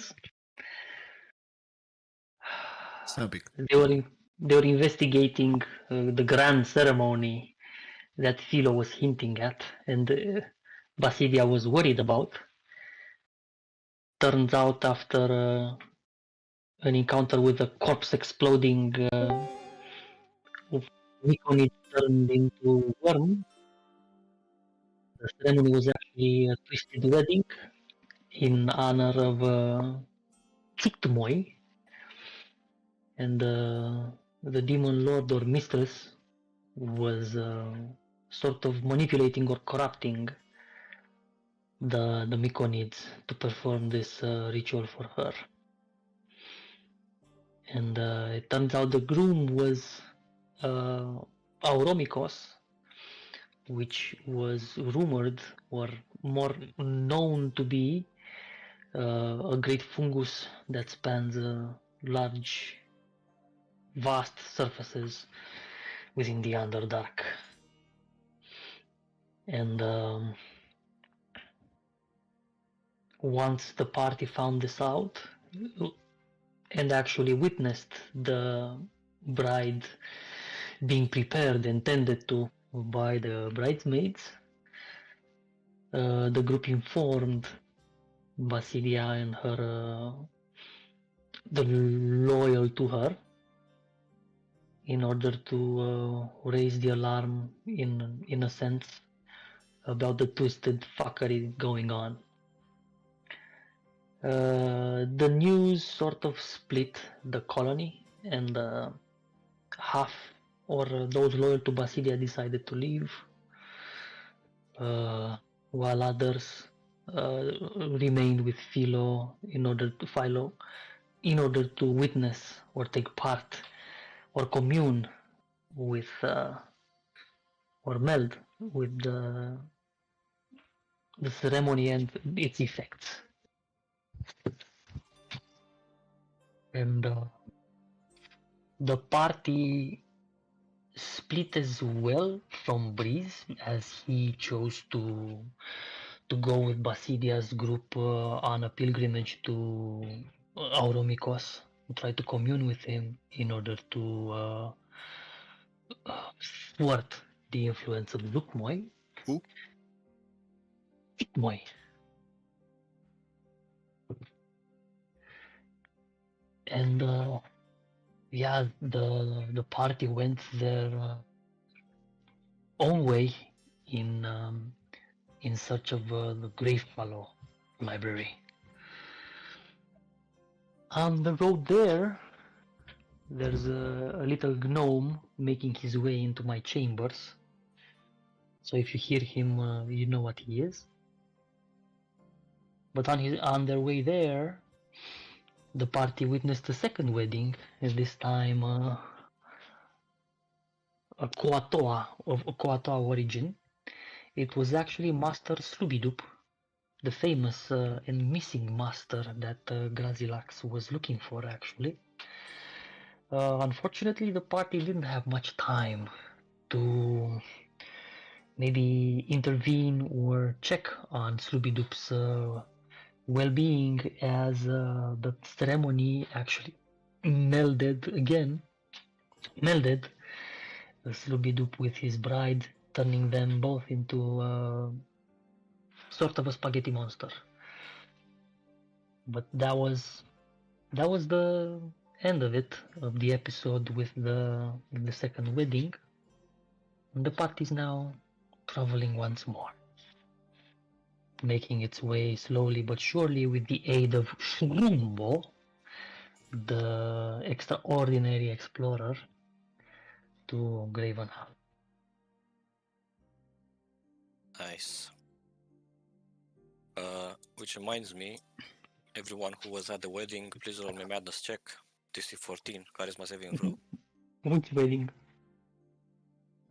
friends. So big. They were investigating the grand ceremony that Philo was hinting at, and Basidia was worried about. Turns out, after an encounter with a corpse exploding, Mykonid turned into worm. The ceremony was actually a twisted wedding in honor of Chuktumoy, and the demon lord or mistress was sort of manipulating or corrupting the Mykonids to perform this ritual for her. And it turns out the groom was Auromikos, which was rumored or more known to be a great fungus that spans large, vast surfaces within the Underdark. And once the party found this out and actually witnessed the bride being prepared and tended to by the bridesmaids, the group informed Basilia and her the loyal to her in order to raise the alarm in a sense about the twisted fuckery going on. The news sort of split the colony, and half or those loyal to Basilia decided to leave, while others remained with Philo in order to witness or take part or commune with or meld with the ceremony and its effects. And the party split as well from Breeze, as he chose to go with Basidia's group on a pilgrimage to Auromikos, try to commune with him in order to thwart the influence of Zukmoy. Who? Zukmoy. And yeah, the party went their own way in search of the Gravefallow library. On the road there's a little gnome making his way into my chambers. So if you hear him, you know what he is. But on their way there, the party witnessed a second wedding, and this time a Koatoa of Koatoa origin. It was actually Master Slubidup, the famous and missing master that Grazilax was looking for, actually. Unfortunately, the party didn't have much time to maybe intervene or check on Slubidup's well-being, as the ceremony actually melded Slubidup with his bride, turning them both into sort of a spaghetti monster. But that was the end of it, of the episode with the second wedding. And the party is now traveling once more, making its way slowly but surely with the aid of Shrumbo, the extraordinary explorer, to Gravenhall. Nice. Which reminds me, everyone who was at the wedding, please roll me madness check. DC 14, Charisma saving throw. Which wedding?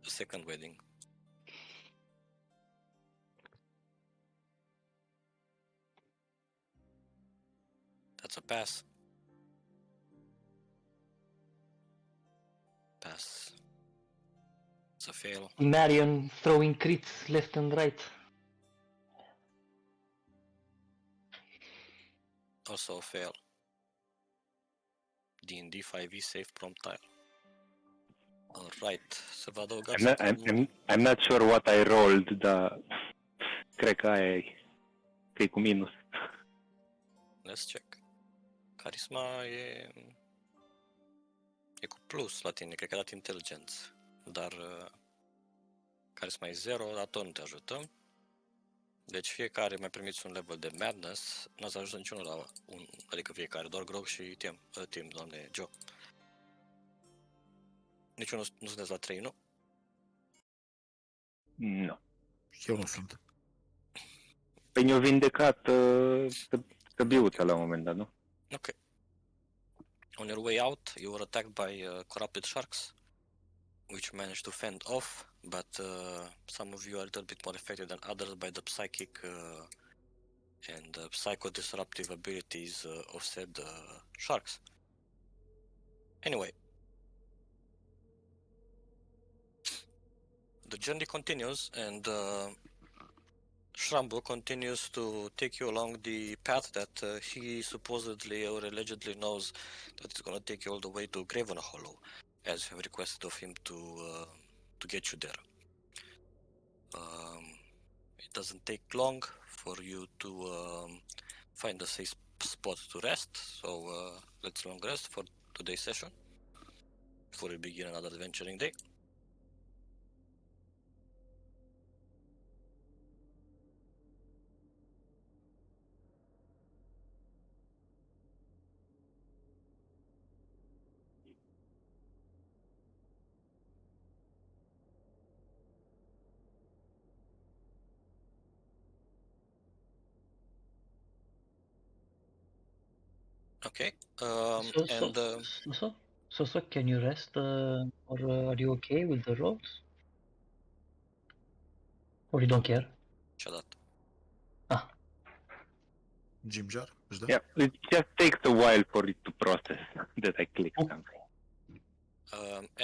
The second wedding. That's a pass. Pass. It's a fail. Marion throwing crits left and right. Also a fail. D&D 5e save prompt tile. Alright, să vă adăugați I'm not sure what I rolled, dar cred că aia e, că e cu minus. Let's check. Carisma e cu plus la tine, cred că a dat inteligență. Dar carisma e 0, dar tot nu te ajutăm. Deci fiecare mai primiți un level de madness, nu ați ajuns niciunul la un, adică fiecare, doar Grog și Tim, doamne, Joe. Niciunul nu sunteți la 3, nu? Nu. Eu nu sunt. Păi ne-o vindecat săbiuța la un moment dat, nu? Okay. On your way out, you were attacked by corrupted sharks, which managed to fend off, but some of you are a little bit more affected than others by the psychic and psycho-disruptive abilities of said sharks. Anyway, the journey continues, and Shrambo continues to take you along the path that he supposedly or allegedly knows that it's going to take you all the way to Graven Hollow, as you have requested of him to get you there. It doesn't take long for you to find a safe spot to rest, so let's long rest for today's session before we begin another adventuring day. Okay. So, can you rest, or are you okay with the rolls? Or you don't care? Shut up. Jimjar, își dă? Yeah, it just takes a while for it to process that I clicked something.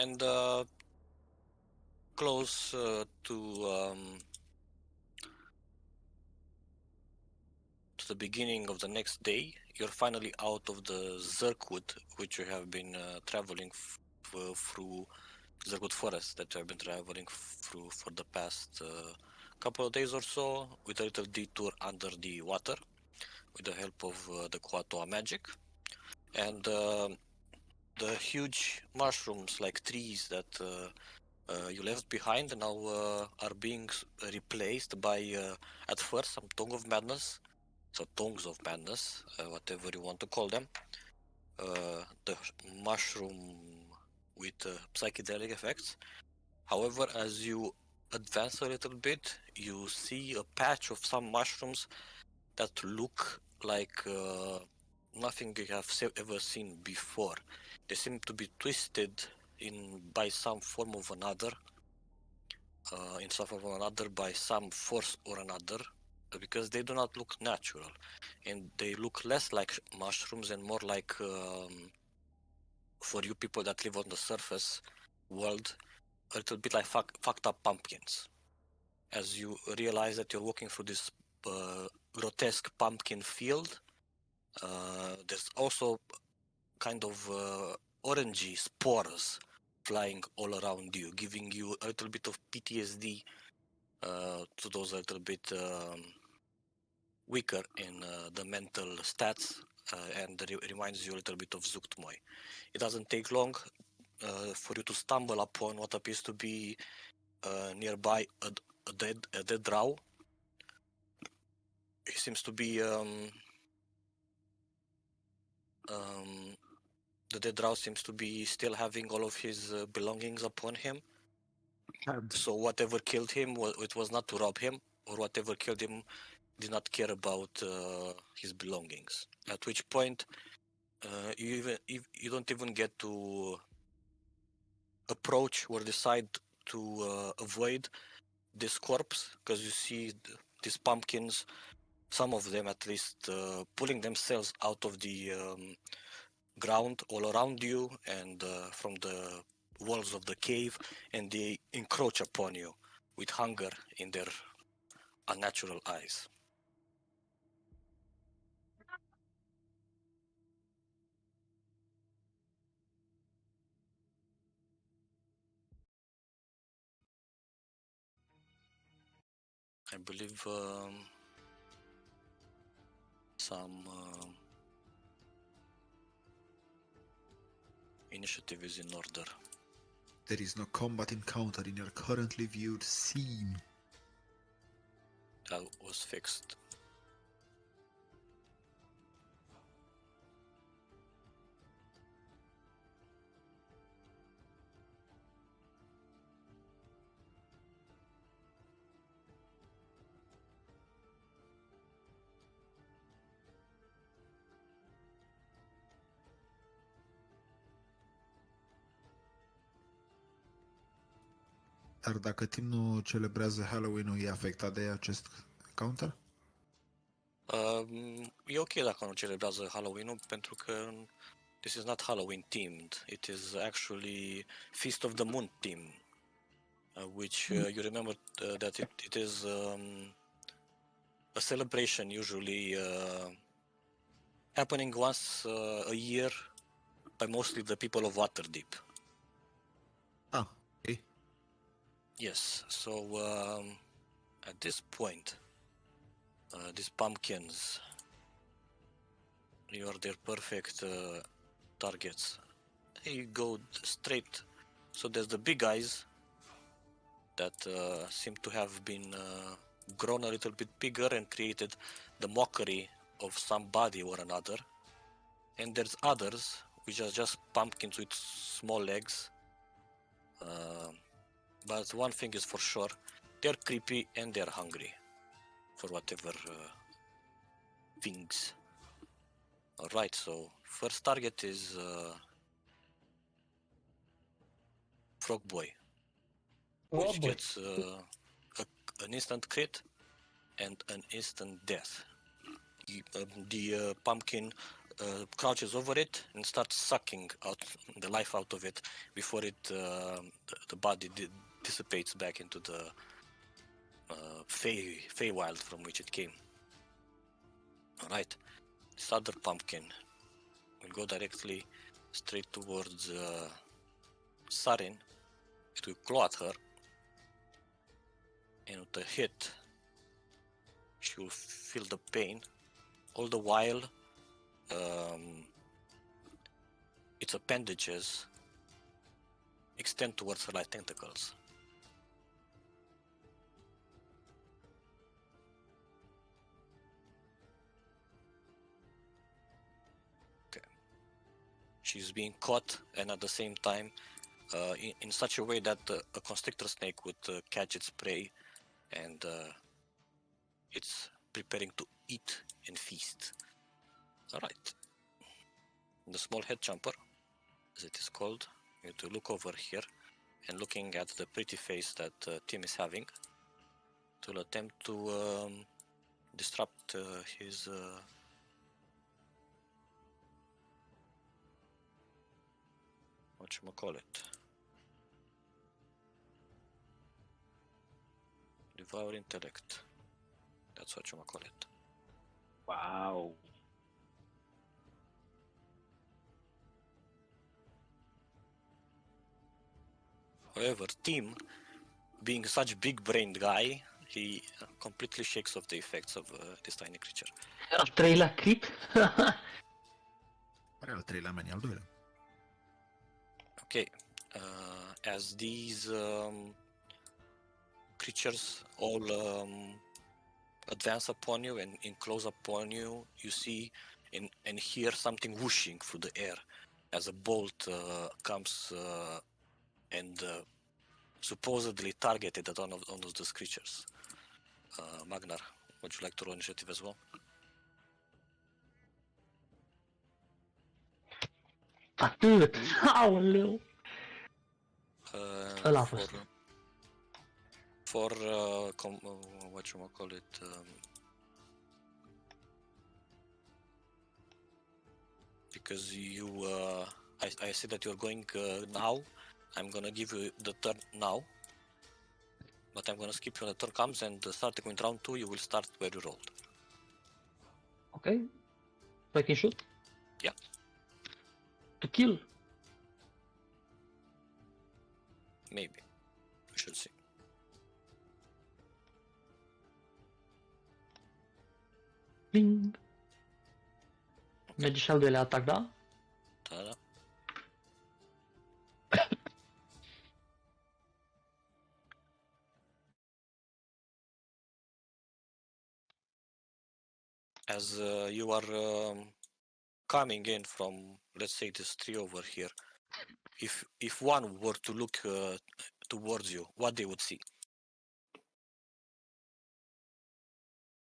And close to the beginning of the next day, you're finally out of the Zerkwood, which you have been traveling through, Zerkwood Forest that you have been traveling through for the past couple of days or so, with a little detour under the water, with the help of the Kuatoa magic. And the huge mushrooms like trees that you left behind now are being replaced by, at first, some tongue of madness. So tongues of madness, whatever you want to call them. The mushroom with psychedelic effects. However, as you advance a little bit, you see a patch of some mushrooms that look like nothing you have ever seen before. They seem to be twisted by some form of another, by some force or another, because they do not look natural, and they look less like mushrooms and more like, for you people that live on the surface world, a little bit like fucked up pumpkins. As you realize that you're walking through this grotesque pumpkin field, there's also kind of orangey spores flying all around you, giving you a little bit of PTSD to those a little bit weaker in the mental stats, and reminds you a little bit of Zuktmoy. It doesn't take long for you to stumble upon what appears to be nearby a dead drow. He seems to be the dead drow seems to be still having all of his belongings upon him. So whatever killed him, it was not to rob him, or whatever killed him did not care about his belongings. At which point, you don't even get to approach or decide to avoid this corpse, because you see these pumpkins, some of them at least, pulling themselves out of the ground all around you and from the walls of the cave, and they encroach upon you with hunger in their unnatural eyes. I believe some initiative is in order. There is no combat encounter in your currently viewed scene. That was fixed. Dar dacă Tim nu celebrează Halloween-ul, e afectat de acest counter? E ok dacă nu celebrează Halloween-ul, pentru că this is not Halloween themed. It is actually Feast of the Moon theme, which you remember that it is a celebration usually happening once a year by mostly the people of Waterdeep. Ah, ok. Yes, so at this point, these pumpkins, you are their perfect targets. They go straight. So there's the big guys that seem to have been grown a little bit bigger and created the mockery of somebody or another. And there's others which are just pumpkins with small legs. But one thing is for sure, they're creepy and they're hungry for whatever things. Alright, so first target is Frog Boy, which gets an instant crit and an instant death. The pumpkin crouches over it and starts sucking out the life out of it before it the body dissipates back into the Feywild from which it came. Alright, this other pumpkin will go directly straight towards Sarin. It will claw at her, and with a hit, she will feel the pain. All the while, its appendages extend towards her like tentacles. Okay. She's being caught, and at the same time, in such a way that a constrictor snake would catch its prey, and it's preparing to eat and feast. Alright. The small head jumper, as it is called, you have to look over here, and looking at the pretty face that Tim is having, to attempt to disrupt his whatchamacallit, devour intellect. That's what you call it. Wow. However, Tim, being such big-brained guy, he completely shakes off the effects of this tiny creature. Al treilea crit? Are al treilea meni, al doilea. Okay, as these creatures all advance upon you and enclose upon you, you see and hear something whooshing through the air as a bolt comes and supposedly targeted at one of those creatures. Magnar, would you like to roll initiative as well? Atât! Aoleu! Ăla a fost. For whatchamacallit, because you, I see that you're going now. I'm gonna give you the turn now, but I'm gonna skip you when the turn comes, and starting with round 2, you will start where you rolled. Okay. So I can shoot? Yeah. To kill? Maybe. We should see. Pling. Merge și al doilea atac, da? Da. As you are coming in from, let's say, this tree over here, if one were to look towards you, what they would see?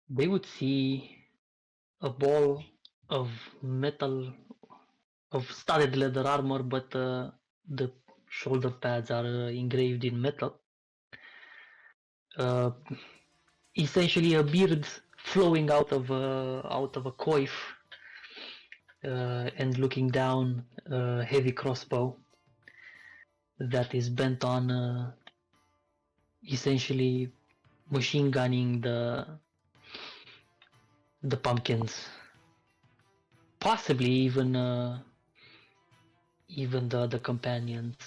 They would see a ball of metal, of studded leather armor, but the shoulder pads are engraved in metal. Essentially a beard flowing out of a coif, and looking down a heavy crossbow that is bent on essentially machine gunning the pumpkins, possibly even the companions.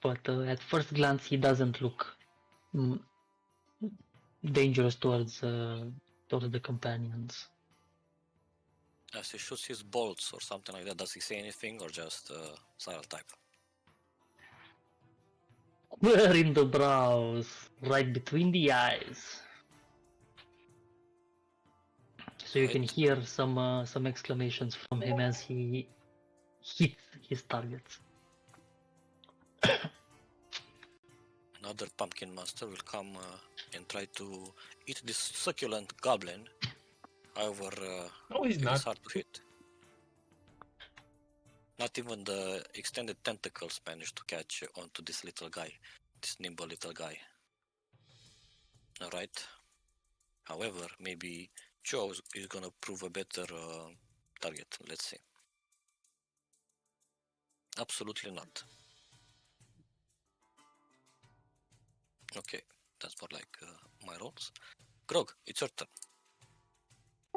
But at first glance, he doesn't look dangerous towards the companions. As he shoots his bolts or something like that, does he say anything or just silent type? Where in the brows, right between the eyes. So you can hear some exclamations from him as he hits his targets. Another pumpkin monster will come and try to eat this succulent goblin. However, No, he's it not. is hard to hit. Not even the extended tentacles manage to catch onto this little guy, this nimble little guy. Alright. However, maybe Joe is gonna prove a better target. Let's see. Absolutely not. Okay, that's for like my rolls. Grog, it's your turn.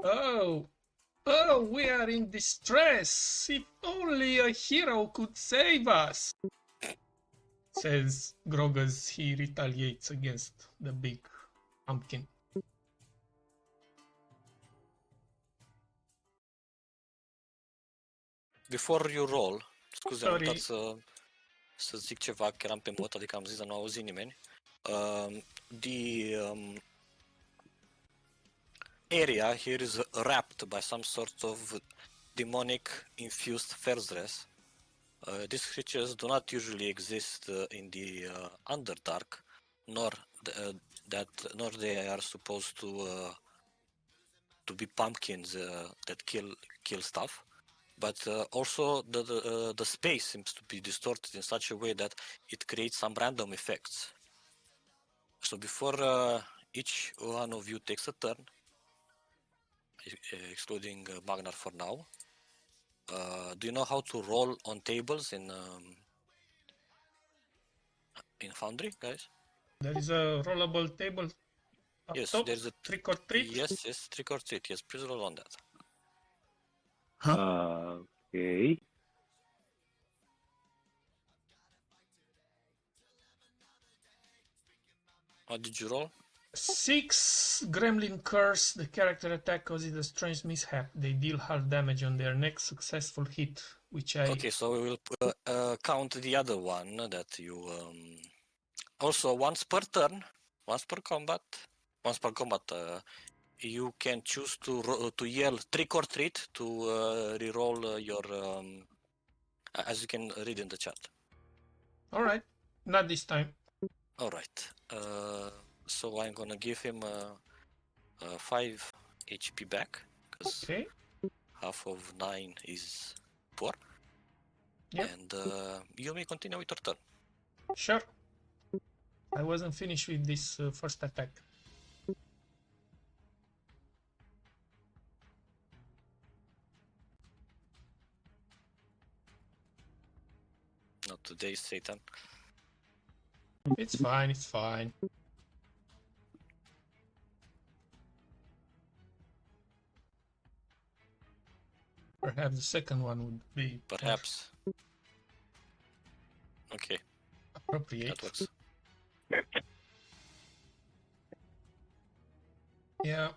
Oh, we are in distress. If only a hero could save us, says Grog as he retaliates against the big pumpkin. Before you roll, scuze, am Sorry. uitat să zic ceva, că eram pe mod, adică am zis, dar nu auzi nimeni. The area here is wrapped by some sort of demonic infused Ferzres. These creatures do not usually exist in the Underdark, nor they are supposed to be pumpkins that kill stuff. But also the space seems to be distorted in such a way that it creates some random effects. So before each one of you takes a turn, excluding Magnar for now, do you know how to roll on tables in Foundry, guys? There is a rollable table up Yes, top. there's a Trick or treat. Yes, trick or treat. Yes, please roll on that. Okay. What did you roll? 6 Gremlin Curse. The character attack causes a strange mishap. They deal half damage on their next successful hit, which I... Okay, so we will count the other one that you... Also, once per turn, once per combat, you can choose to yell trick or treat to reroll your... as you can read in the chat. Alright, not this time. Alright, so I'm gonna give him 5 HP back, because Okay. half of 9 is 4. Yep. And you may continue with your turn. Sure. I wasn't finished with this first attack. Not today, Satan. It's fine, it's fine. Perhaps the second one would be Perhaps. Okay, appropriate. that works. Yeah.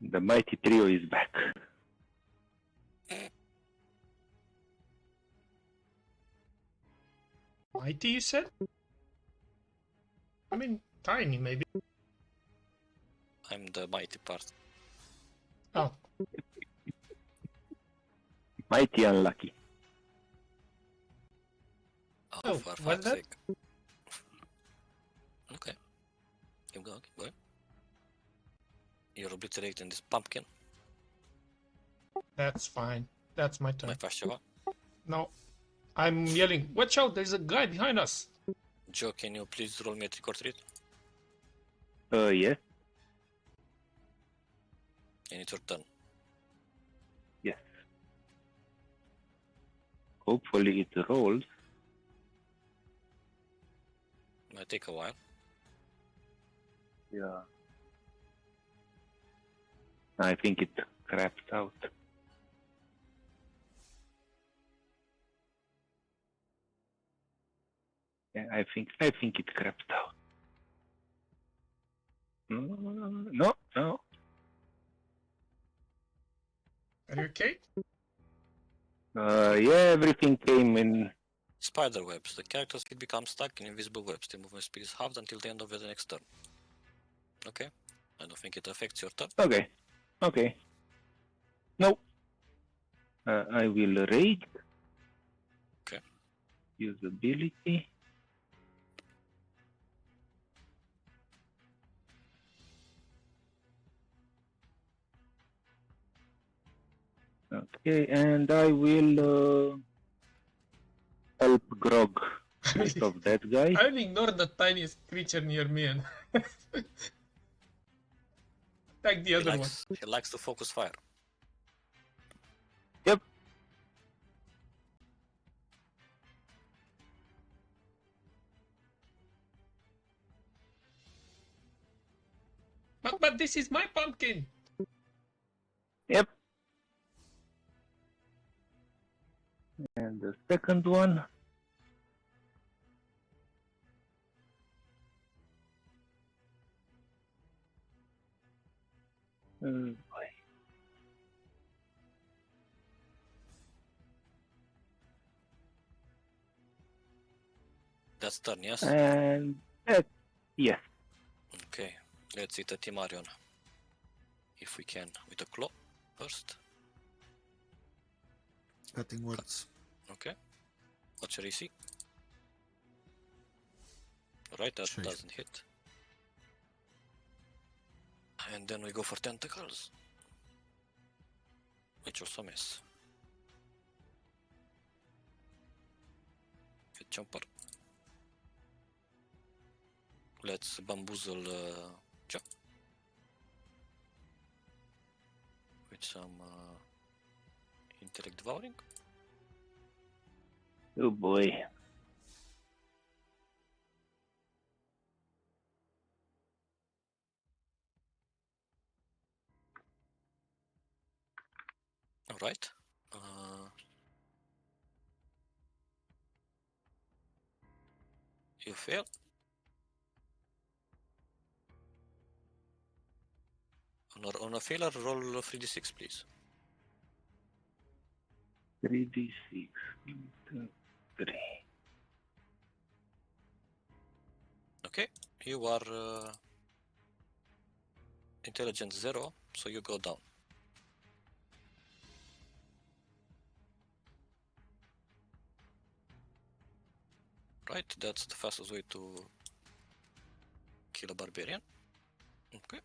The mighty trio is back. Mighty, you said? I mean, tiny, maybe. I'm the mighty part. Oh, Mighty unlucky. Oh, For what's fuck's that? sake. Okay. Keep going, keep going. You're obliterating this pumpkin. that's fine. That's my turn. My faci ceva. No, I'm yelling, watch out, there's a guy behind us. Joe, can you please roll me a trick or treat? Yes. And it's your turn. Yes. Hopefully it rolls. Might take a while. Yeah. I think it craps out. Yeah, I think it craps out. No. Are you okay? Yeah, everything came in. Spider webs. The character's feet become stuck in invisible webs. The movement speed is halved until the end of the next turn. Okay. I don't think it affects your turn. Okay. No. I will rage. Okay. Use ability. Okay, and I will help Grog rid of that guy. I'll ignore the tiniest creature near me and attack the other one. He likes to focus fire. Yep. But this is my pumpkin. Yep. And the second one. Boy. That's turn, yes? And yes. Okay. Let's eat a Timarion. If we can. With a claw first. Cutting words. Okay. What's your AC? Right, that Sure. doesn't hit. And then we go for tentacles. Which also miss. Hit jumper. Let's bamboozle Joe. With some intellect devouring. Oh boy. Alright. You fail. On a failure, roll 3d6, please. 3d6. 3. Okay. You are intelligence 0, so you go down. Right, that's the fastest way to kill a barbarian. Okay.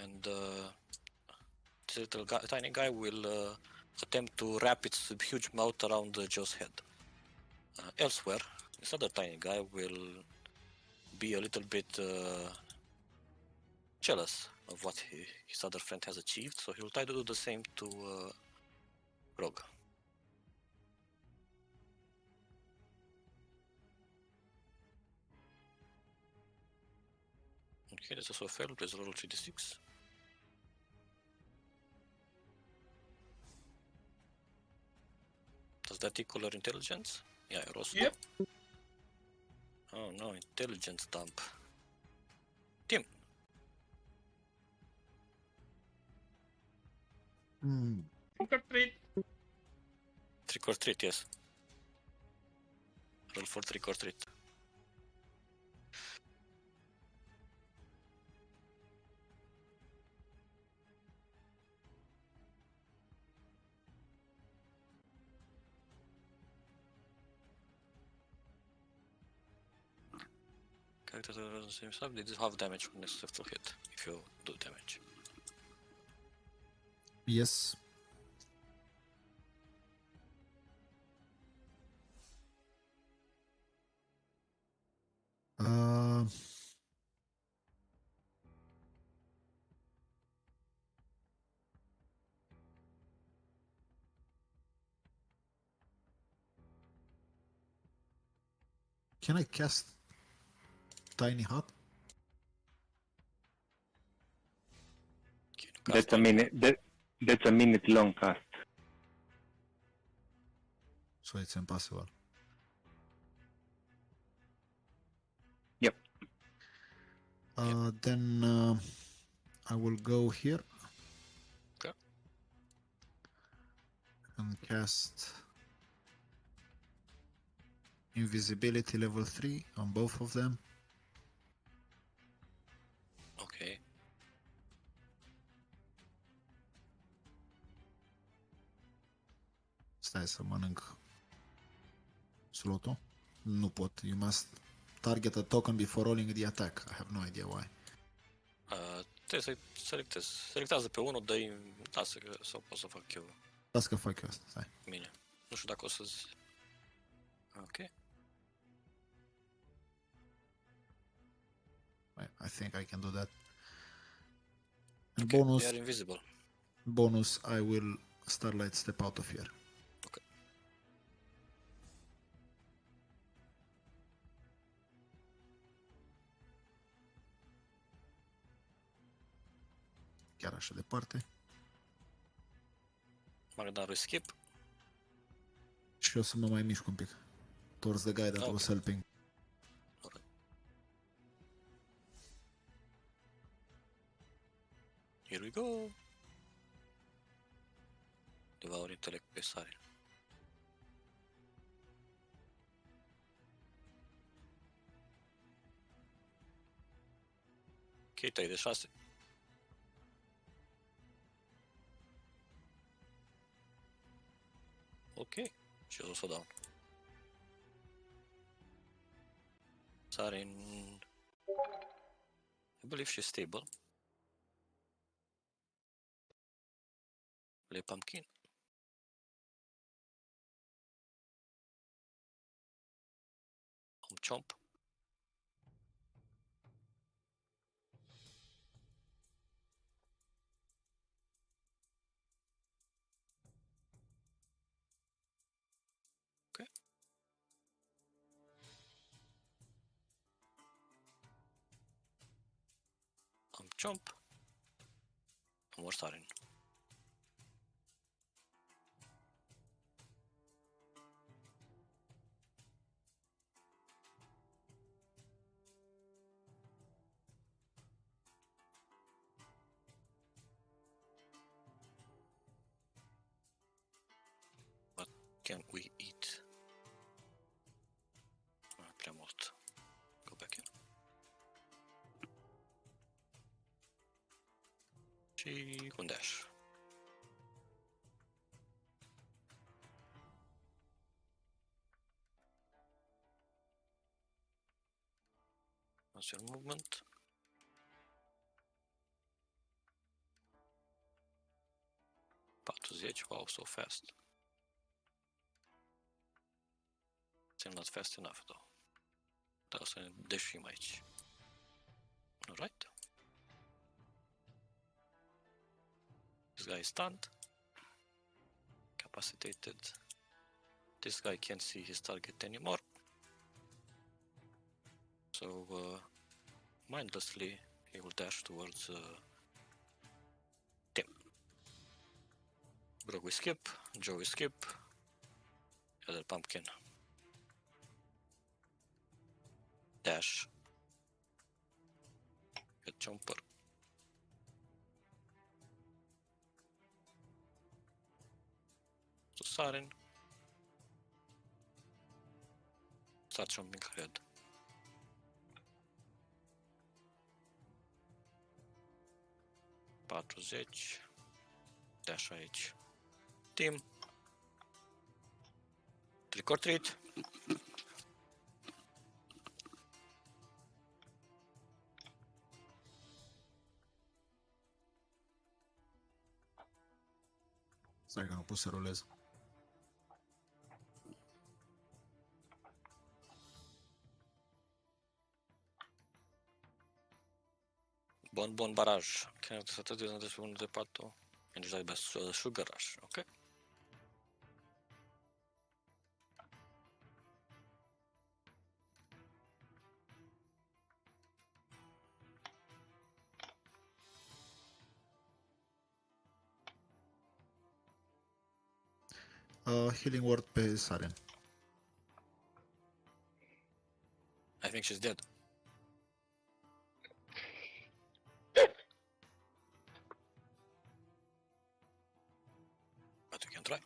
And this little guy, tiny guy will attempt to wrap its huge mouth around Joe's head. Elsewhere, this other tiny guy will be a little bit jealous of what his other friend has achieved, so he'll try to do the same to Rogue. Okay, that's also a fail. Please roll 3d6. Does that equal your intelligence? Yeah, you're also. Yep. Oh no, intelligence dump. Tim, Trick or treat. trick or treat, yes. Roll for trick or treat. Character doesn't seem sub. They do half damage when next successful hit if you do damage. Yes. Uh, can I cast Tiny Hut? Can you cast That's a minute. That's a minute long cast. So it's impossible. Yep. Then I will go here. Okay. And cast Invisibility level 3 on both of them. Okay. Stai să mănânc slotul. Nu pot. You must target a token before rolling the attack. I have no idea why. Trebuie să selectez. Selectează pe unul, dă-i... Lasă că sau pot să fac eu Las că fac eu asta. Stai. mine. Nu știu dacă o să-ți... Ok. I think I can do that. And Okay, bonus, they are invisible. bonus, I will Starlight step out of here. Okay. Chiar așa departe. Magdarul skip. Și eu să mă mai mișc un pic. Towards the guy that Okay. was helping. Alright. Here we go. Devour intellect pe sare. Ok, 3 de 6. Ok, și eu o să o dau. Sare în... I believe she's stable. Le pumpkin. Chomp. Okay. Chomp. More starting. What can we eat? Prea mult. Go back in. Și un dash. What's your movement? Wow, so fast. Still not fast enough though. Trebuie să ne deșim aici. Alright. This guy is stunned. Capacitated. This guy can't see his target anymore. So mindlessly he will dash towards Tim. Brog we skip, Joe we skip, the other pumpkin. dash. Get jumper. So Saren. Start jumping ahead. Patruzeci. Dash aici. Team. Trick or treat. Stai că nu pot să rolez. Bun baraj. Can să te duci despre 1 de 4. Energized by sugar rush. Ok. Healing word pe Saren. I think she's dead. But you can try.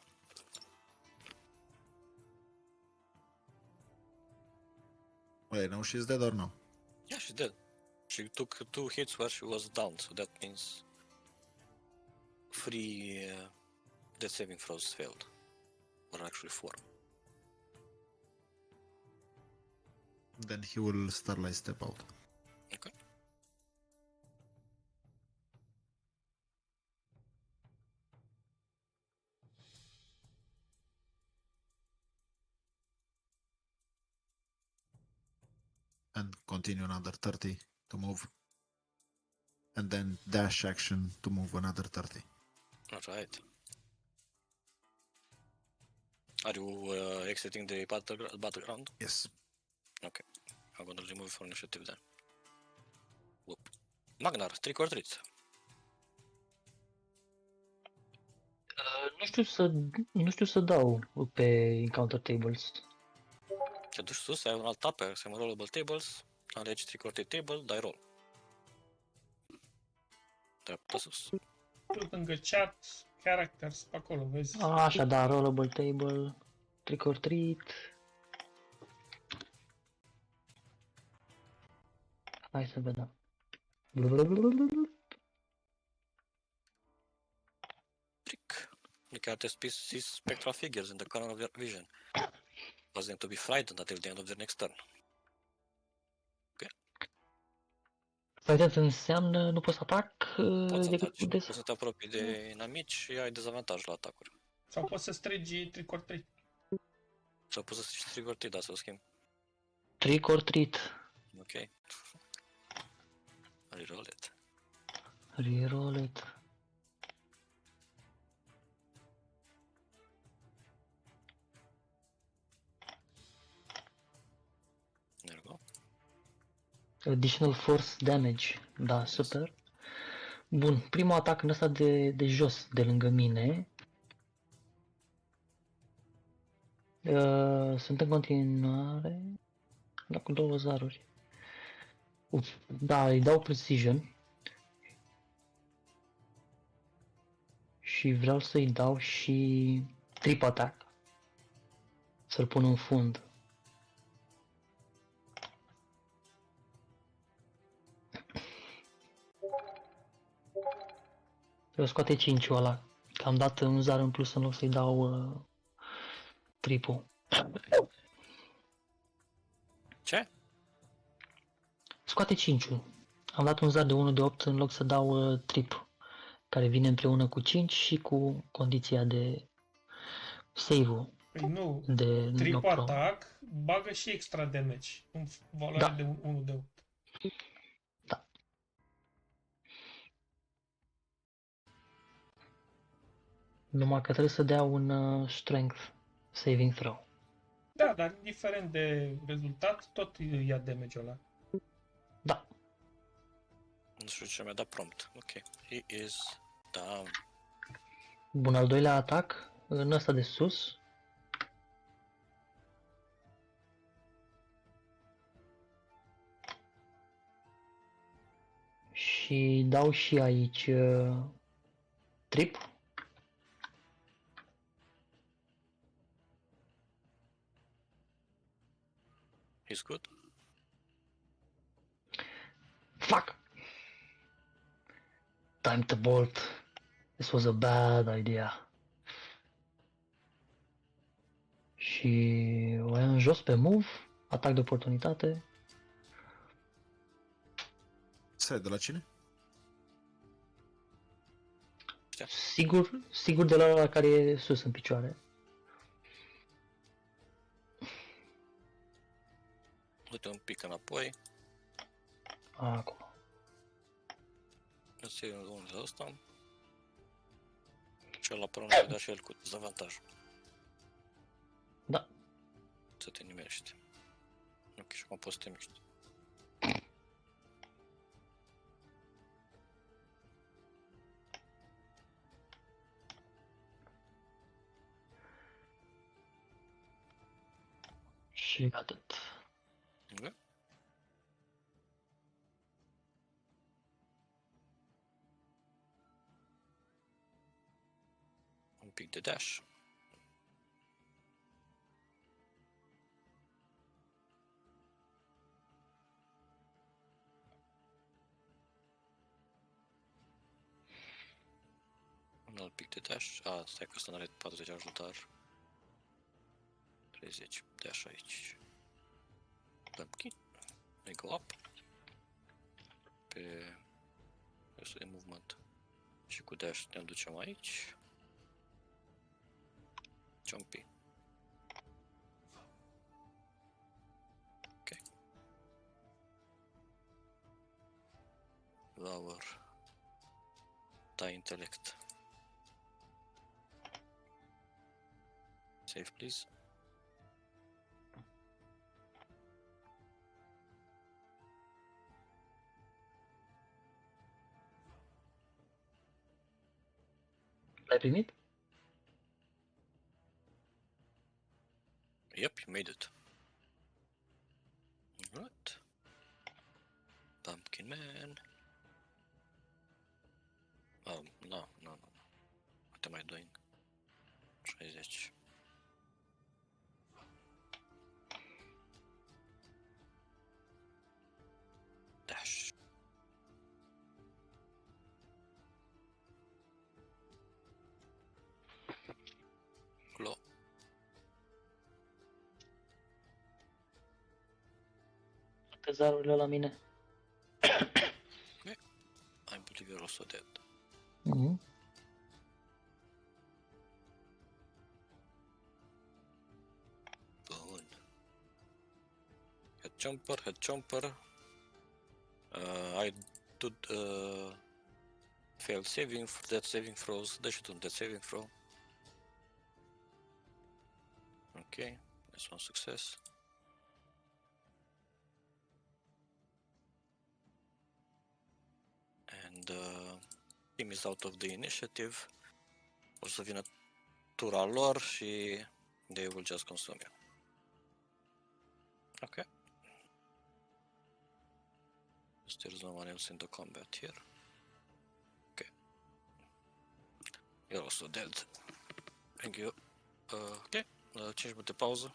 Wait, no, she's dead or no? Yeah, she's dead. She took 2 hits where she was down, so that means 3 death saving throws failed. Or actually 4. Then he will Starlight step out. Okay. And continue another 30 to move. And then dash action to move another 30. Alright. Are you exiting the battleground? Yes. Okay. I'm gonna remove for initiative then. Whoop. Magnar, trick or treat. Nu știu să dau pe encounter tables. Te duci sus, ai un alt tab, să rollable tables, alegi trick or treat table, dai roll. Dreapta sus. Tu lângă chat, characters, pe acolo, vezi? Așa, da, rollable table, trick or treat. Hai să vedem. Trick. You can see spectral figures in the corner of your vision. Cause them to be frightened until the end of their next turn. Frightened înseamnă nu pot să atac Poți să decât ataci, cu des. poți să te apropii de inamici și ai dezavantaj la atacuri. Sau poți să strigi trick or treat. Sau poți să strici trigger da, să o schimbi. Trick or treat. Ok. Reroll it. Reroll it. There we go. Additional force damage. Da, super. Bun, primul atac în ăsta de jos, de lângă mine. Sunt în continuare. Da, cu 2 zaruri. Da, îi dau precision. Și vreau să-i dau și trip attack. Să-l pun în fund. Eu scoate 5-ul ăla. Că am dat un zar în plus în loc să-i dau tripul. Ce? Scoate 5-ul. Am dat un zar de 1 de 8 în loc să dau trip. Care vine împreună cu 5 și cu condiția de save-ul. Păi nu, De trip Nocturne. attack bagă și extra damage în valoare Da. de 1 de 8. Da. Numai că trebuie să dea un strength saving throw. Da, dar indiferent de rezultat, tot ia damage-ul ăla. Da. Nu știu ce mi-a dat prompt. Ok. He is down. Bun, al doilea atac, în ăsta de sus. Și dau și aici trip. He's good. Fuck! Time to bolt. This was a bad idea. Și o ia în jos pe move. Atac de oportunitate. Stai, de la cine? Sigur de la ăla care e sus în picioare. Du-te un pic înapoi. Acolo. Îți iei unul de ăsta. Și ăla până nu da și el cu dezavantaj. Da. Să te nimerești. Ok, și acum poți să te miști. Și atât. Ok? Un pic de dash. Un alt pic de dash. Stai că ăsta n-are 40 ajutar. 30 dash aici. Pumpkin. We go up. Pe restul de movement. Și cu dash ne ducem aici. Jumpy. Ok. Lower. Da, intellect. Save, please. L-ai primit? Yep, you made it. Alright. Pumpkin Man. No. What am I doing? 60. Dash. Hello. Toate zarurile la mine. I believe you're also dead. Mhm. Bun. Head jumper. I did failed saving for death saving throws. Dă și tu un death saving throw. Okay, that's one success. And team is out of the initiative. O să vină tura lor și they will just consume you. Okay. There's no one else in the combat here. Okay. You're also dead. Thank you. Okay. 5 minute pauză.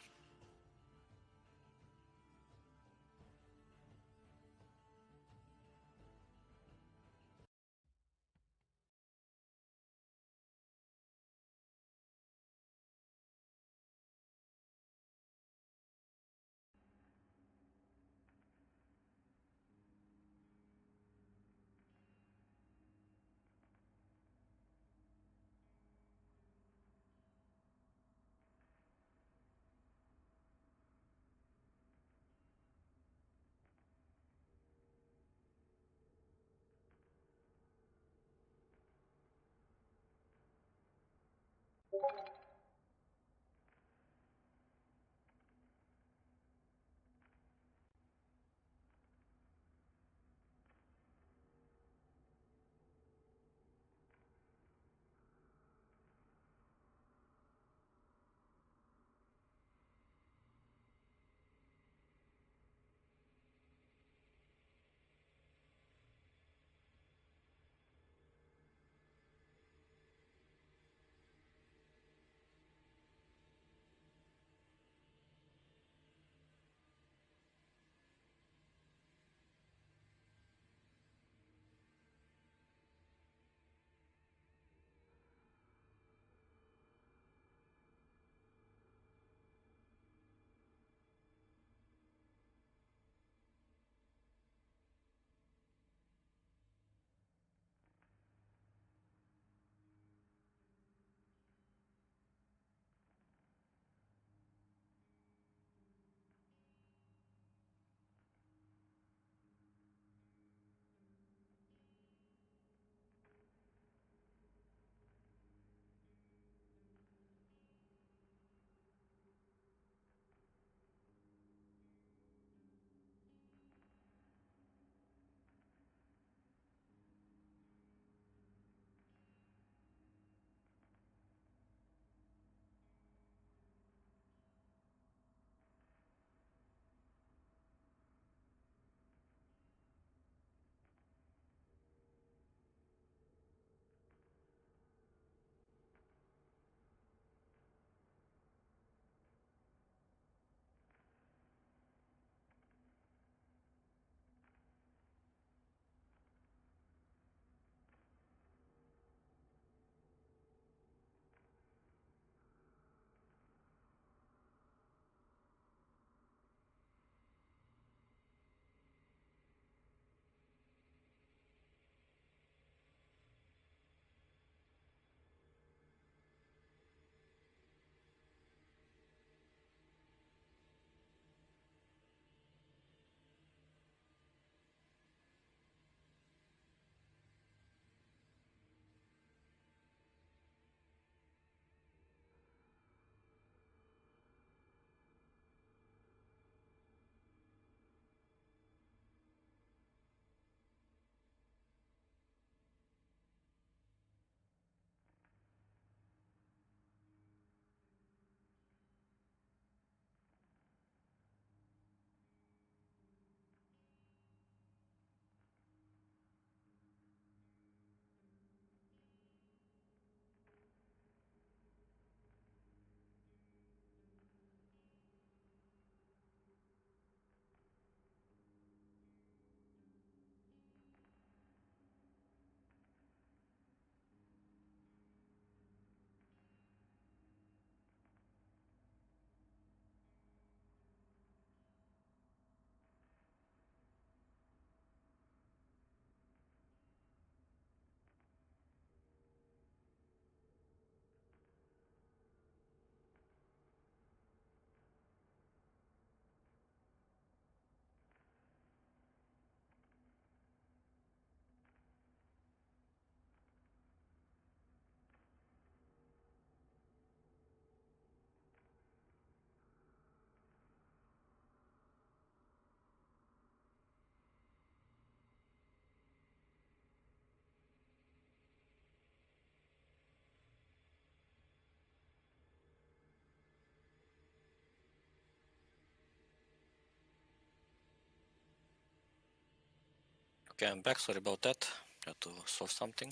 Okay, I'm back. Sorry about that. Had to solve something.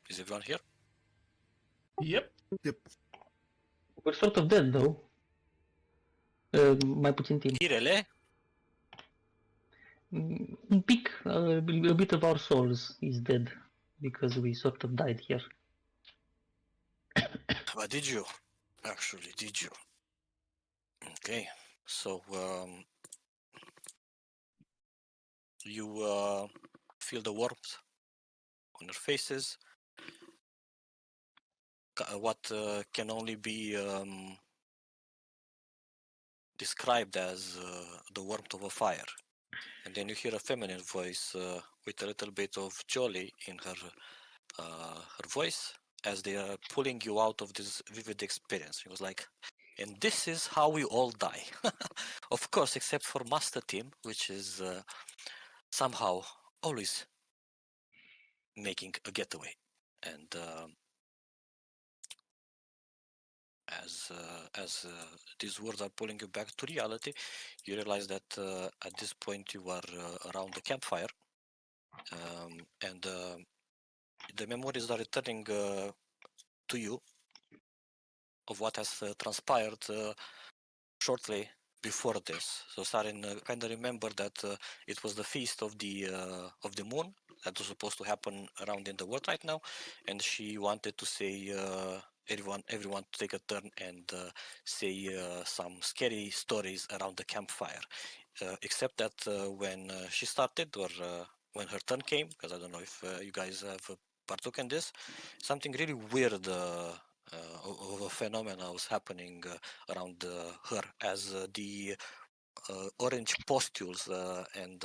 Is everyone here? Yep. We're sort of dead, though. Mai puțin timp. Irele? Un pic, a bit of our souls is dead because we sort of died here. But did you? Actually, did you? Okay, so you feel the warmth on your faces. What can only be described as the warmth of a fire. And then you hear a feminine voice with a little bit of jolly in her voice as they are pulling you out of this vivid experience. It was like, and this is how we all die. Of course, except for Master Team, which is somehow always making a getaway. And as these words are pulling you back to reality, you realize that at this point you are around the campfire, and the memories are returning to you of what has transpired shortly before this. So Sarin kind of remembered that it was the feast of the moon that was supposed to happen around in the world right now, and she wanted to say everyone to take a turn and say some scary stories around the campfire. Except that when she started, or when her turn came, because I don't know if you guys have partook in this, something really weird of a phenomena was happening around her as the orange pustules and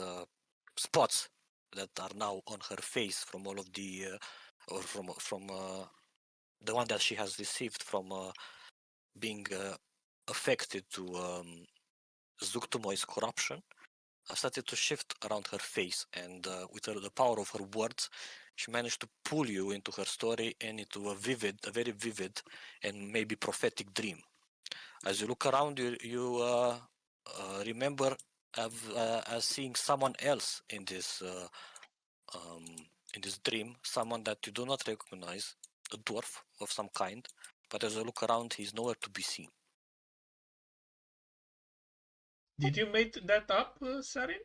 spots that are now on her face from all of the or from the one that she has received from being affected to Zuktumoy's corruption started to shift around her face, and with the power of her words, she managed to pull you into her story and into a very vivid and maybe prophetic dream. As you look around, you remember as seeing someone else in this dream, someone that you do not recognize, a dwarf of some kind. But as you look around, he's nowhere to be seen. Did you make that up, Sarin?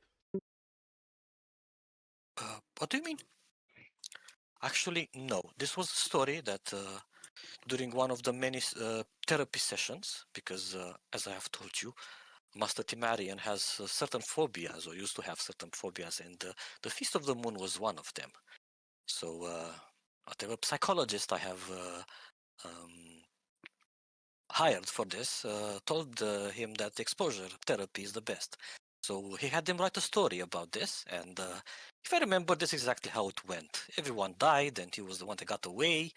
What do you mean? Actually, no. This was a story that during one of the many therapy sessions, because as I have told you, Master Timarian has certain phobias, or used to have certain phobias, and the Feast of the Moon was one of them. So whatever psychologist I have hired for this told him that exposure therapy is the best. So he had him write a story about this, and if I remember, this is exactly how it went. Everyone died, and he was the one that got away,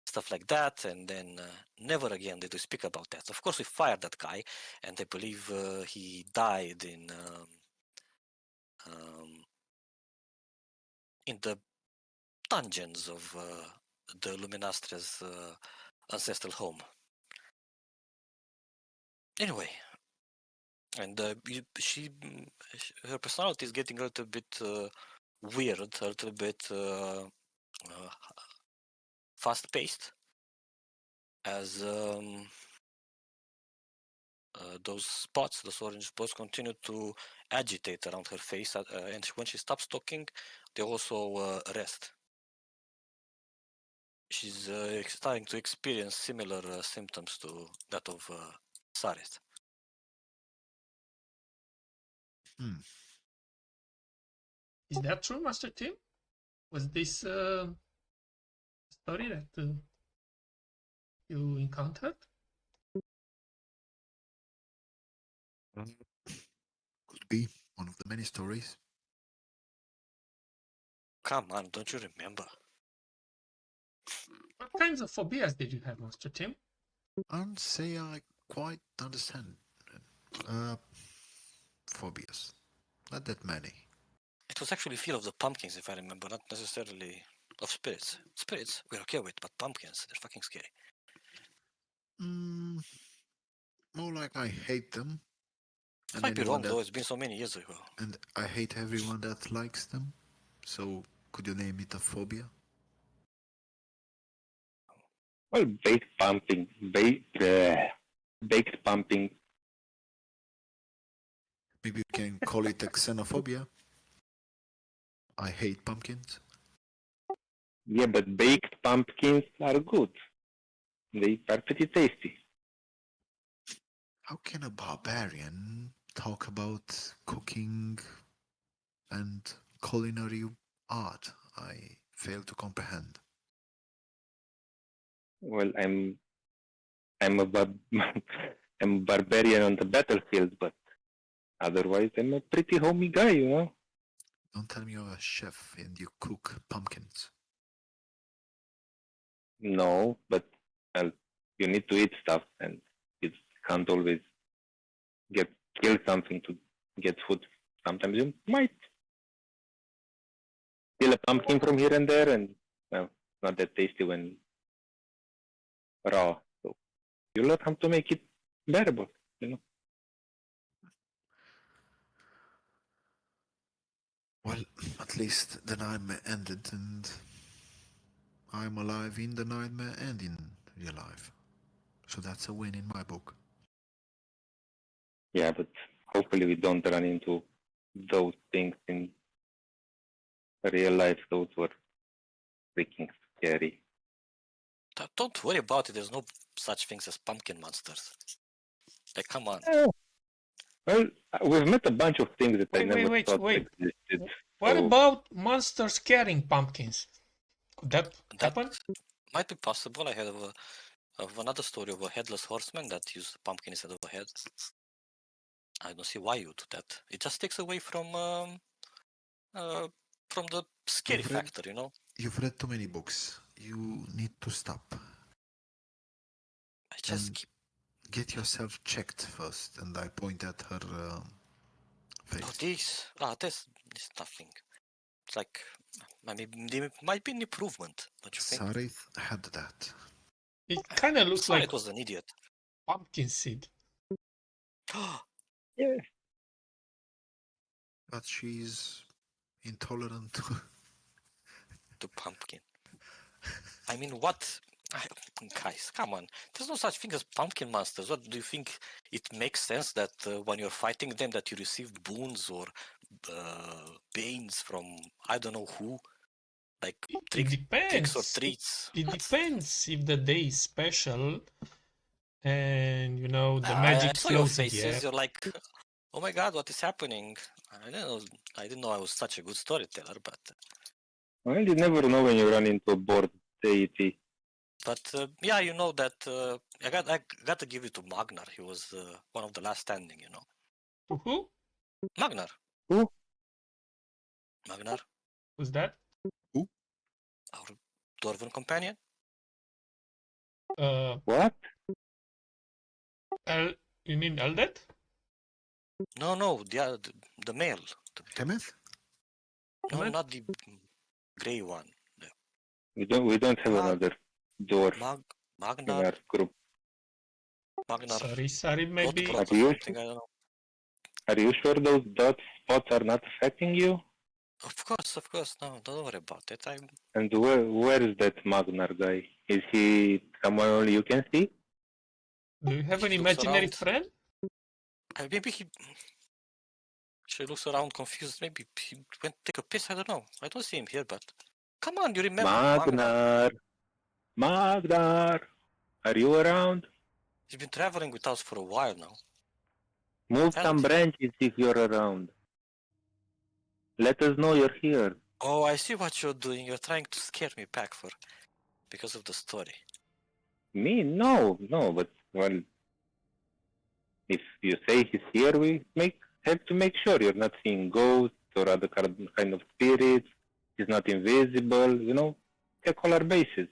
stuff like that, and then never again did we speak about that. Of course, we fired that guy, and I believe he died in the dungeons of the Luminastre's ancestral home. Anyway, and her personality is getting a little bit weird, a little bit fast-paced, as those spots, those orange spots, continue to agitate around her face, and when she stops talking, they also rest. She's starting to experience similar symptoms to that of Saris. Is that true, Master Tim? Was this a story that you encountered? Could be one of the many stories. Come on, don't you remember? What kinds of phobias did you have, Master Tim? I'd say I quite understand. Phobias. Not that many. It was actually fear of the pumpkins, if I remember, not necessarily of spirits. Spirits we're okay with, but pumpkins, they're fucking scary. More like I hate them. It might be wrong, though. It's been so many years ago. And I hate everyone that likes them. So could you name it a phobia? Well, baked pumping, baked pumping. Maybe you can call it a xenophobia. I hate pumpkins. Yeah, but baked pumpkins are good. They are pretty tasty. How can a barbarian talk about cooking and culinary art? I fail to comprehend. Well, I'm a I'm a barbarian on the battlefield, but otherwise I'm a pretty homey guy, you know. Don't tell me you're a chef and you cook pumpkins. No, but well, you need to eat stuff, and you can't always kill something to get food. Sometimes you might steal a pumpkin from here and there, and well, it's not that tasty when raw. So you learn how to make it bearable, you know. Well, at least the nightmare ended and I'm alive in the nightmare and in real life. So that's a win in my book. Yeah, but hopefully we don't run into those things in real life. Those were freaking scary. Don't worry about it. There's no such things as pumpkin monsters. Like, come on. Well, we've met a bunch of things that I never Wait. thought existed. What So, about monsters carrying pumpkins? Could that That happen? might be possible. I heard of another story of a headless horseman that used a pumpkin instead of a head. I don't see why you do that. It just takes away from the scary You've read- factor, you know. You've read too many books. You need to stop. I just And keep. get yourself checked first. And I point at her face. This is nothing. It's like, I mean, there might be an improvement, don't you think? Sarith had that. It kind of looks Sorry, like it was an idiot. pumpkin seed. yeah. But she's intolerant to... To pumpkin. I mean, what? Guys, come on. There's no such thing as pumpkin monsters. What do you think? It makes sense that when you're fighting them, that you receive boons or banes from I don't know who, like It tricks or depends. treats. It depends if the day is special and the I magic saw your flows in the faces. air. You're like, oh my god, what is happening? I didn't know I was such a good storyteller, but Well, you never know when you run into a bored deity. yeah, you know that I got to give it to Magnar. He was one of the last standing, you know. To who? Magnar. Who? Magnar, Who's that? our dwarven companion. What? You mean Eldet? No, the male. Kenneth? No, What? not the gray one. We don't have another door in Magnar, our group. Sorry, maybe. Godbrot or Are you something, I don't know. Are you sure those dot spots are not affecting you? Of course. No, don't worry about it. And where is that Magnar guy? Is he someone only you can see? Do you have an He looks imaginary around. friend? Maybe she looks around confused. Maybe he went to take a piss. I don't know. I don't see him here, but come on, you remember Magnar? Magnar, are you around? He's been traveling with us for a while now. Move Hasn't some he? branches if you're around. Let us know you're here. Oh, I see what you're doing. You're trying to scare me back because of the story. Me? No, but well, if you say he's here, we have to make sure you're not seeing ghosts or other kind of spirits. He's not invisible, check all our bases.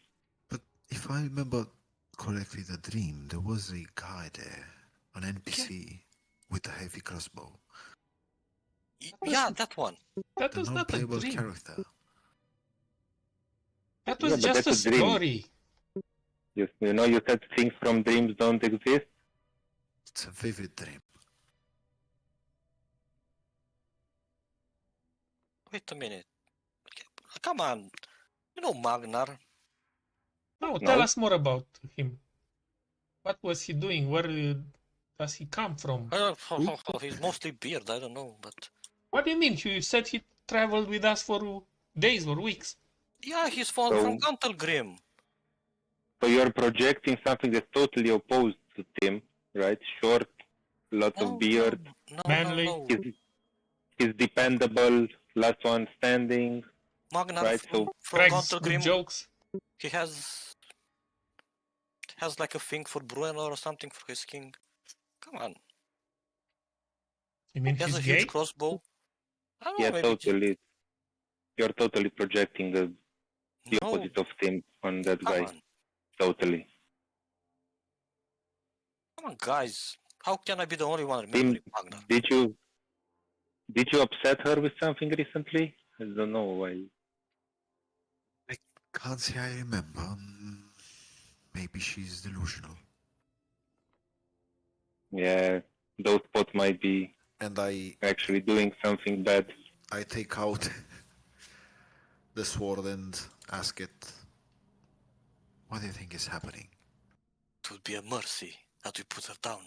But if I remember correctly the dream, there was a guy there, an NPC with a heavy crossbow. Yeah, that one. That The was not a non-playable dream. character. That was Yeah, but just a that's a dream. story. You said things from dreams don't exist. It's a vivid dream. Wait a minute. come on. You know Magnar. No, No. tell us more about him. What was he doing? Where does he come from? He's mostly beard, I don't know, but... What do you mean? You said he traveled with us for days or weeks. Yeah, he's from So- Cantelgrim. So you're projecting something that's totally opposed to Tim, right? Short, lots of beard, No, Manly. no. he's dependable, last one standing, Magnar right? from Craig's good Cantelgrim, jokes. he has like a thing for Bruno or something for his king. Come on. You mean He has he's a gay? huge crossbow. I don't know, Yeah, maybe totally. You're totally projecting the no. opposite of Tim on that Come guy. on. Totally. Come on, guys. How can I be the only one Tim, remembering Magnar? did you upset her with something recently? I don't know why. Can't say I remember. Maybe she's delusional. Yeah, those spots might be And I actually doing something bad. take out the sword and ask it, what do you think is happening? It would be a mercy that we put her down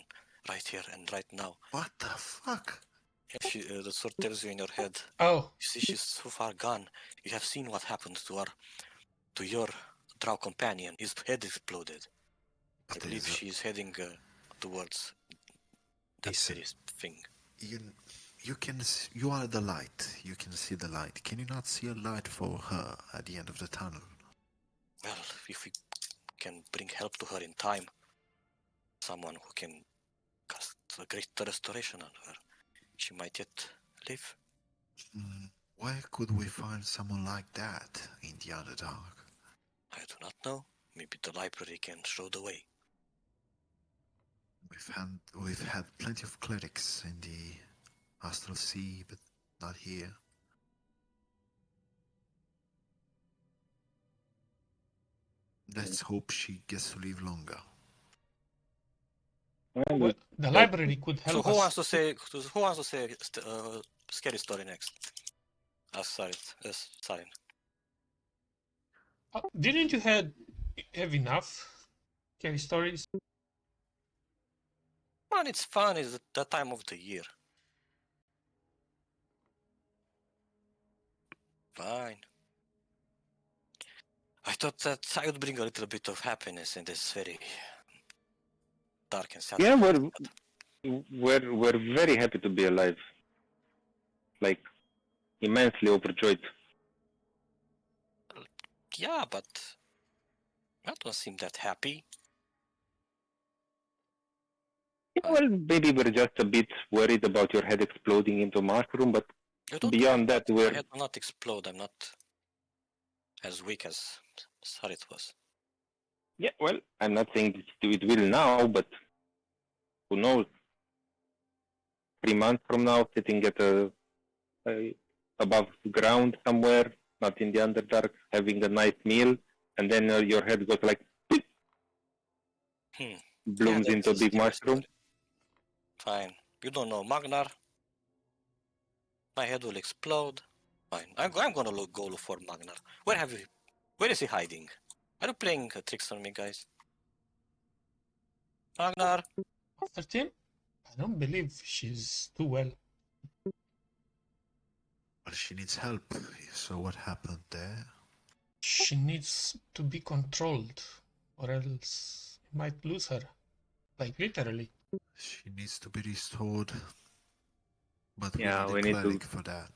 right here and right now. What the fuck? If the sword tells you in your head, Oh, you see she's so far gone. You have seen what happened to your drow companion. His head exploded. I But believe she's heading towards that Listen. very thing. you are the light. You can see the light. Can you not see a light for her at the end of the tunnel? Well, if we can bring help to her in time, someone who can cast a great restoration on her, she might yet live. Where could we find someone like that in the Underdark? I do not know. Maybe the library can show the way. We've had plenty of clerics in the Astral Sea, but not here. Let's hope she gets to live longer. well, the library could So help who us. wants to say a scary story next? Sarin. Didn't you have enough scary stories? Man, it's fun. It's the time of the year. Fine. I thought that I would bring a little bit of happiness in this very dark and sad. Yeah, we're very happy to be alive. Like, immensely overjoyed. Yeah, but I don't seem that happy. Well, maybe we're just a bit worried about your head exploding into mushroom, but You don't beyond that, My we're head will not explode. I'm not as weak as Sarit was. yeah. Well, I'm not saying it will now, but who knows? 3 months from now, sitting at above ground somewhere, not in the Underdark, having a nice meal, and then your head goes like blooms Yeah, into a that's big scary mushroom. story. Fine. You don't know Magnar. My head will explode. Fine. I'm gonna go look for Magnar. Where is he hiding? Are you playing tricks on me, guys? Magnar! After Tim? I don't believe she's too well. Well, she needs help. So what happened there? She needs to be controlled, or else we might lose her. Like, literally. She needs to be restored. But Yeah, we we need need a to- cleric for that.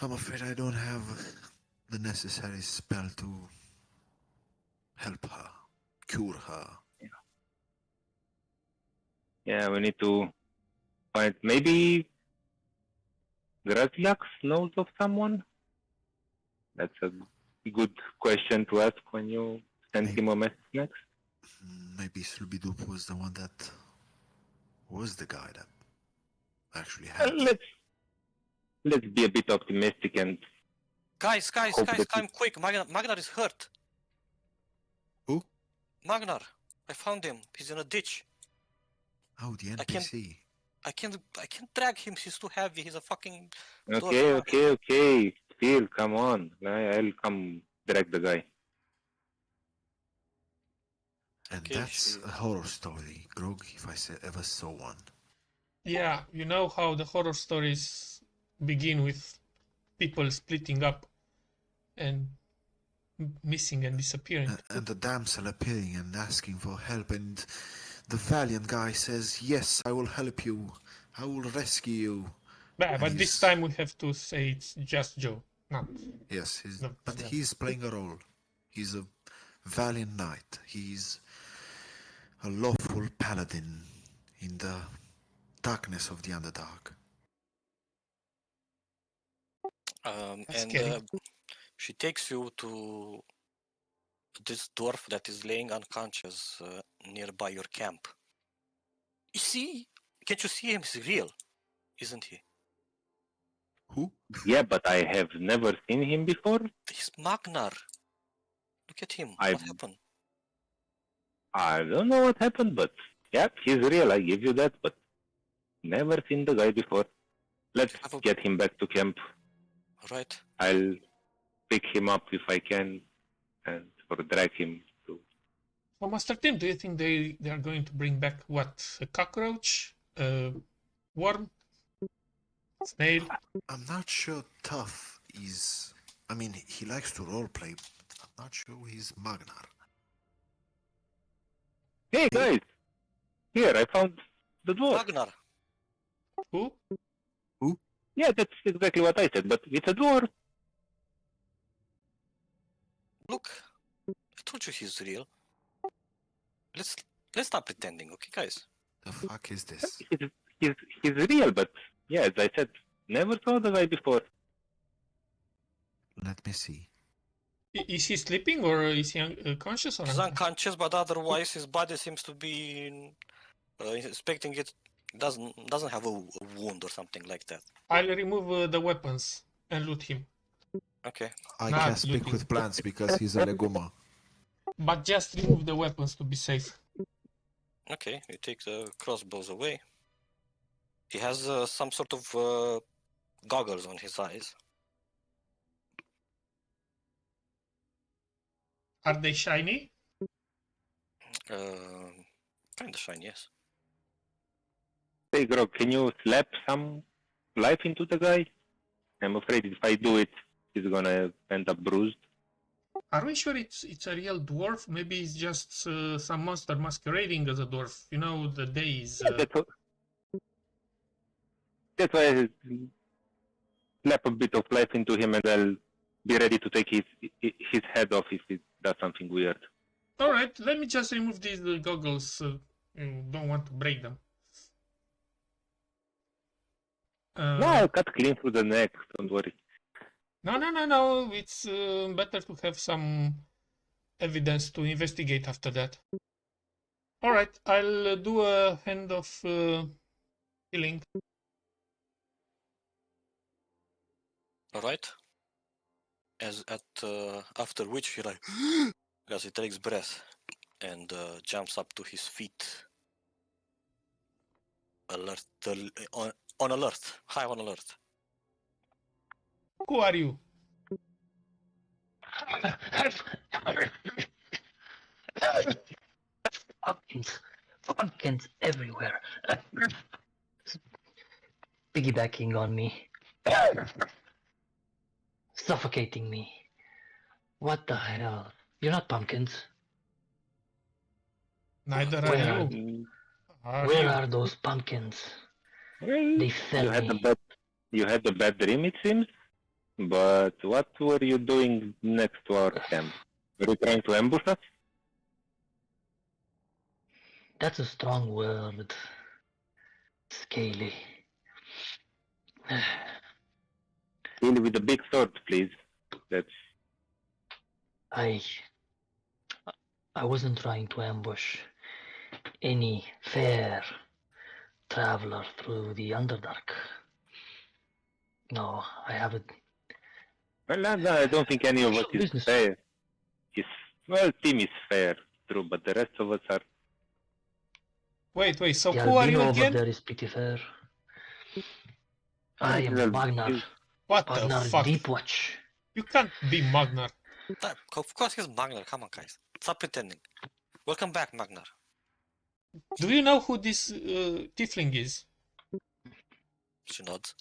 I'm afraid I don't have the necessary spell to help her, cure her. Yeah, we need to find maybe Graziax knows of someone. That's a good question to ask when you send him a message next. Maybe Slubidup was the one that was the guy that actually had. Let's be a bit optimistic and Guys, Hope that come quick. Magnar is hurt. Who? Magnar. I found him. He's in a ditch. Oh, the I can't- NPC. I can't drag him. He's too heavy. He's a fucking Okay, dwarf. okay. Still, come on. I'll come drag the guy. And Okay, that's she- a horror story, Grog, if I ever saw one. Yeah, you know how the horror stories begin with people splitting up and missing and disappearing. And the damsel appearing and asking for help, and the valiant guy says, "Yes, I will help you. I will rescue you." But And this he's- time we have to say it's just Joe. No. Yes, No, but no. he's playing a role. He's a valiant knight. He's a lawful paladin in the darkness of the Underdark. That's and scary. she takes you to this dwarf that is laying unconscious nearby your camp. You see? Can't you see him? He's real, isn't he? Who? Yeah, but I have never seen him before. He's Magnar. Look at him. I- What happened? I don't know what happened, but yeah, he's real. I give you that, but never seen the guy before. Let's Have a- get him back to camp. Right. I'll pick him up if I can, and or drag him to. So, Master Tim, do you think they are going to bring back what? A cockroach? A worm? Snail? I'm not sure Tough is. I mean, he likes to roleplay, but I'm not sure he's Magnar. Hey guys, here I found the dwarf. Magnar. Who? Yeah, that's exactly what I said, but it's a dwarf. Look. I told you he's real. Let's stop pretending, okay, guys? The fuck is this? He's real, but yeah, as I said, never saw the guy before. Let me see. Is he sleeping or is he conscious or He's unconscious? unconscious, but otherwise his body seems to be inspecting it. Doesn't have a wound or something like that. I'll remove the weapons and loot him. Okay. I Not can't speak looking. with plants because he's a leguma. But just remove the weapons to be safe. Okay, you take the crossbows away. He has some sort of goggles on his eyes. Are they shiny? Kind of shiny, yes. Hey Grog, can you slap some life into the guy? I'm afraid if I do it, he's gonna end up bruised. Are we sure it's a real dwarf? Maybe it's just some monster masquerading as a dwarf. You know, the days. That's why I slap a bit of life into him, and I'll be ready to take his head off if he does something weird. All right, let me just remove these goggles. You don't want to break them. No, I'll cut clean through the neck. Don't worry. No. It's better to have some evidence to investigate after that. All right, I'll do a hand of healing. All right. After which he like, as he takes breath and jumps up to his feet. Alert, on alert, high on alert. Who are you? Pumpkins everywhere. Piggybacking on me. Suffocating me. What the hell? You're not pumpkins. Neither are Where you. Are Where you? are those pumpkins? Well, They fell me. You had a bad dream, it seems. But what were you doing next to our camp? Were you trying to ambush us? That's a strong word. Scaly. Kill with a big sword, please. That's I wasn't trying to ambush any fair traveler through the Underdark. No, I haven't. well. I don't think any of us is Business. fair. Well, Tim is fair, true, but the rest of us are Wait, so The who are you albino over again? there is pretty fair. Ah, I he's am a- Magnar. he's- What the Magnar fuck? Deepwatch. You can't be Magnar. Of course he's Magnar. Come on, guys. Stop pretending. Welcome back, Magnar. Do you know who this tiefling is? She nods.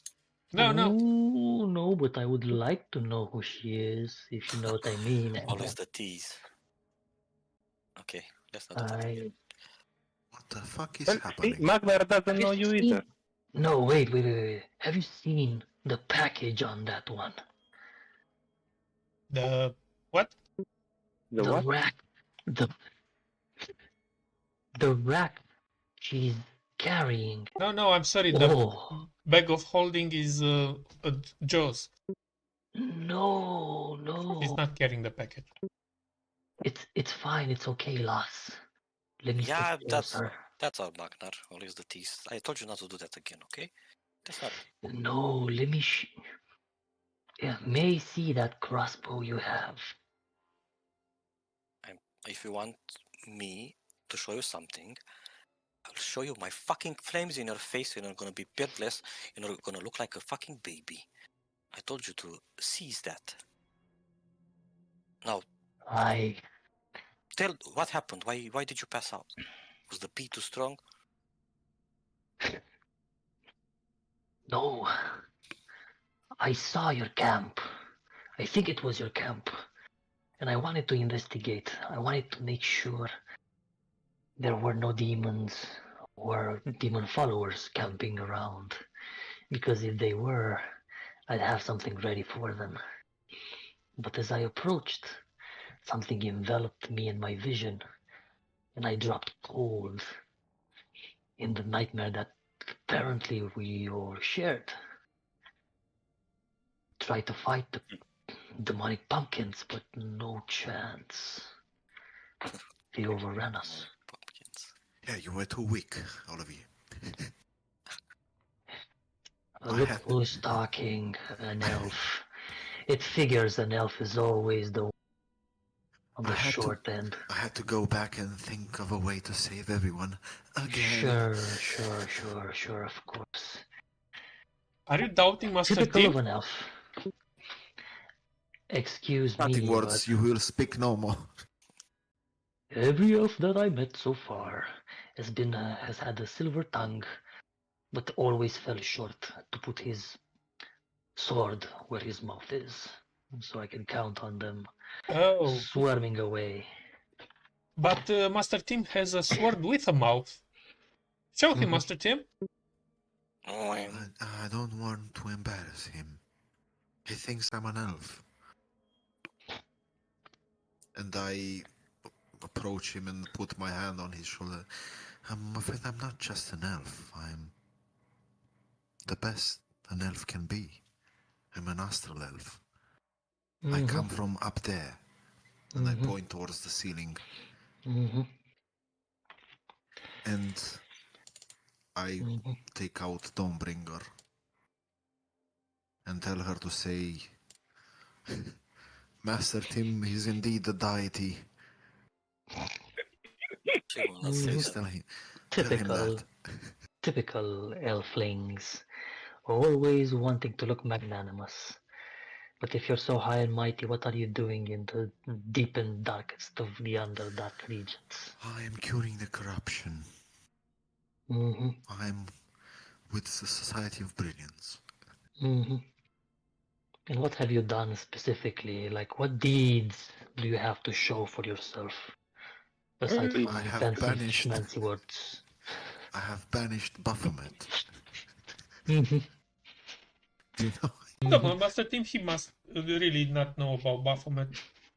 No. Ooh, no, but I would like to know who she is, if you know what I mean. Always the tease. Okay, let's not do that again. I... What the fuck is Well, see, happening? Magnar doesn't Have know you you seen... either. No, wait. Have you seen the package on that one? The what? The what? rack. The rack she's carrying. No, I'm sorry. The Oh, bag of holding is Jaws. no. He's not carrying the package. It's fine. It's okay, lass. Let me Yeah, sit closer. that's all, Magnar. Always the tease. I told you not to do that again, okay? That's not. No, let me. Yeah, may I see that crossbow you have? If you want me to show you something, I'll show you my fucking flames in your face, and you're gonna be beardless, and you're gonna look like a fucking baby. I told you to seize that. Now, I tell what happened. Why did you pass out? Was the pee too strong? No. I saw your camp. I think it was your camp. And I wanted to investigate. I wanted to make sure there were no demons or demon followers camping around. Because if they were, I'd have something ready for them. But as I approached, something enveloped me in my vision, and I dropped cold in the nightmare that apparently we all shared. Tried to fight the demonic pumpkins, but no chance. They overran us. Pumpkins. Yeah, you were too weak, all of you. Look who's talking, an elf. It figures an elf is always the one on the short end. I had to go back and think of a way to save everyone again. Sure, of course. Are you doubting Master Typical of Team? an elf. Excuse Nothing me, words, you will speak no more. every elf that I met so far has had a silver tongue, but always fell short to put his sword where his mouth is. So I can count on them Oh, swarming away. but Master Team has a sword with a mouth. Show him, Mhm. Master Team. I don't want to embarrass him. He thinks I'm an elf. And I approach him and put my hand on his shoulder. I'm afraid I'm not just an elf. I'm the best an elf can be. I'm an astral elf. I come from up there. And I point towards the ceiling. And I take out Dawnbringer and tell her to say, Master Tim is indeed a deity. She will not say Please that. tell him Typical, that. typical elflings, always wanting to look magnanimous. But if you're so high and mighty, what are you doing in the deep and darkest of the Underdark regions? I am curing the corruption. I'm with the Society of Brilliance. And what have you done specifically? Like, what deeds do you have to show for yourself? Aside from I have fancy words. I have banished Baphomet. Mhm. You know? Come on, Master Team, he must really not know about Baphomet.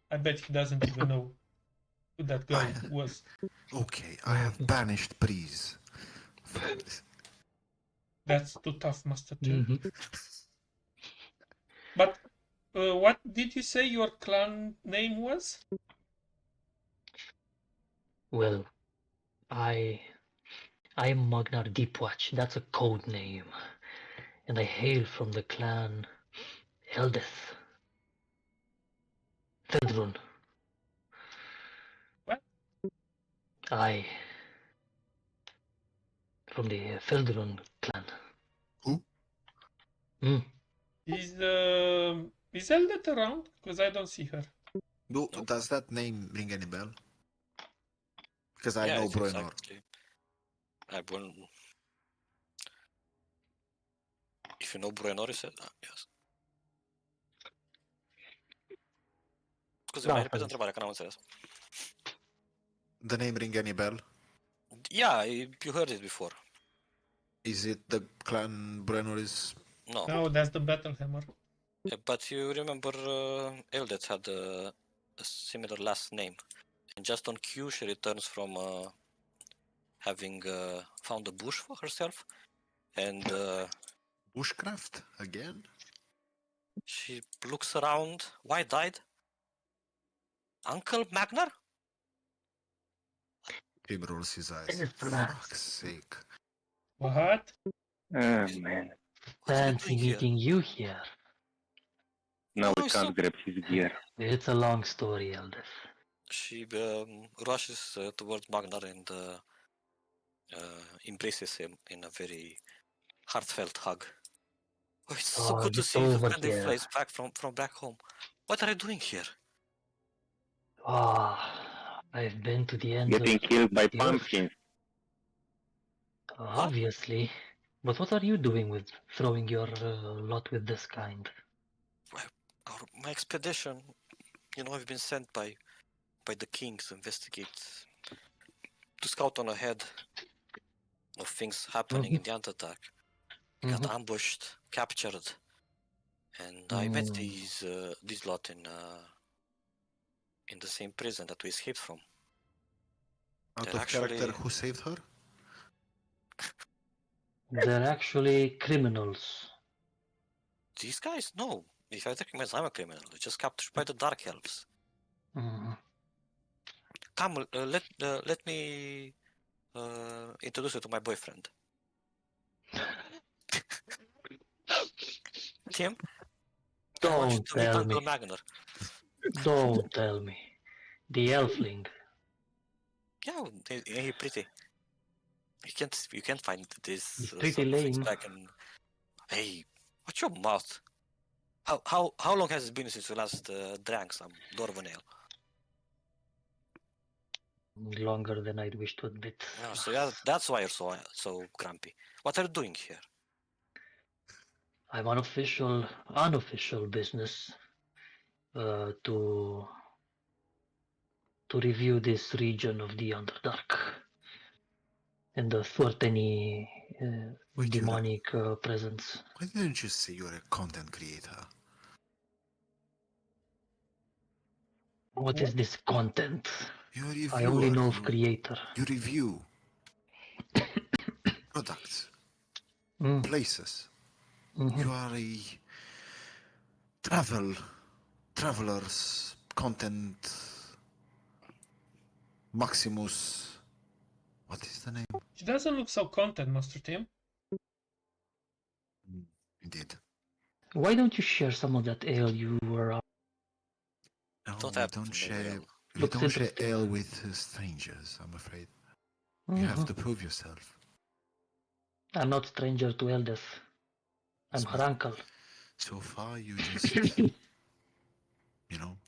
I bet he doesn't even know who that guy was. Okay, I have banished Breeze. That's too tough, Master Team. Mhm. But what did you say your clan name was? Well, I am Magnar Deepwatch. That's a code name. And I hail from the clan Eldeth. Feldrun. What? I from the Felderon clan. Who? Is Eldet around? Because I don't see her. Does that name ring any bell? Because I Yeah, know it's Bruenor. exactly. I won't. If you know Bruenor, you said yes. Scuze, Da, mai repede asta întrebarea, că n-am înțeles. The name ring any bell? Yeah, you heard it before. Is it the clan Bruenor is? No. No, that's the battle hammer. But you remember Eldet had a similar last name. And just on cue, she returns from having found a bush for herself. And Bushcraft again? she looks around. Why died? Uncle Magnar? He rolls his eyes. It's For not. fuck's sake. What? Oh man. What are you Fancy doing here? meeting you here. Now Oh, we so- can't grab his gear. It's a long story, Eldeth. She rushes towards Magnar and embraces him in a very heartfelt hug. Oh, it's so Oh, good to get see the over friendly here. face back from back home. What are you doing here? I've been to the end Getting of killed by the earth, pumpkins. obviously. But what are you doing with throwing your lot with this kind? My expedition, I've been sent by the king to investigate, to scout on ahead of things happening in the Underdark. We got ambushed, captured, and I met these lot in the same prison that we escaped from. Out They're of character, actually- who saved her? They're actually criminals. These guys? No. If I recognize, I'm a criminal. Just captured by the Dark Elves. Mhm. Come, let me introduce you to my boyfriend. Tim, I want you Don't to meet tell Uncle me. Magnar. Don't tell me. The elfling. Yeah, he's pretty. You can't find this He's sort pretty of things lame. back in. Hey, watch your mouth. How long has it been since you last drank some Dwarven ale? Longer than I'd wish to admit. No, so yeah, that's why you're so grumpy. What are you doing here? I'm on unofficial business to review this region of the Underdark and thwart any Wait, demonic presence. Why didn't you say you're a content creator? What is this content? You're a reviewer. I only know of creator. You review products, Mm, places. mhm. You are a traveler's content Maximus. What is the name? She doesn't look so content, Master Tim. Indeed. Why don't you share some of that ale you were? No, Don't we have don't to share. mail. We Looks don't share interesting. ale with strangers. I'm afraid. You have to prove yourself. I'm not stranger to Eldeth. I'm Smith. her uncle. So far, you just,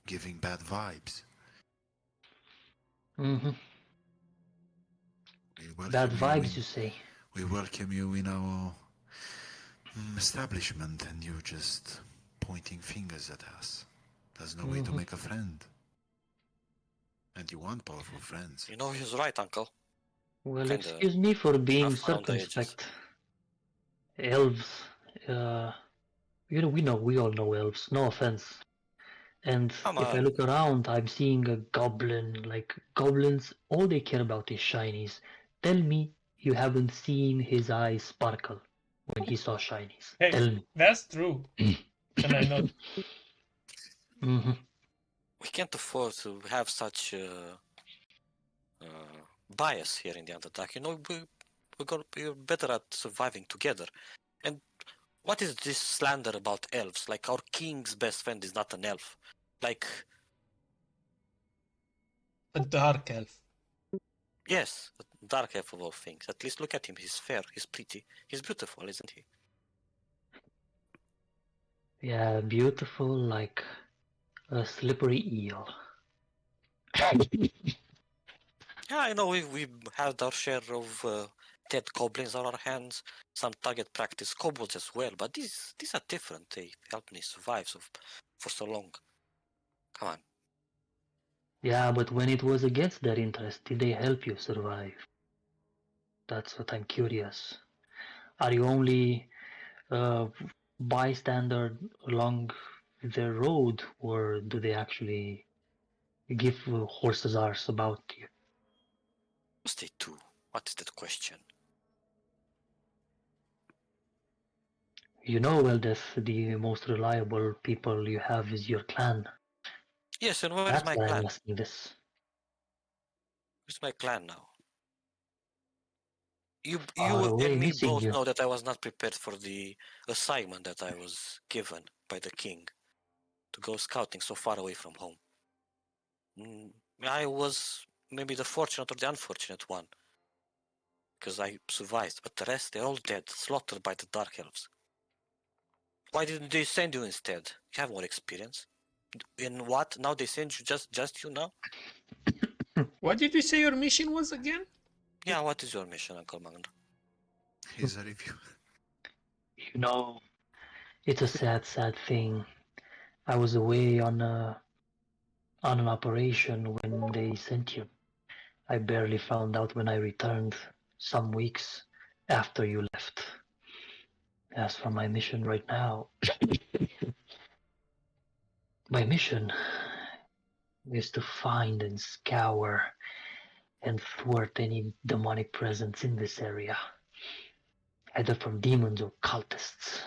giving bad vibes. Mhm. We welcome Bad you vibes, in- you say? We welcome you in our establishment, and you're just pointing fingers at us. There's no way to Mhm. make a friend. And you want powerful friends. You know he's right, Uncle. Well, Kinda excuse me for being rough around the edges. circumspect. Elves, we all know elves, no offense. And Come if I on. look around, I'm seeing a goblin. Like, goblins, all they care about is shinies. Tell me you haven't seen his eyes sparkle when he saw shinies. Hey, Tell me. that's true. And I know. hmm We can't afford to have such bias here in the Underdark. We're better at surviving together. And what is this slander about elves? Like, our king's best friend is not an elf. Like, A dark elf. yes, Dark elf of all things. At least look at him. He's fair. He's pretty. He's beautiful, isn't he? Yeah, beautiful like a slippery eel. Yeah, I know we had our share of dead goblins on our hands. Some target practice kobolds as well, but these are different. They helped me survive for so long. Come on. Yeah, but when it was against their interest, did they help you survive? That's what I'm curious. Are you only a bystander along the road, or do they actually give horses arse about you? What's they do? What is that question? You know, well, that the most reliable people you have is your clan. Yes, and where is That's my why I'm clan? asking this. Where's my clan now? You Far away, and me missing both you. know that I was not prepared for the assignment that I was given by the king to go scouting so far away from home. I was maybe the fortunate or the unfortunate one, because I survived, but the rest, they're all dead, slaughtered by the Dark Elves. Why didn't they send you instead? You have more experience. In what? Now they send you just you now? What did you say your mission was again? Yeah, what is your mission, Uncle Magna? Here's a review. You know, it's a sad, sad thing. I was away on an operation when they sent you. I barely found out when I returned some weeks after you left. As for my mission right now, my mission is to find and scour and thwart any demonic presence in this area, either from demons or cultists.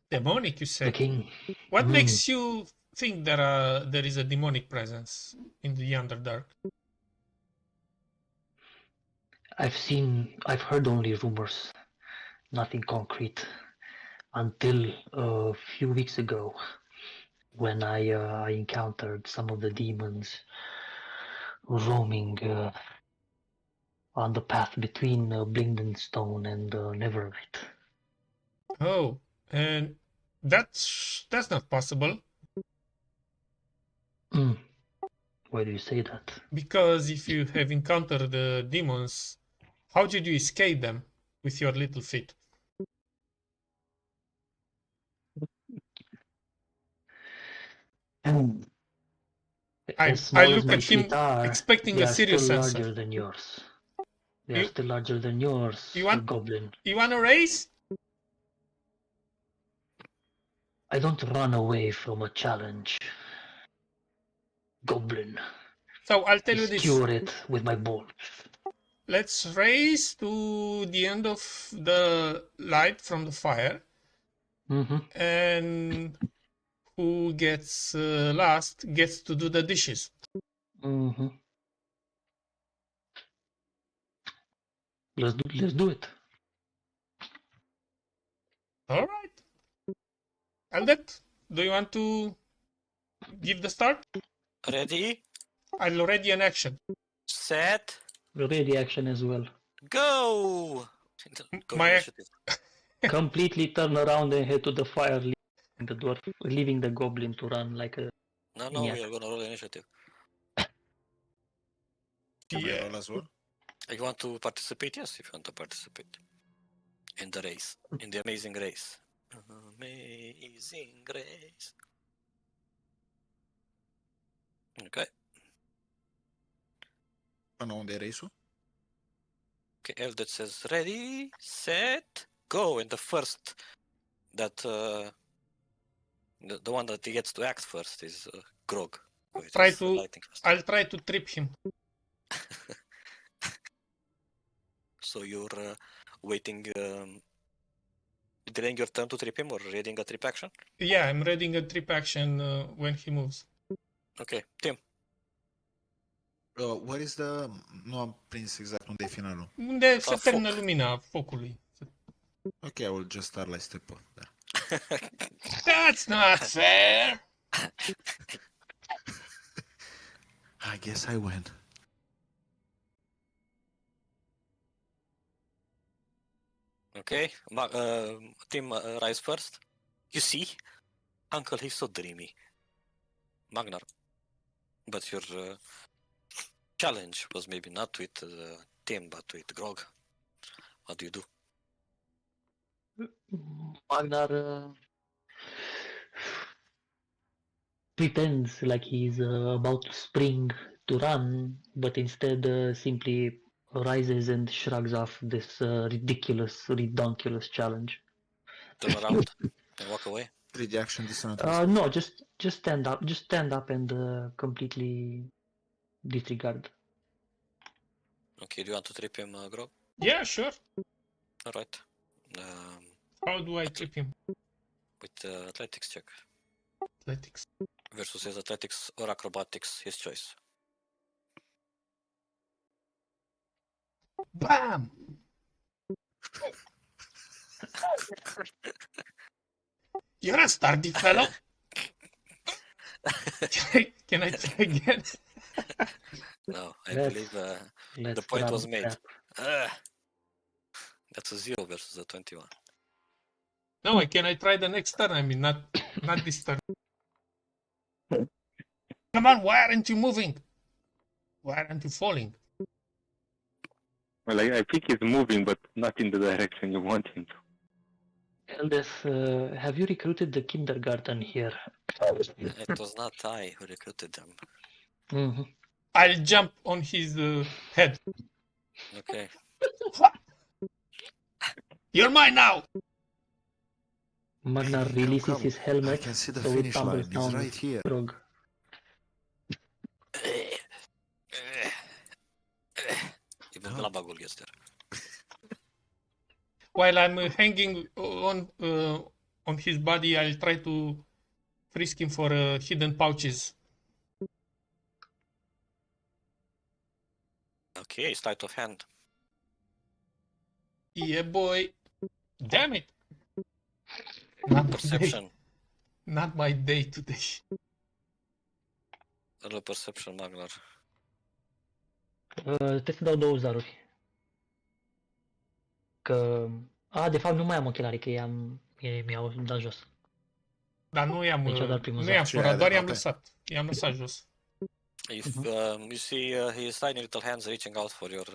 Demonic, you The said. king. What makes you think there is a demonic presence in the Underdark? I've heard only rumors, nothing concrete, until a few weeks ago, when I encountered some of the demons roaming on the path between Blingdenstone and Neverlight. Oh, and that's not possible, Why do you say that? because if you have encountered the demons, how did you escape them with your little feet? As I small as look my at feet him are, expecting they a are still serious answer. larger than yours. They are You still larger than yours, you want Goblin. you want a race? I don't run away from a challenge, Goblin. So I'll I tell you this. skewer it with my bolts. Let's race to the end of the light from the fire, and who gets last gets to do the dishes. Let's do it. All right. Aldet, do you want to give the start? Ready? I'm already in action. Set. Ready action as well. Go! Go My- initiative. Completely turn around and head to the fire, leaving the dwarf, leaving the goblin to run like a No, maniac. we are gonna roll initiative. Can I Yeah. roll as well? You want to participate? Yes, if you want to participate. In the race. In the amazing race. Amazing race. Okay. Ano unde era isso? Okay, Eldet says ready, set, go. And the first that the one that he gets to act first is Grog. Who Try is to- lighting first. I'll try to trip him. So you're waiting, delaying your turn to trip him or reading a trip action? Yeah, I'm reading a trip action when he moves. Ok, Tim. What is the... Nu am prins exact unde e finalul. Unde se foc. termină lumina focului. Ok, I will just start like step up there. That's not fair! I guess I win. Okay, Tim rise first. You see, Uncle, he's so dreamy. Magnar, but your challenge was maybe not with Tim, but with Grog. What do you do? Magnar pretends like he's about to spring to run, but instead simply rises and shrugs off this redonkulous challenge. Turn around and walk away. Reaction dissonant. No, just stand up. Just stand up and completely disregard. Okay, do you want to trip him, Grog? Yeah, sure. All right. How do I trip him? With athletics check Athletics. versus his athletics or acrobatics, his choice. Bam! You're a sturdy fellow. Can I try again? No, I Let's- believe Let's the point grab was the made. trap. That's a 0 versus a 21. No, can I try the next turn? I mean, not this turn. Come on, why aren't you moving? Why aren't you falling? Well, I think he's moving, but not in the direction you want him to. Eldest, have you recruited the kindergarten here? It was not I who recruited them. Mm-hmm. I'll jump on his head. Okay. You're mine now! Magnar Come, releases come. his helmet, I can see the so it finish tumbles line. down It's right here. Grog. Even Oh. Glabagul gets there. While I'm hanging on his body, I'll try to frisk him for hidden pouches. Okay, sleight of hand. Yeah, boy. Damn it. Not my day. Perception. Not my day today. Roll perception, Magnar. Trebuie să dau 2 zaruri. Că... de fapt nu mai am ochelari, că mi-au dat jos. Dar nu i-am, Deci a dat primul nu i-am zar. furat, doar i-am Ok. lăsat. I-am lăsat jos. If you see his tiny little hands reaching out for your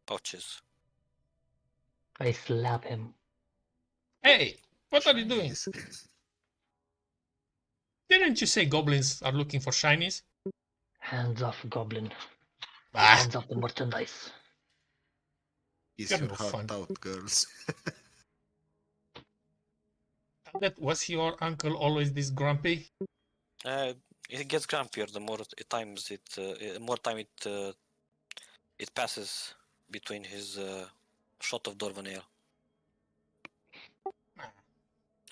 pouches. I slap him. Hey, what are you doing? Yes. Didn't you say goblins are looking for shinies? Hands off, goblin. Ah, Hands off the merchandise. Is You're your no heart fun. out, girls? that was your uncle always this grumpy? It gets grumpier the more times it passes between his shot of Dwarven ale.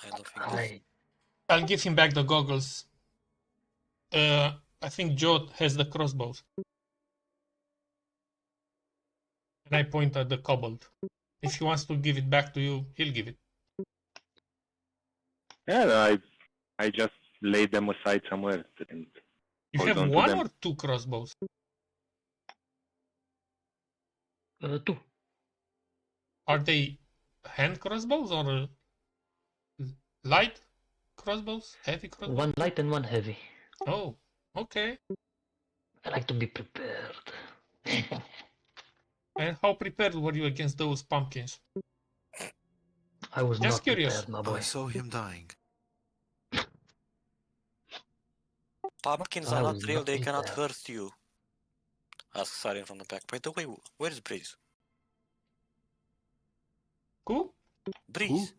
I don't think. I'll give him back the goggles. I think Joe has the crossbows. And I point at the kobold. If he wants to give it back to you, he'll give it. Yeah, no, I just laid them aside somewhere. And You Hold have on to one them. or two crossbows? 2. Are they hand crossbows or light crossbows? Heavy crossbows? 1 light and 1 heavy. Oh, okay. I like to be prepared. And how prepared were you against those pumpkins? I was Just not curious. prepared, my boy. I saw him dying. Pumpkins I are not was real, not they cannot prepared. hurt you. Asks Sarin from the back. By the way, where is Breeze? Who? Breeze.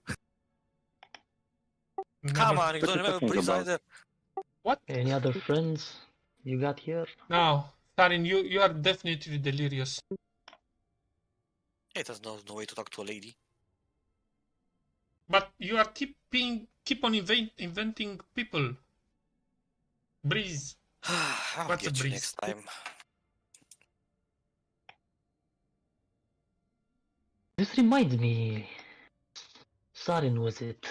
Never- Come on, you What don't you remember talking Breeze about? either. Any other friends you got here? No, Sarin, you are definitely delirious. Hey, there's no way to talk to a lady. But you are keep on inventing people. Breeze. I'll What's a get you breeze? next time. This reminds me. Sarin, was it?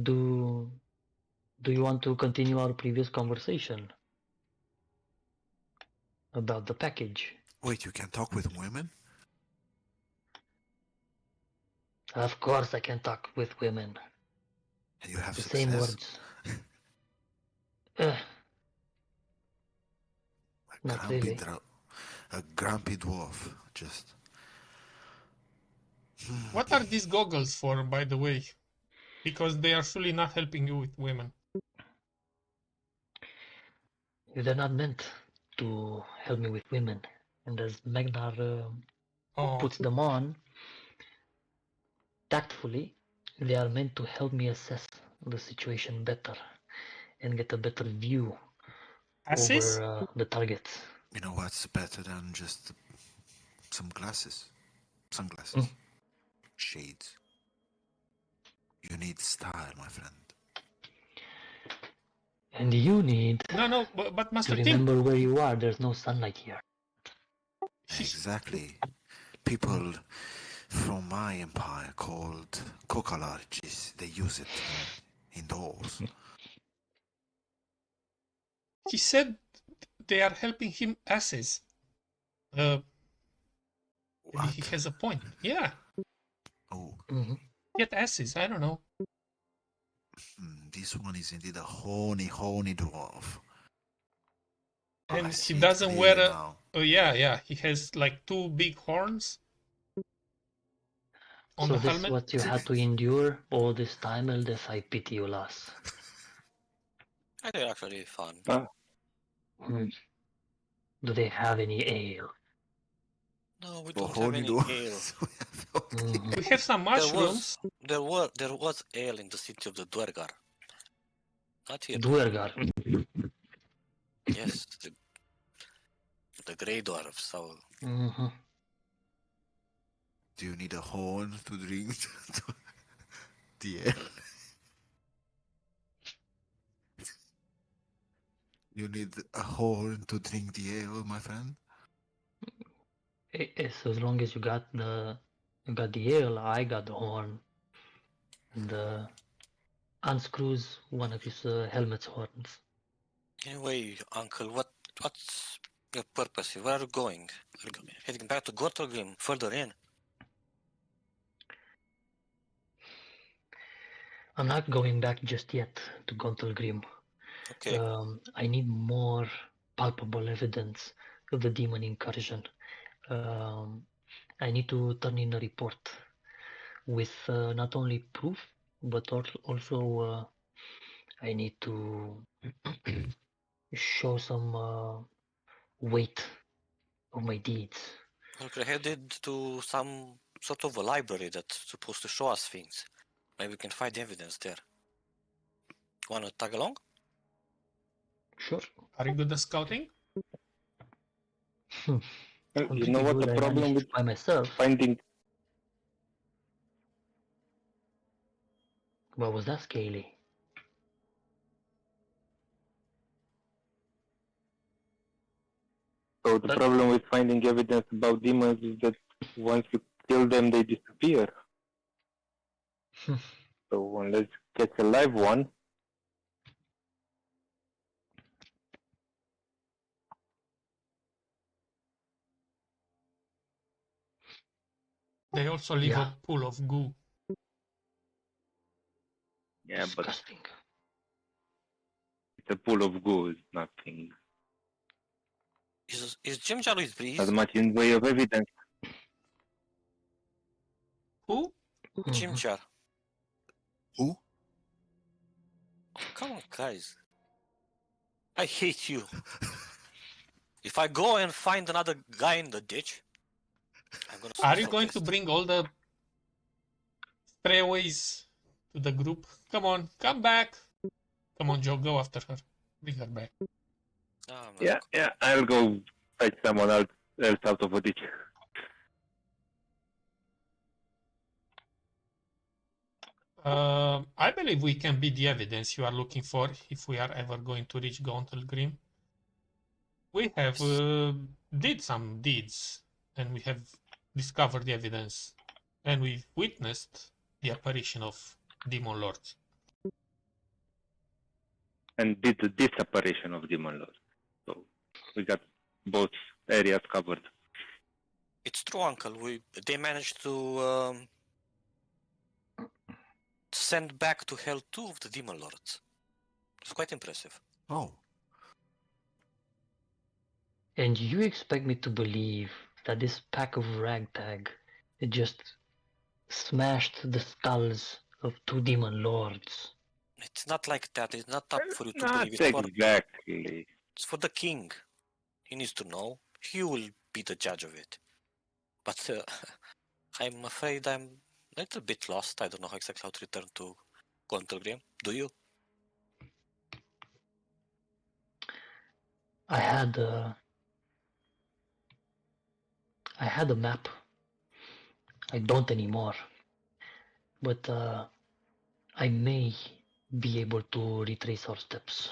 Do you want to continue our previous conversation about the package? Wait, you can talk with women? Of course I can talk with women. And you have The success. same words. Uh, A Not grumpy, really. a grumpy dwarf, just. What are these goggles for, by the way? Because they are surely not helping you with women. They're not meant to help me with women. And as Magnar Oh, puts them on, tactfully, they are meant to help me assess the situation better and get a better view asses? over the targets. You know what's better than just some glasses? Sunglasses. Mm. Shades. You need style, my friend. And you need No, but to Master Tim, remember where you are. There's no sunlight here. Exactly. People from my empire called cocalarches, they use it indoors. he said they are helping him asses. Maybe What? he has a point. Yeah, Oh, Mhm. get asses. I don't know. this one is indeed a horny dwarf. I And see he it doesn't wear clearly a. now. Oh yeah. He has like 2 big horns on So the this is helmet. what you had to endure all this time, Eldest. I pity you, lass. And they're actually fun. Hmm. Do they have any ale? No, we For don't have horny any ale. dwarfs, we have vodka. Mhm. We have some mushrooms. There was ale in the city of the Dwergar. Not here. Duergar. Yes, the Grey Dwarfs. So Mhm. Do you need a horn to drink the ale? You need a horn to drink the ale, my friend? So as long as you got the ale, I got the horn. And unscrews one of his helmet's horns. anyway, Uncle, what's your purpose here? Where are you going? Are you heading back to Gortogrim, further in? I'm not going back just yet to Gontelgrim. Okay. I need more palpable evidence of the demon incursion. I need to turn in a report with not only proof, but also I need to show some weight of my deeds. We're headed to some sort of a library that's supposed to show us things. Maybe we can find evidence there. Wanna tag along? Sure. Are you good at scouting? I'm You pretty know what good. the I problem managed with by myself. finding? What was that, Scaly? So the But- problem with finding evidence about demons is that once you kill them, they disappear. So unless you catch a live one, They also leave Yeah. a pool of goo. yeah, but Disgusting. it's a pool of goo, it's nothing Is Jim Jar with Breeze? as much in way of evidence. Who? Jim Mhm. Jar. Who? Come on, guys. I hate you. If I go and find another guy in the ditch, I'm gonna. Are you sniff going test. to bring all the sprayaways to the group? Come on, come back. Come on, Joe, go after her. Bring her back. No, I'm not. Yeah, I'll go fight someone else out of a ditch. I believe we can be the evidence you are looking for if we are ever going to reach Gauntlgrim. We have did some deeds, and we have discovered the evidence, and we've witnessed the apparition of demon lords. And did the disapparition of demon lords. So we got both areas covered. It's true, Uncle. They managed to sent back to hell 2 of the demon lords. It's quite impressive. Oh, And you expect me to believe that this pack of ragtag just smashed the skulls of 2 demon lords? It's not like that. It's not up for you to Not believe. It's exactly. for the king. He needs to know. He will be the judge of it. But I'm afraid I'm a little bit lost. I don't know exactly how to return to Contelgrim. Do you? I had a map. I don't anymore. But I may be able to retrace our steps.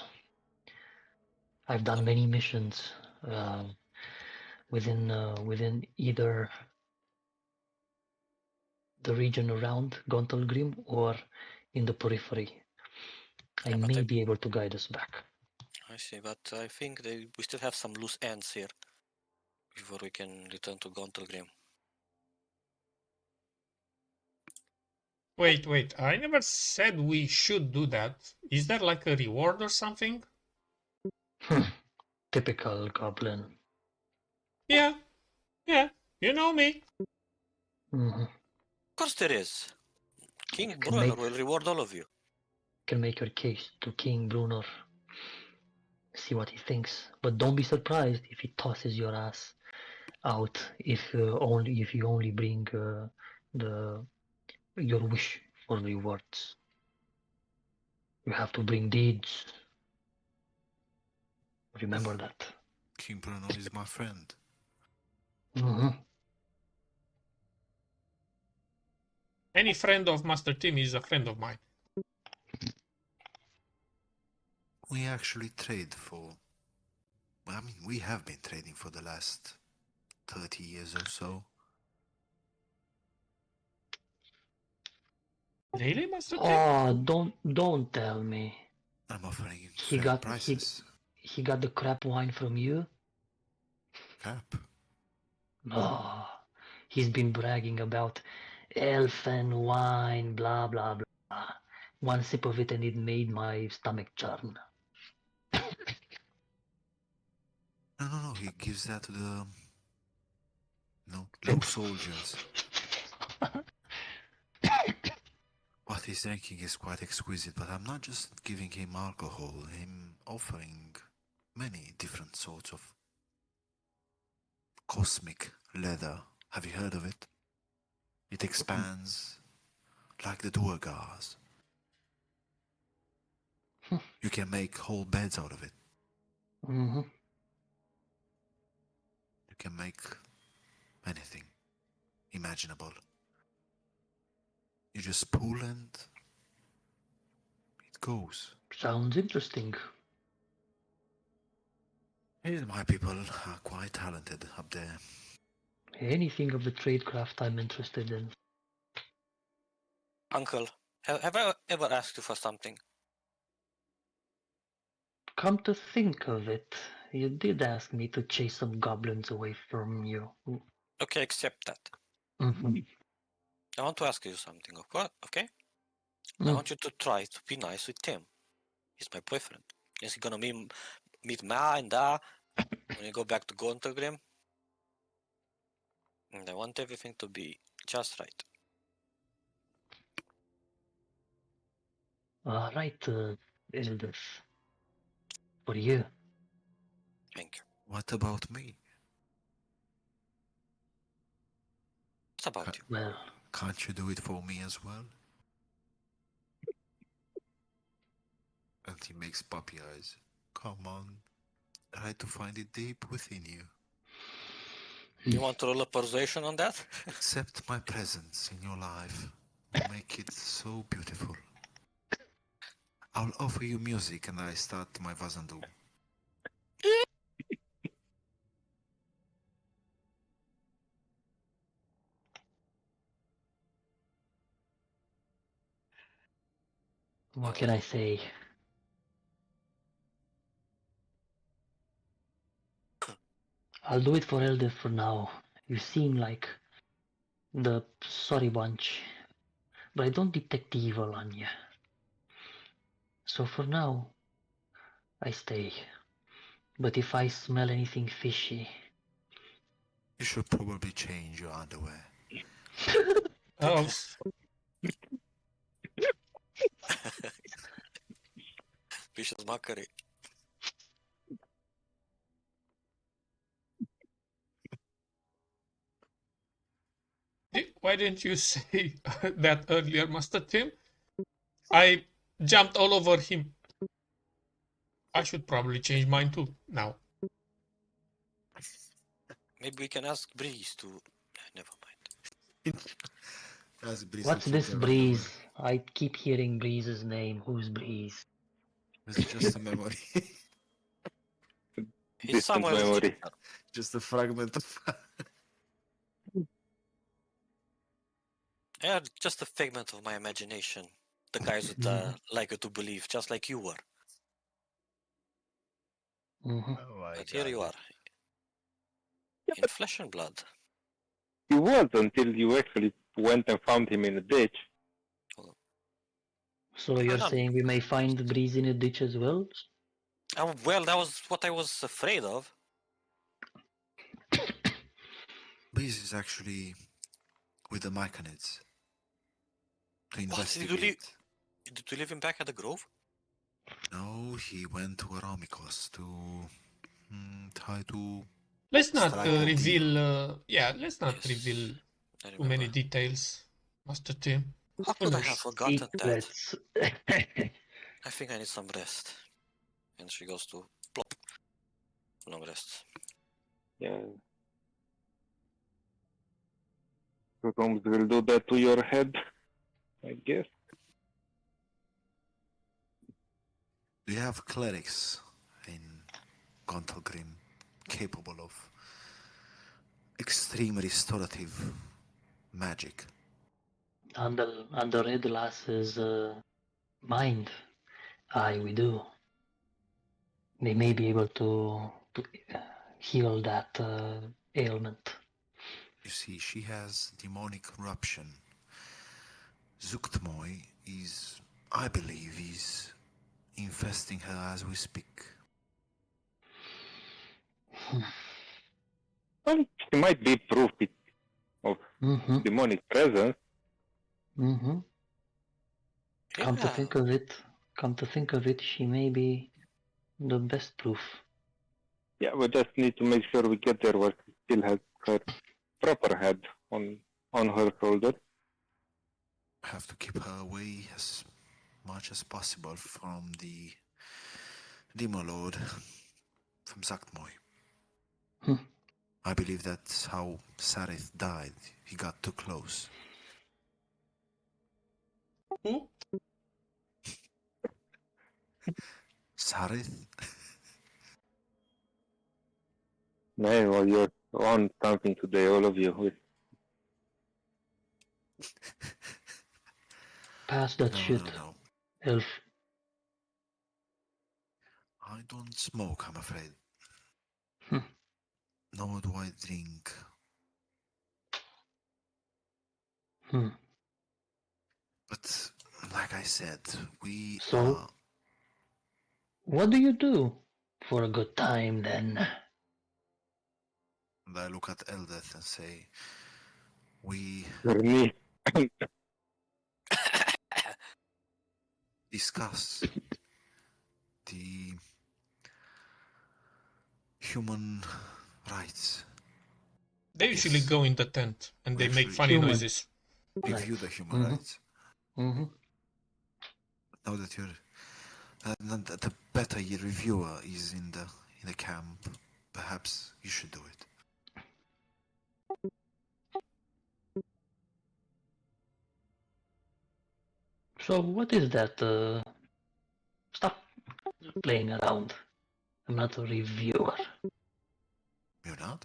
I've done many missions within either the region around Gontalgrim or in the periphery. I Yeah, but may be able to guide us back. I see, but I think we still have some loose ends here before we can return to Gontelgrim. Wait. I never said we should do that. Is there like a reward or something? Typical goblin. Yeah. You know me. Mhm. Of course there is. King can Brunner make- will reward all of you. Can make your case to King Brunor. See what he thinks, but don't be surprised if he tosses your ass out if you only bring your wish for rewards. You have to bring deeds. Remember that. King Bruno is my friend. Mhm. Any friend of Master Tim is a friend of mine. We actually trade for. I mean, we have been trading for the last 30 years or so. Really, Master Tim? Oh, don't tell me. I'm offering He fair got prices. he got the crap wine from you? Cap. Oh, he's been bragging about elfin wine, blah blah blah. One sip of it and it made my stomach churn. No. He gives that to the low soldiers. What he's drinking is quite exquisite, but I'm not just giving him alcohol. I'm offering many different sorts of cosmic leather. Have you heard of it? It expands like the Duergars. You can make whole beds out of it. Mm-hmm. You can make anything imaginable. You just pull and it goes. Sounds interesting. My people are quite talented up there. Anything of the tradecraft I'm interested in. Uncle, have I ever asked you for something? Come to think of it, you did ask me to chase some goblins away from you. Okay, accept that. Mm-hmm. I want to ask you something, okay? I want you to try to be nice with Tim. He's my boyfriend. Is he gonna meet Ma and Da when you go back to Gontelgrim? And I want everything to be just right. All right, Elder. For you. Thank you. What about me? What about you? Well, Can't you do it for me as well? And he makes puppy eyes. Come on. Try to find it deep within you. You want to roll a persuasion on that? Accept my presence in your life. Make it so beautiful. I'll offer you music and I start my Vazandu. what can I say? I'll do it for Elder for now. You seem like the sorry bunch but I don't detect evil on you. So for now, I stay. But if I smell anything fishy, You should probably change your underwear. Oh, Vicious mockery. why didn't you say that earlier, Master Tim? I jumped all over him. I should probably change mine too now. Maybe we can ask Breeze to. Never mind. That's Breeze what's to change this her Breeze? I keep hearing Breeze's name. Who's Breeze? underwear. It's just a memory. He's Distant somewhere. memory. Just a fragment of. Yeah, just a figment of my imagination. The guys would like you to believe, just like you were. Mm-hmm. Oh my But here you are, in flesh and blood. He was until you actually went and found him in a ditch. So you're no. saying we may find Breeze in a ditch as well? Oh, well, that was what I was afraid of. Breeze is actually with the Myconids to What? investigate. Did you leave him back at the Grove? No, he went to Aramikos to try to. Let's not Strike a reveal. Let's not Yes, reveal I too many remember. details, Master Tim. How Who could I knows? have forgotten that? Secrets. I think I need some rest. And she goes to plop. Long rest. Yeah. Catacombs will do that to your head, I guess. We have clerics in Gontalgrim capable of extreme restorative magic. Under Red Lass's mind. Aye, we do. They may be able to heal that ailment. You see, she has demonic corruption. Zuktmoy is, I believe, is infesting her as we speak. Well, she might be proof of Mm-hmm. demonic presence. Mm-hmm. Come to Yeah. think of it, she may be the best proof. Yeah, we just need to make sure we get there where she still has her proper head on her shoulder. Have to keep her away as much as possible from the Demolord from Zaktmoy. Hmm. I believe that's how Sarith died. He got too close. Who? Sarith? Yeah, well, you're on something today, all of you. Pass that shit, No. elf. I don't smoke, I'm afraid. Hmm. Nor do I drink. But, like I said, we So? are... What do you do for a good time then? And I look at Eldeth and say, we You're me. discuss the human rights. They usually Yes. go in the tent and they make Actually, funny human. noises. Review Rights. the human Mhm. rights. Mm-hmm. Now that you're the better your reviewer is in the camp, perhaps you should do it. So what is that? Stop playing around. I'm not a reviewer. You're not?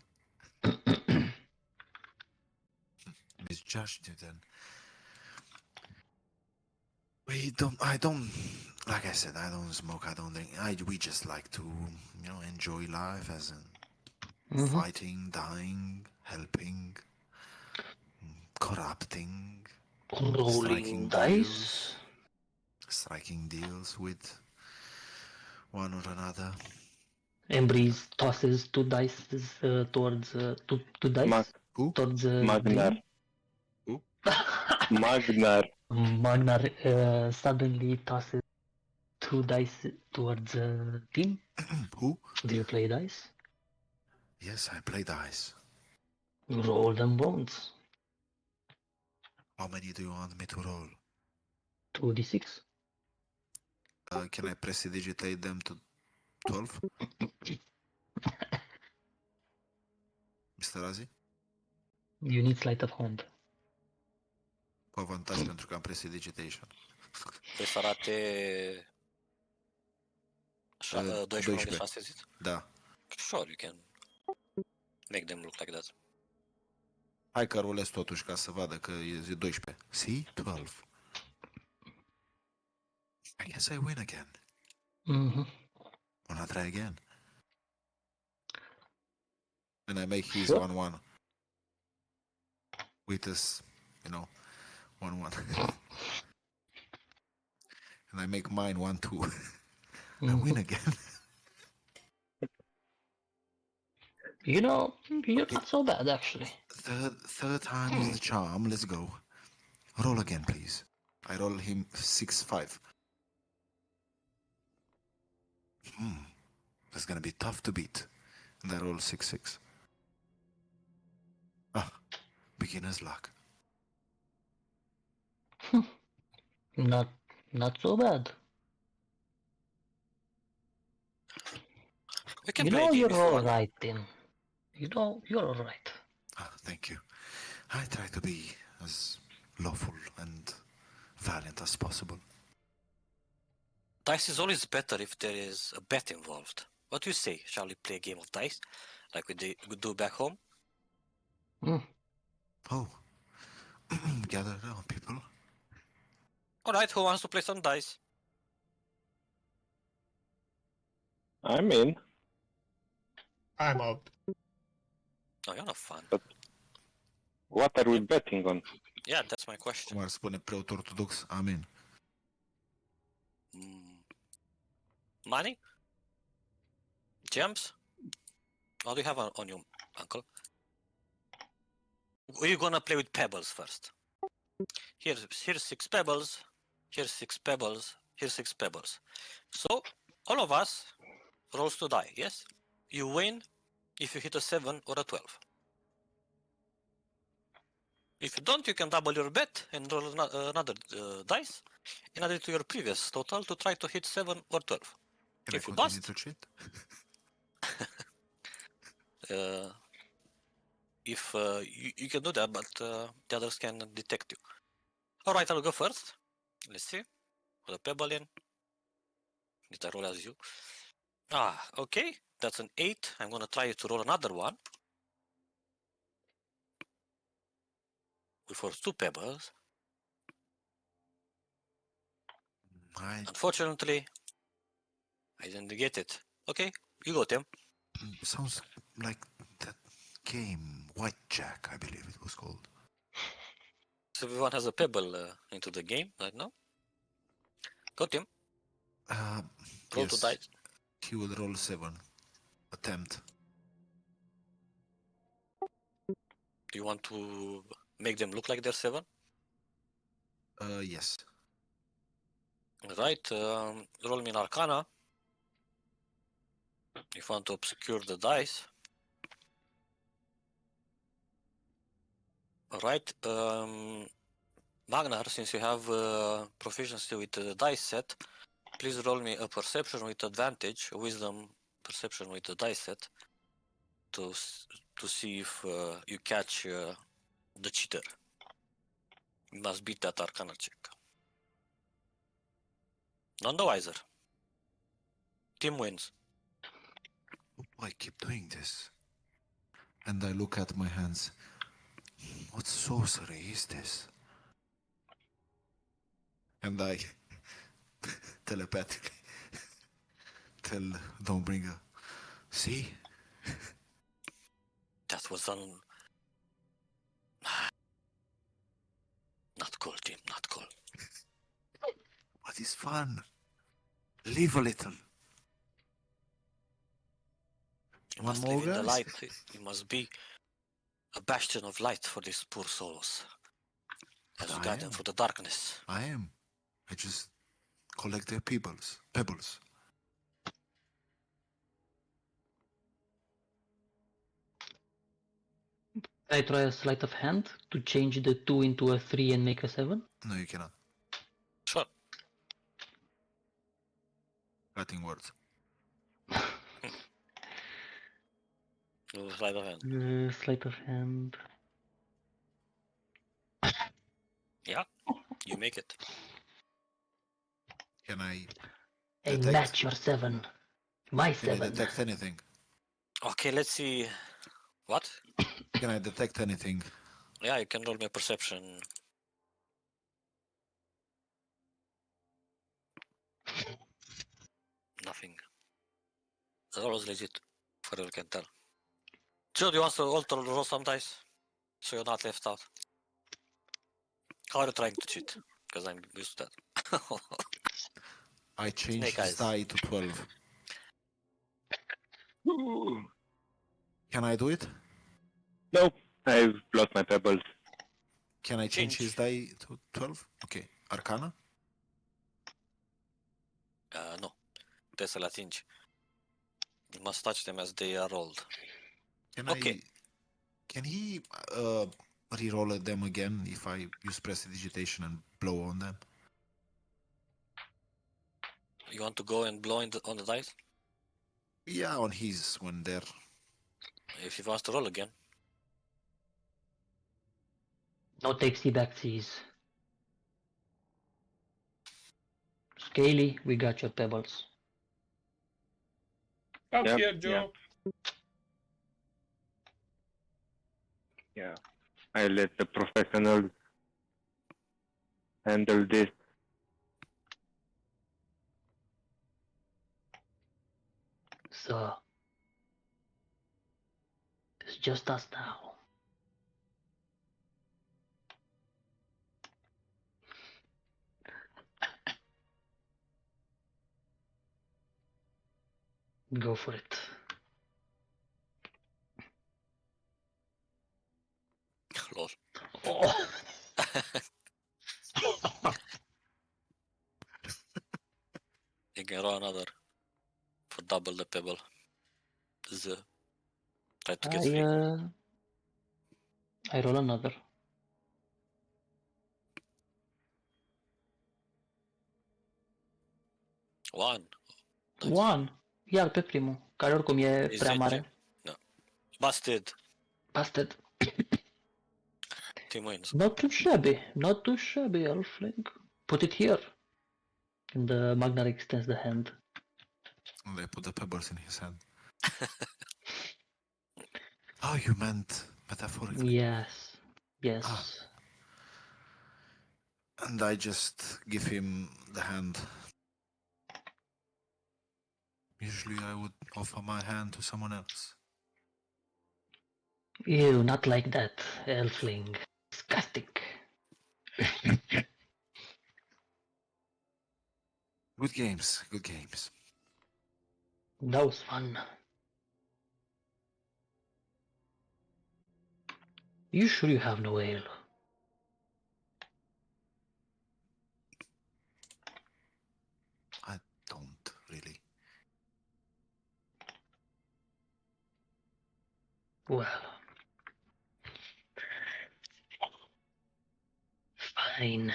Misjudged you then. I don't, like I said, I don't smoke, I don't drink. We just like to, enjoy life as in Mhm. fighting, dying, helping, corrupting. Rolling dice. striking deals with one or another. Embreeze tosses two dice towards two dice Mag- Who? towards Magnar. Who? Magnar. Magnar suddenly tosses two dice towards Dean. Who? Do you play dice? Yes, I play dice. Roll them once. How many do you want me to roll? 2d6. Can I prestidigitate them to 12? Mr. Razi? You need sleight of hand. Cu avantaj pentru că am prestidigitation. Trebuie să arate 12 de 6 zis? Da. Sure, you can make them look like that. Hai că rolez totuși ca să vadă că e 12. See? 12. I guess I win again. Mm-hmm. Wanna try again? And I make his Sure. 1-1. With this, 1-1. And I make mine 1-2. I win again. You're not so bad actually. Third time is the charm. Let's go. Roll again, please. I roll him 6-5. That's gonna be tough to beat. And I roll 6-6. Beginner's luck. Not so bad. We can play a game You're if you want. alright, Tim. You're alright. Thank you. I try to be as lawful and valiant as possible. Dice is always better if there is a bet involved. What do you say? Shall we play a game of dice like we do back home? Oh. Gather around, people. Alright, who wants to play some dice? I'm in. I'm out. No, you're not fun. What are we betting on? Yeah, that's my question. Cum ar spune preot ortodox, amin. Money? Gems? What do you have on you, uncle? We're gonna play with pebbles first. Here's 6 pebbles. Here's 6 pebbles. Here's 6 pebbles. So all of us rolls to die. Yes, you win if you hit a 7 or a 12. If you don't, you can double your bet and roll another dice and add it to your previous total to try to hit 7 or 12. Can If I you continue bust, to cheat? if you can do that, but the others can detect you. Alright, I'll go first. Let's see. Put a pebble in. Need I roll as you? Okay. That's an 8. I'm gonna try to roll another one. We force 2 pebbles. Unfortunately, I didn't get it. Okay, you go, Tim. Sounds like that game, Whitejack, I believe it was called. So everyone has a pebble into the game right now. Go, Tim. Roll 2 dice. He will roll 7. Attempt. Do you want to make them look like they're 7? Yes. Right, roll me an Arcana. If you want to obscure the dice. Alright, Magnar, since you have proficiency with the dice set, please roll me a perception with advantage, a wisdom perception with the dice set, to see if you catch the cheater. You must beat that Arcana check. None the wiser. Team wins. I keep doing this. And I look at my hands. What sorcery is this? And I telepathically tell Dawnbringer, see? That was not good. Tim, not cool. What is fun? Live a little. You One must more, live in the guys? light. You must be a bastion of light for these poor souls. As you I guide them am. through the darkness. I am. I just collect their pebbles. Pebbles. I try a sleight of hand to change the 2 into a 3 and make a 7. No, you cannot. Sure. Cutting words. You sleight of hand. Sleight of hand. Yeah, you make it. Can I Hey, detect? match your 7. My Can I 7. detect anything? Okay, let's see. What? Can I detect anything? Yeah, you can roll me a perception. Nothing. That was legit. For you can tell. Joe, do you want to also roll some dice? So you're not left out. How are you trying to cheat? Because I'm used to that. I change Snake his eyes. die to 12. Can I do it? Nope, I've lost my pebbles. Can I change Change. his die to 12? Okay. Arcana? No. That's a latinge. You must touch them as they are rolled. Can Okay. Can he re-roll them again if I use prestidigitation and blow on them? You want to go and blow on the dice? Yeah, on his when they're. If he wants to roll again. No takesy backsies. Scaly, we got your pebbles. Up Yep, here, Joe. Yeah. I let the professionals handle this. So, it's just us now. Go for it. Lol. Oh. You can roll another for double the pebble. Try to get free. I roll another. One. Nice. One. Iar pe primul, care oricum e Is prea it mare. No. Busted. Busted. Team wins. Not too shabby. Not too shabby, Elfling. Put it here. And the Magnar extends the hand. And I put the pebbles in his hand. Oh, you meant metaphorically. Yes. Yes. Ah. And I just give him the hand. Usually I would offer my hand to someone else. Ew, not like that, Elfling. Disgusting. Good games, good games. That was fun. You sure you have no ale? I don't really. Well. Fine.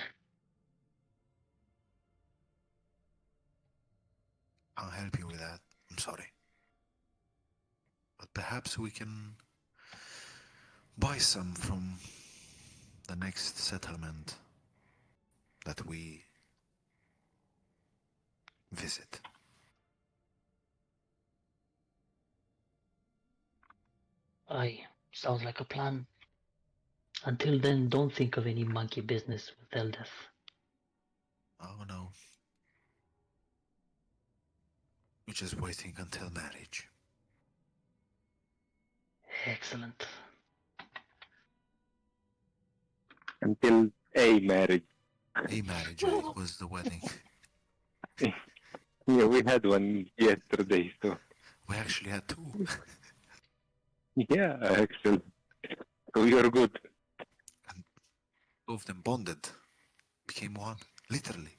I'll help you with that. I'm sorry. But perhaps we can buy some from the next settlement that we visit. Aye, sounds like a plan. Until then, don't think of any monkey business with Eldeth. Oh no. We're just waiting until marriage. Excellent. Until a marriage. A marriage, it was the wedding. Yeah, we had one yesterday, so We actually had two. yeah, actually. So you're good. Two of them bonded, became one, literally.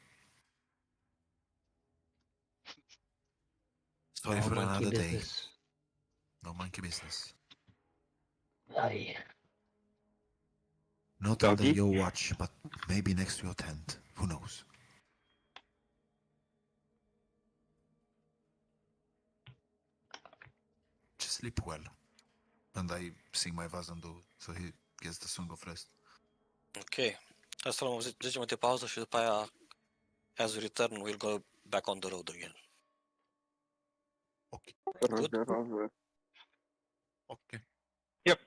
Sorry No for monkey another day. business. No monkey business. Aye. Not under Doggy? your watch, but maybe next to your tent. Who knows? Just sleep well. And I sing my Vazandu, so he gets the song of rest. Ok. Asta luăm 10 minute pauză și după aia, as we return, we'll go back on the road again. Okay. Good? Roger, Roger. Okay. Yep.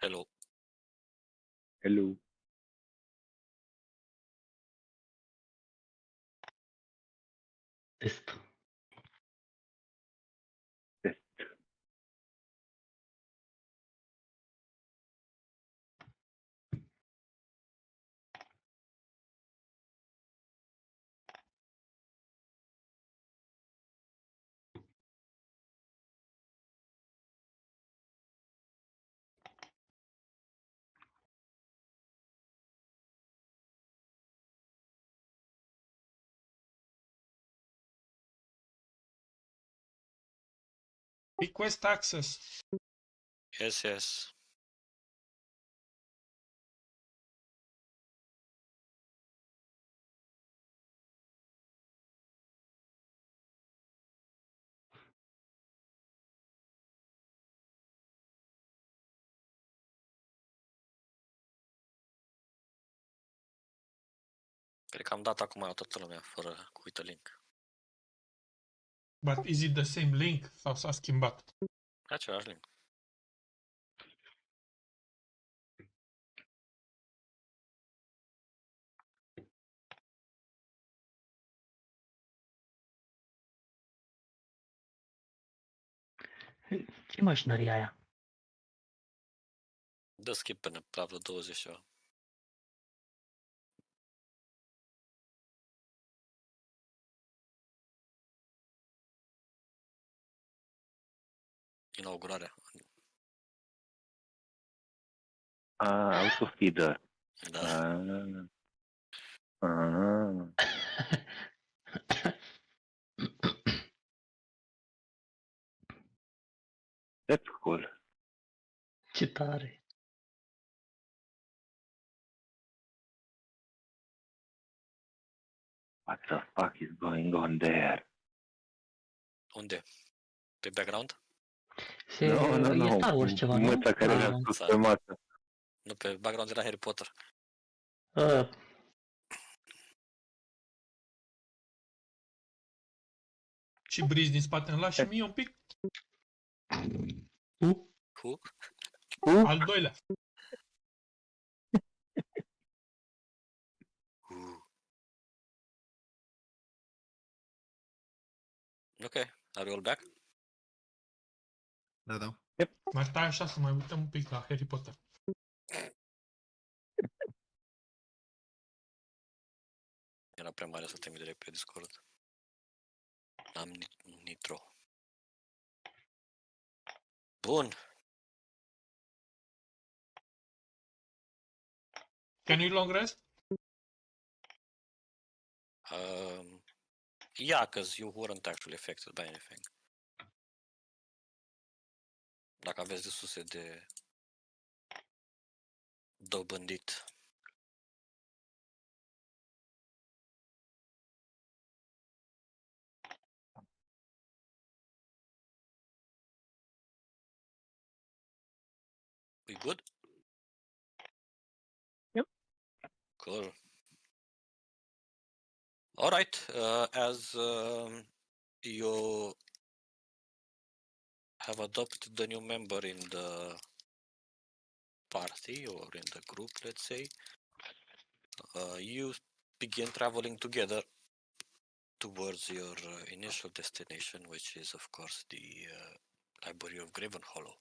Hello. Hello. Test. Test. Request access. Yes. Cred că am dat acum la toată lumea, fără cu uită link. But is it the same link sau s-a schimbat? Același link. Ce mașinărie aia? Dă skip până la vreo 20 ceva. Inaugurarea. Autofeeder. Da. That's cool. Ce tare. What the fuck is going on there? Unde? Pe background? E Star Wars ceva, nu? Măța care era Background. sus pe masă. Nu, pe background era Harry Potter. Și Breeze din spate îmi lași mie un pic? Cu? Al doilea. Ok, are you all back? Da. Mai stai așa să mai uităm un pic la Harry Potter. Era prea mare să te direct pe Discord. Am nitro. Bun. Can you long rest? Yeah, because you weren't actually affected by anything. Dacă aveți de suse de dobândit. We good? Yep. Cool. All right. As you have adopted the new member in the party or in the group, let's say, you begin traveling together towards your initial destination, which is, of course, the Library of Gravenhollow.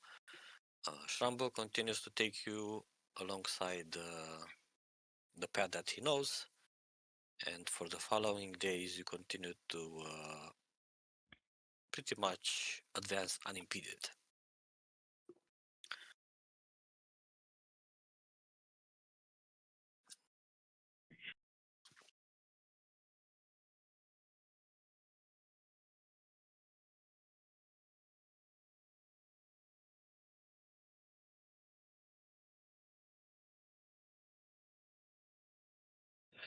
Shrambo continues to take you alongside the path that he knows, and for the following days you continue to pretty much advance unimpeded.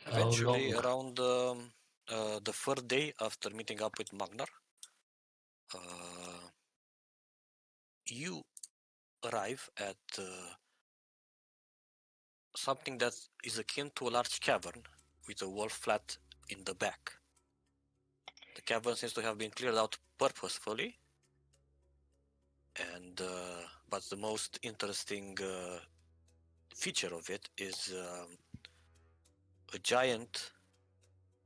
Eventually, around the third day after meeting up with Magnar, you arrive at something that is akin to a large cavern with a wall flat in the back. The cavern seems to have been cleared out purposefully, and but the most interesting feature of it is a giant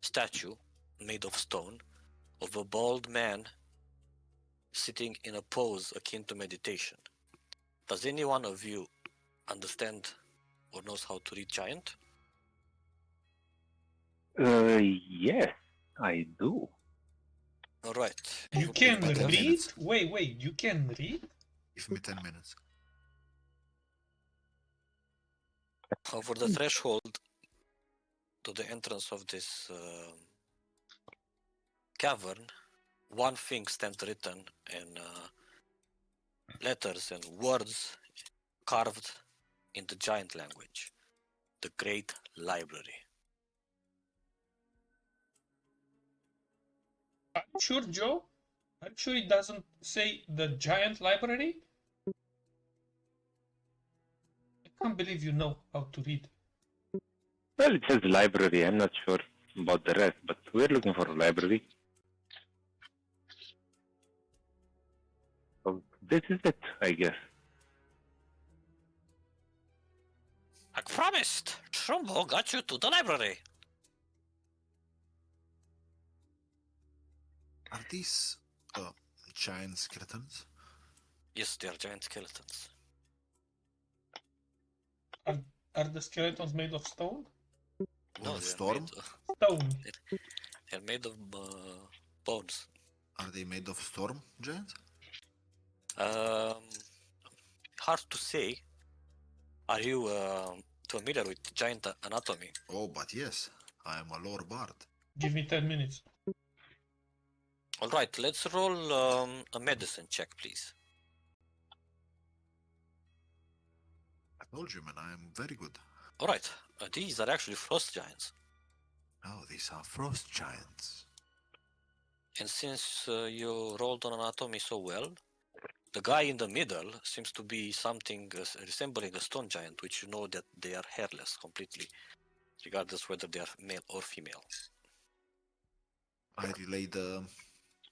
statue made of stone of a bald man sitting in a pose akin to meditation. Does any one of you understand or knows how to read giant? Yes, I do. All right. You can me 10 read? minutes. Wait, you can read? Give me 10 minutes. Over the threshold to the entrance of this cavern, one thing stands written in letters and words carved in the giant language: the Great Library. Are you sure, Joe? Are you sure it doesn't say the giant library? I can't believe you know how to read. Well, it says library. I'm not sure about the rest, but we're looking for a library. So this is it, I guess. Like promised, Trumbo got you to the library. Are these giant skeletons? Yes, they are giant skeletons. Are the skeletons made of stone? No, Or they storm? Stone. They're made of bones. Are they made of storm giants? Hard to say. Are you familiar with giant anatomy? Oh, but yes. I am a lore bard. Give me 10 minutes. All right, let's roll a medicine check, please. I told you, man, I am very good. All right, these are actually frost giants. Oh, these are frost giants. And since you rolled on anatomy so well, the guy in the middle seems to be something resembling a stone giant, which you know that they are hairless completely, regardless whether they are male or female. I relay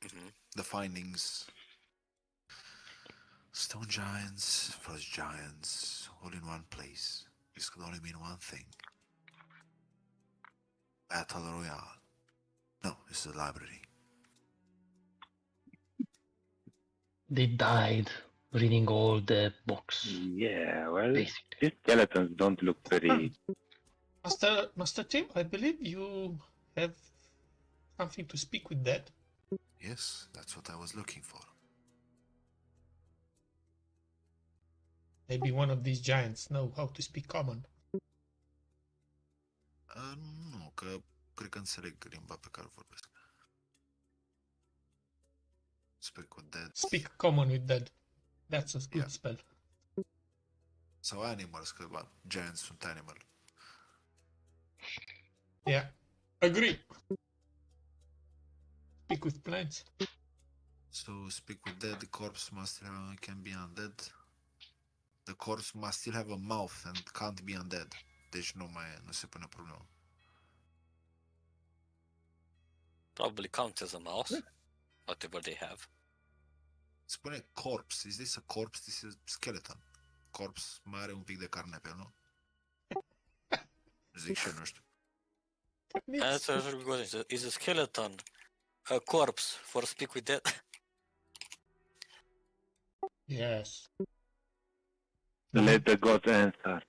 Mhm. the findings. Stone giants, frost giants, all in one place. This could only mean one thing. Battle Royale. No, this is a library. They died reading all the books. Yeah, well, Basically. these skeletons don't look very... Master Tim, I believe you have something to speak with Dad. Yes, that's what I was looking for. Maybe one of these giants know how to speak common. Nu, că cred că înțeleg limba pe care o vorbesc. Speak with dead. Speak common with Dad. That's a good Yeah. spell. Sau animals, că giants sunt animal. Yeah. Agree. Speak with plants. So speak with dead, the corpse must have, can be undead. The corpse must still have a mouth and can't be undead. Deci nu se pune problemă. Probably counts as a mouse, whatever they have. Spune corpse. Is this a corpse? This is skeleton. Corpse mai are un pic de carne pe el, nu? Zic și eu, nu știu. That's a very good question. Is a skeleton a corpse for speak with dead? Yes. Let the gods answer.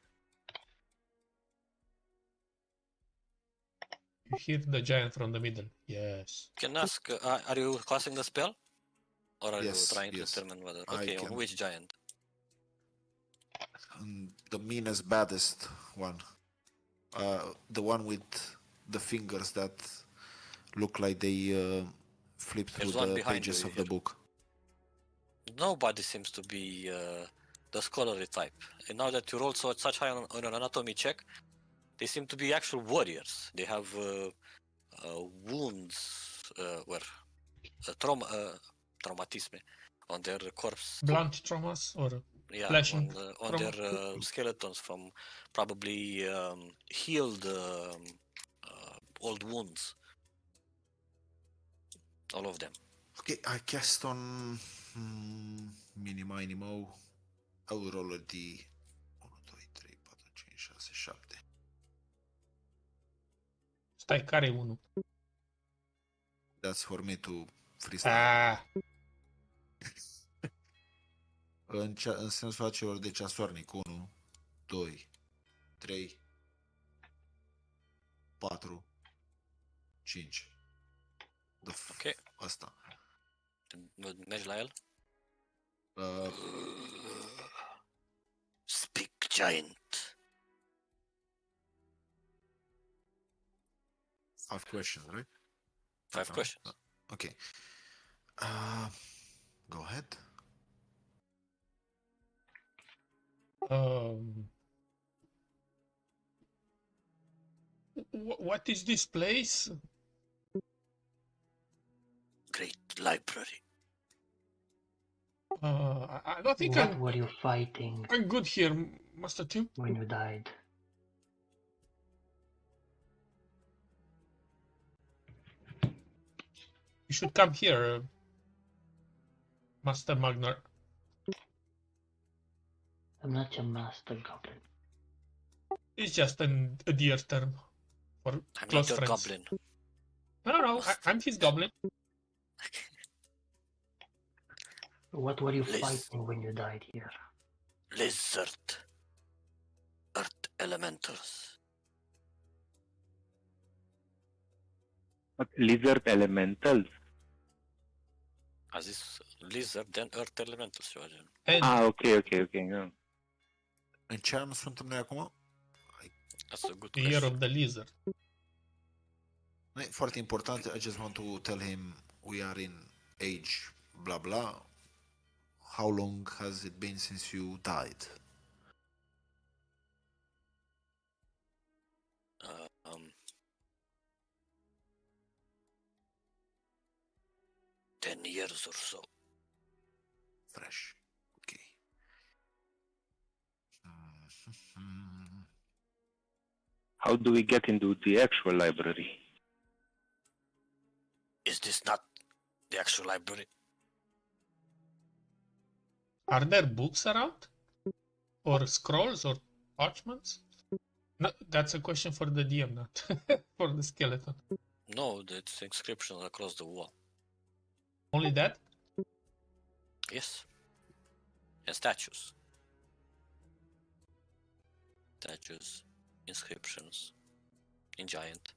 You hear the giant from the middle. Yes. Can ask, are you casting the spell? Or are Yes, you trying to yes. determine whether... I Okay, on can. which giant? The meanest, baddest one. The one with the fingers that look like they flip through There's one the behind pages you of the here. book. Nobody seems to be the scholarly type. And now that you rolled such high on an anatomy check, they seem to be actual warriors. They have wounds, traumatisme on their corpse. Blunt traumas or Yeah, flashing on their skeletons from probably healed old wounds. All of them. Okay, I cast on mini mo. I will roll a D. 1, 2, 3, 4, 5, 6, 7. Stai, care e unul? That's for me to freestyle. Ah, În sensul acelor de ceasornic. 1, 2, 3, 4, 5. Ok. Asta. Mergi la el? Uh, Speak, giant. 5 questions, right? 5 questions. Okay. Go ahead. What is this place? Great library. I don't think What were you fighting I'm good here, Master Tim. when you died? You should come here, Master Magnar. I'm not your master goblin. It's just a dear term for I'm close not your friends. goblin. No, I'm his goblin. What were you Liz. fighting when you died here? Lizard. Earth elementals. What lizard elementals? A zis lizard, then earth elementals, ceva gen. And Ok. Yeah. În ce an suntem noi acum? That's a good the year question. of the lizard. Nu e foarte important. I just want to tell him we are in age blah blah. How long has it been since you died? Um, 10 years or so. Fresh. Okay. How do we get into the actual library? Is this not the actual library? Are there books around? Or scrolls or parchments? No, that's a question for the DM, not for the skeleton. No, it's inscriptions across the wall. Only that? Yes. And statues. Statues, inscriptions, in giant.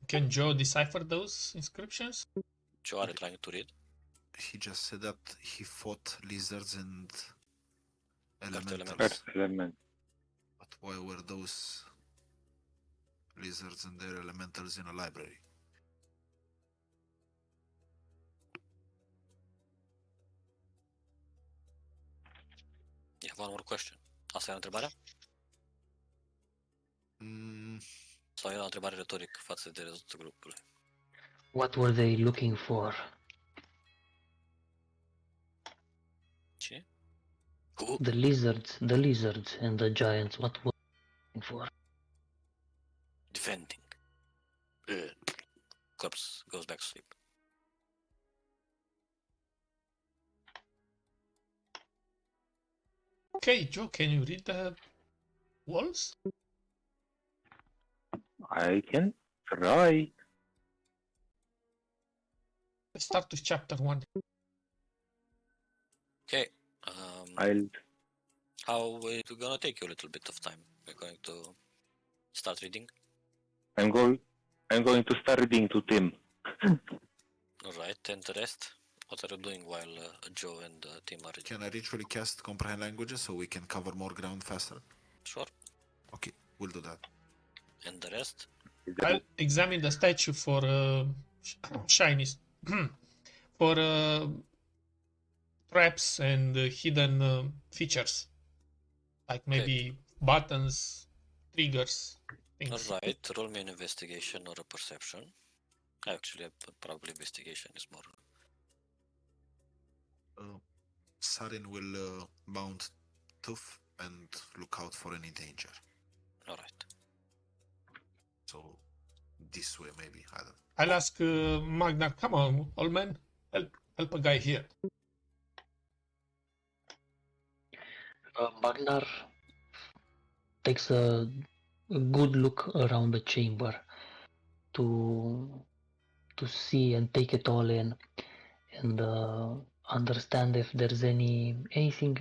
Can Joe decipher those inscriptions? Joe are trying to read. He just said that he fought lizards and elementals. elementals. Earth element. But why were those lizards and their elementals in a library? You have one more question. Asta e întrebarea? Sau e o întrebare retorică față de rezultatul grupului? What were they looking for? Ce? Who? The lizards and the giants, what were they looking for? Defending. Corpse goes back to sleep. Okay, Joe, can you read the walls? I can try. Let's start with chapter 1. Okay. I'll How it's gonna take you a little bit of time. We're going to start reading. I'm going to start reading to Tim. Alright, and the rest? What are you doing while Joe and Tim are reading? Can I ritually cast comprehend languages so we can cover more ground faster? Sure. Okay, we'll do that. And the rest? I'll examine the statue for shinies. For traps and hidden features. Like maybe buttons, triggers, things. Alright, roll me an investigation or a perception. Actually, probably investigation is more. Sarin will mount Tooth and look out for any danger. Alright. So this way maybe, I don't. I'll ask Magnar, come on, old man, help a guy here. Magnar takes a good look around the chamber to see and take it all in, and understand if there's anything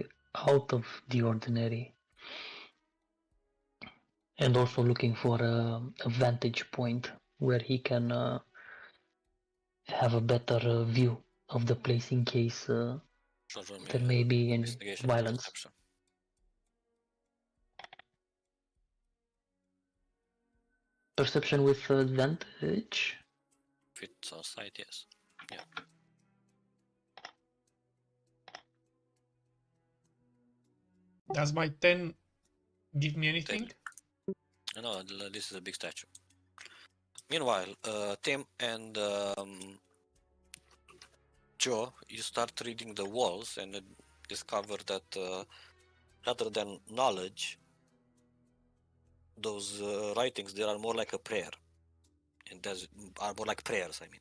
out of the ordinary, and also looking for a vantage point where he can have a better view of the place in case Sure, roll me there may be any investigation and violence. perception. Perception with advantage. If it's outside, yes. Yeah. Does my 10 give me anything? No, this is a big statue. Meanwhile, Tim and Joe, you start reading the walls and discover that rather than knowledge, those writings, they are more like a prayer. And those are more like prayers, I mean.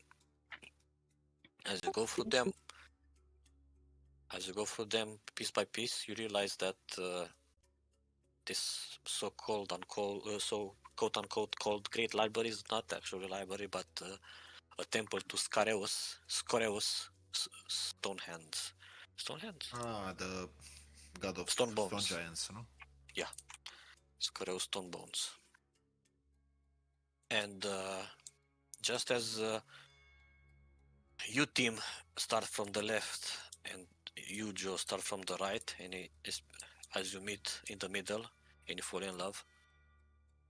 As you go through them piece by piece, you realize that this so-called so quote-unquote called Great Library is not actually a library, but a temple to Scoreus, Stonehands. Stonehands? Ah, the god of Stone bones. stone giants, no? Yeah. Scoreus Stone Bones. And just as you, Team, start from the left and you, Joe, start from the right, and as you meet in the middle and you fall in love,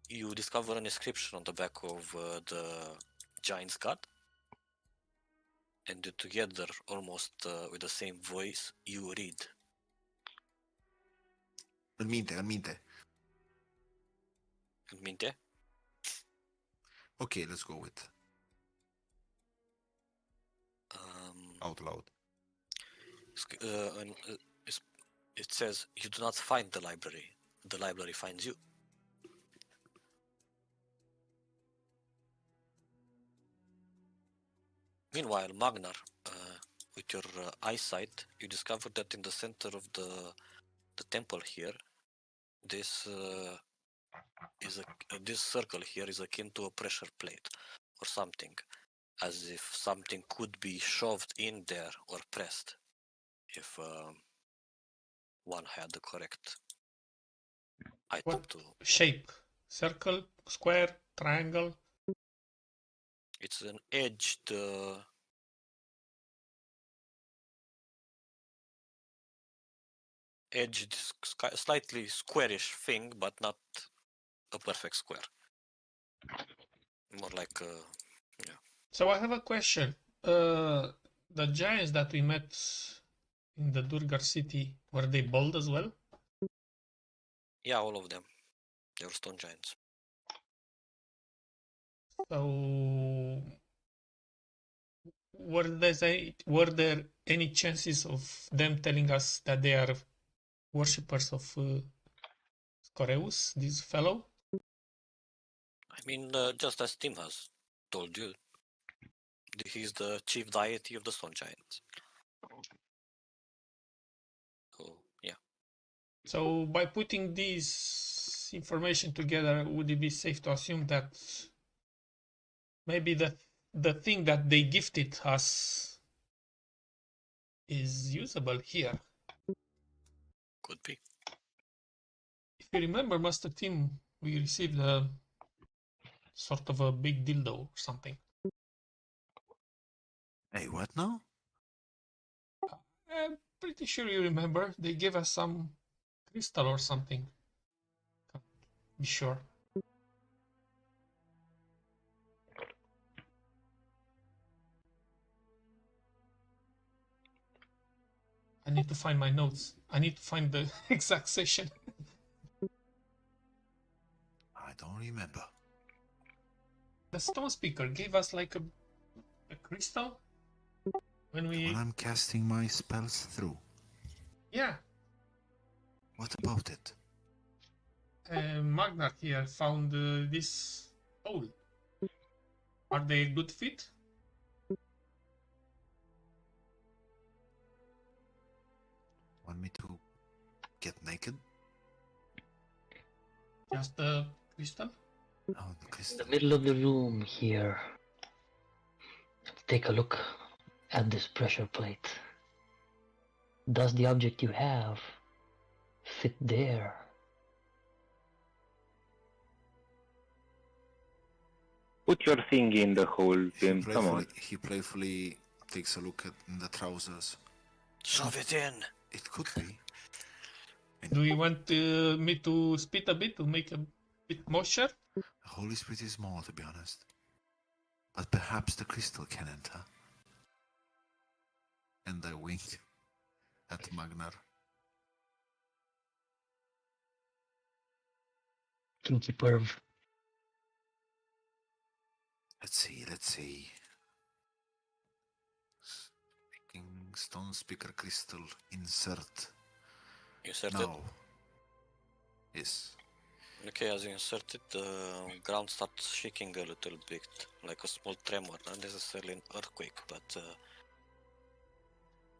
you discover an inscription on the back of the giant's god, and together, almost with the same voice, you read. Alminte. Minte? Okay, let's go with out loud. It says, you do not find the library finds you. Meanwhile, Magnar, with your eyesight, you discover that in the center of the temple here, this circle here is akin to a pressure plate or something, as if something could be shoved in there or pressed if one had the correct item What to. shape? Circle, square, triangle? It's an edged slightly squarish thing, but not a perfect square. More like So I have a question. The giants that we met in the Durgar city, were they bold as well? yeah, all of them. They were stone giants. So were there any chances of them telling us that they are worshippers of Scoreus, this fellow? I mean, just as Tim has told you, he's the chief deity of the stone giants. So, yeah. So by putting this information together, would it be safe to assume that maybe the thing that they gifted us is usable here? Could be. If you remember, Master Tim, we received a sort of a big dildo or something. Hey, what now? I'm pretty sure you remember. They gave us some crystal or something. Can't be sure. I need to find my notes. I need to find the exact session. I don't remember. The stone speaker gave us like a crystal when we. When I'm casting my spells through. Yeah. What about it? Magnar here found this hole. Are they a good fit? me to get naked? Just the crystal? Oh, the In crystal. the middle of the room here, take a look at this pressure plate. Does the object you have fit there? Put your thing in the hole, Tim. Come on. He playfully takes a look at the trousers. Shove it in. It could be. Do you want me to spit a bit to make a bit moisture? The hole is pretty small, to be honest. But perhaps the crystal can enter. And I wink at Magnar. Kinky perv. Let's see. Stone speaker crystal. Insert. Insert Now. Yes. it. Okay, as you insert it, the ground starts shaking a little bit, like a small tremor, not necessarily an earthquake, but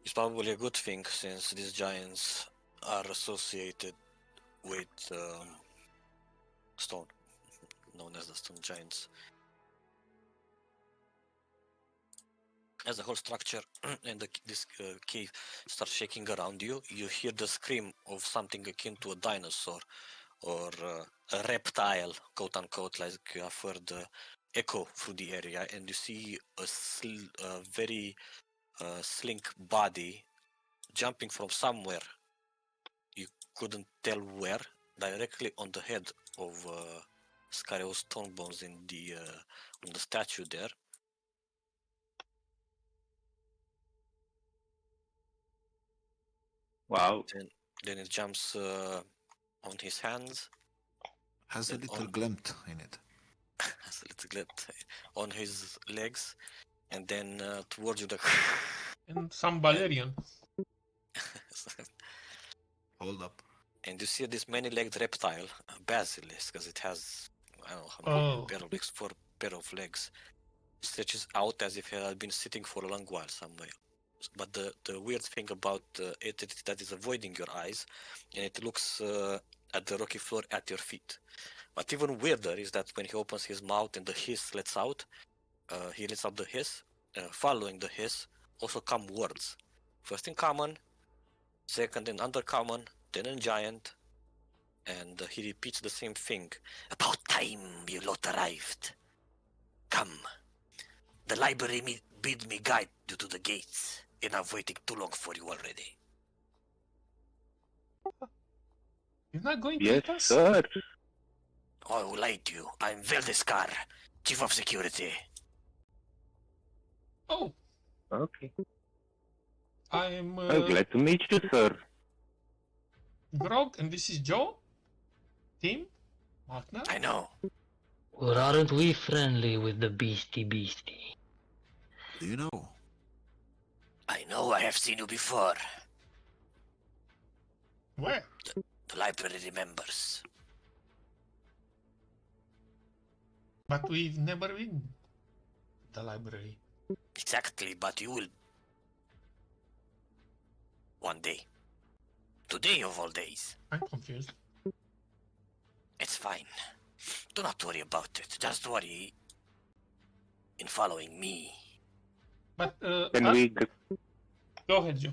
it's probably a good thing since these giants are associated with stone, known as the stone giants. As the whole structure and this cave starts shaking around you, you hear the scream of something akin to a dinosaur or a reptile, quote unquote, like you have heard echo through the area, and you see a very slink body jumping from somewhere. You couldn't tell where, directly on the head of Scario Stonebones in on the statue there. Wow. Then it jumps on his hands. Has a Then little on- glint in it. Has a little glint on his legs, and then towards you the And some Valerian. Hold up. and you see this many-legged reptile, basilisk, because it has I don't know how many pair of legs, 4 pair of legs, stretches out as if it had been sitting for a long while somewhere. But the weird thing about it is that it's avoiding your eyes, and it looks at the rocky floor at your feet. But even weirder is that when he opens his mouth and the hiss lets out, he lets out the hiss. Following the hiss also come words. First in common, second in undercommon, then in giant, and he repeats the same thing. About time you lot arrived. Come. The library bid me guide you to the gates, and I've waited too long for you already. You're not going Yes, with us? sir. I will lie to you. I'm Veldeskar, Chief of Security. Oh, Okay. I'm I'm glad to meet you, sir. Grog, and this is Joe? Tim? Magna? I know. Well, aren't we friendly with the beastie? Do you know? I know I have seen you before. Where? The library remembers. But we've never been the library. Exactly, but you will. One day. Today of all days. I'm confused. It's fine. Do not worry about it. Just worry in following me. But, Can we? Go ahead, Joe.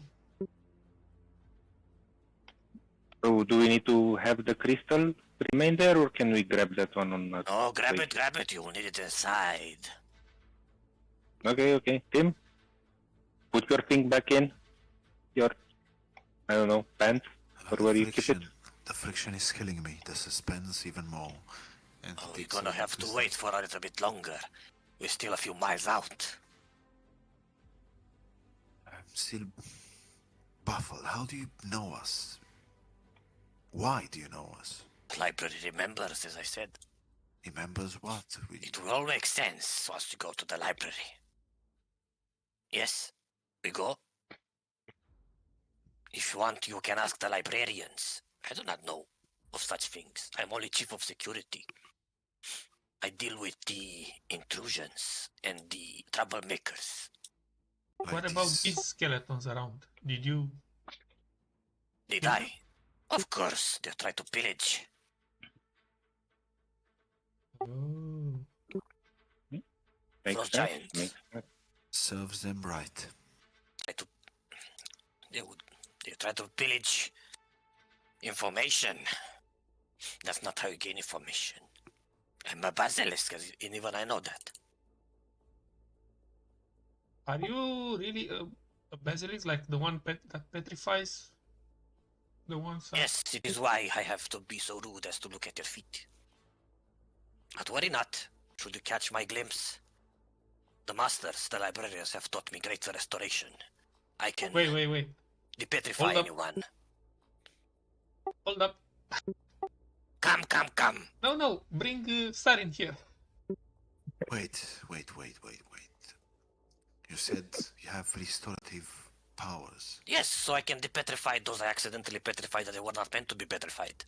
So do we need to have the crystal remain there, or can we grab that one on us? Oh, grab it. You will need it inside. Okay. Tim, put your thing back in. Your, I don't know, pants, or where you keep it. The friction is killing me. The suspense even more. And Oh, it you're takes gonna a have to crystal. wait for a little bit longer. We're still a few miles out. I'm still baffled. How do you know us? Why do you know us? The library remembers, as I said. Remembers what? It will all make sense once you go to the library. Yes, we go. If you want, you can ask the librarians. I do not know of such things. I'm only Chief of Security. I deal with the intrusions and the troublemakers. Like What about this- these skeletons around? Did you... They die. Of course, they try to pillage. Oh. Makes Frost sense. giant. Makes sense. Serves them right. They try to pillage information. That's not how you gain information. I'm a basilisk, and even I know that. Are you really a basilisk, like the one that petrifies? The ones that... Yes, it is why I have to be so rude as to look at your feet. But worry not, should you catch my glimpse. The masters, the librarians, have taught me great restoration. I can Wait. depetrify Hold up. anyone. Hold up. Come. No. Bring Star in here. Wait. You said you have restorative powers. Yes, so I can depetrify those I accidentally petrified that they were not meant to be petrified.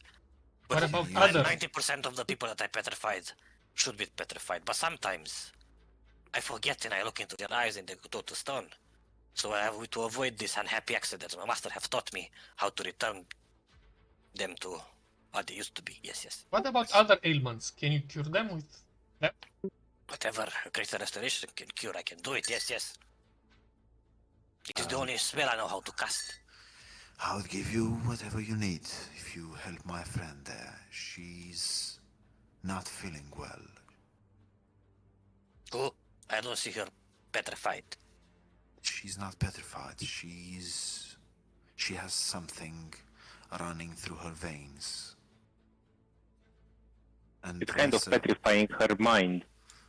What But about you- others? 90% of the people that I petrified should be petrified. But sometimes I forget and I look into their eyes and they go to stone. So to avoid this unhappy accidents, my master have taught me how to return them to what they used to be. Yes. What about other ailments? Can you cure them with that? Whatever greater restoration can cure, I can do it. Yes. It is the only spell I know how to cast. I'll give you whatever you need if you help my friend there. She's not feeling well. Oh, I don't see her petrified. She's not petrified. She has something running through her veins. And It's kind of petrifying her mind.